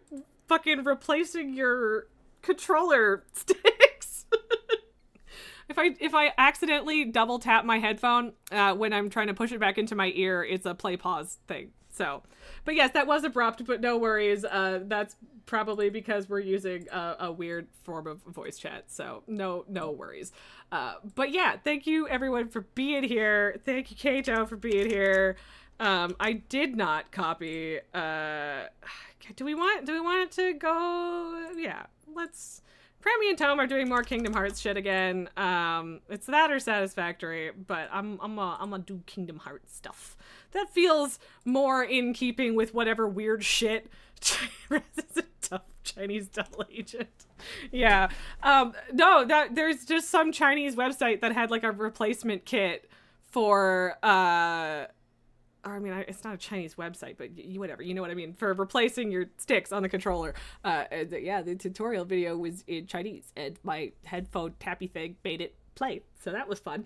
fucking replacing your controller sticks. If I accidentally double tap my headphone when I'm trying to push it back into my ear, it's a play pause thing. So, but yes, that was abrupt, but no worries. That's probably because we're using a weird form of voice chat. So no worries. But yeah, thank you everyone for being here. Thank you, Kaeto, for being here. I did not copy. Do we want it to go? Yeah, let's. Premi and Tome are doing more Kingdom Hearts shit again. It's that or Satisfactory, but I'm gonna do Kingdom Hearts stuff. That feels more in keeping with whatever weird shit Chinese double agent. Yeah. No, that there's just some Chinese website that had like a replacement kit for I mean, it's not a Chinese website, but whatever, you know what I mean, for replacing your sticks on the controller. Yeah, the tutorial video was in Chinese, and my headphone tappy thing made it play. So that was fun.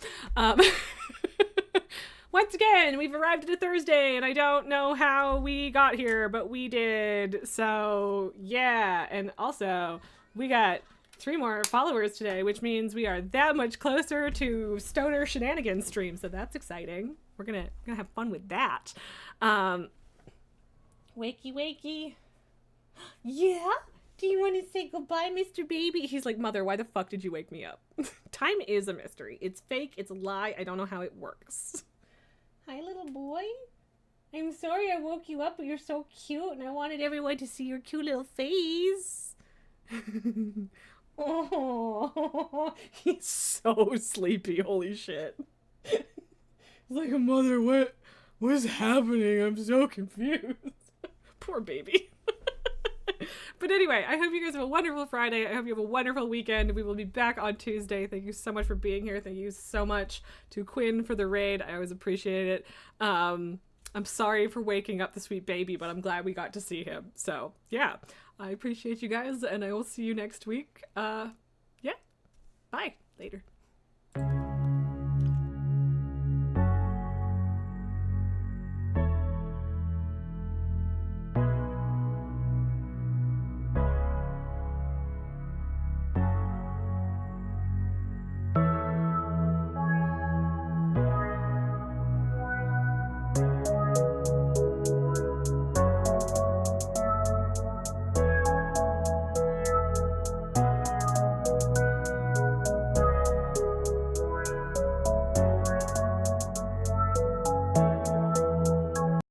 Once again, we've arrived at a Thursday, and I don't know how we got here, but we did. So, yeah. And also, we got 3 more followers today, which means we are that much closer to Stoner Shenanigans stream. So that's exciting. We're gonna have fun with that. Wakey, wakey. Yeah? Do you want to say goodbye, Mr. Baby? He's like, Mother, why the fuck did you wake me up? Time is a mystery. It's fake. It's a lie. I don't know how it works. Hi, little boy. I'm sorry I woke you up, but you're so cute, and I wanted everyone to see your cute little face. Oh, he's so sleepy. Holy shit. He's like, Mother, what is happening? I'm so confused. Poor baby. But anyway, I hope you guys have a wonderful Friday. I hope you have a wonderful weekend. We will be back on Tuesday. Thank you so much for being here. Thank you so much to Quinn for the raid. I always appreciate it. I'm sorry for waking up the sweet baby, but I'm glad we got to see him. So, yeah, I appreciate you guys, and I will see you next week. Yeah, bye. Later.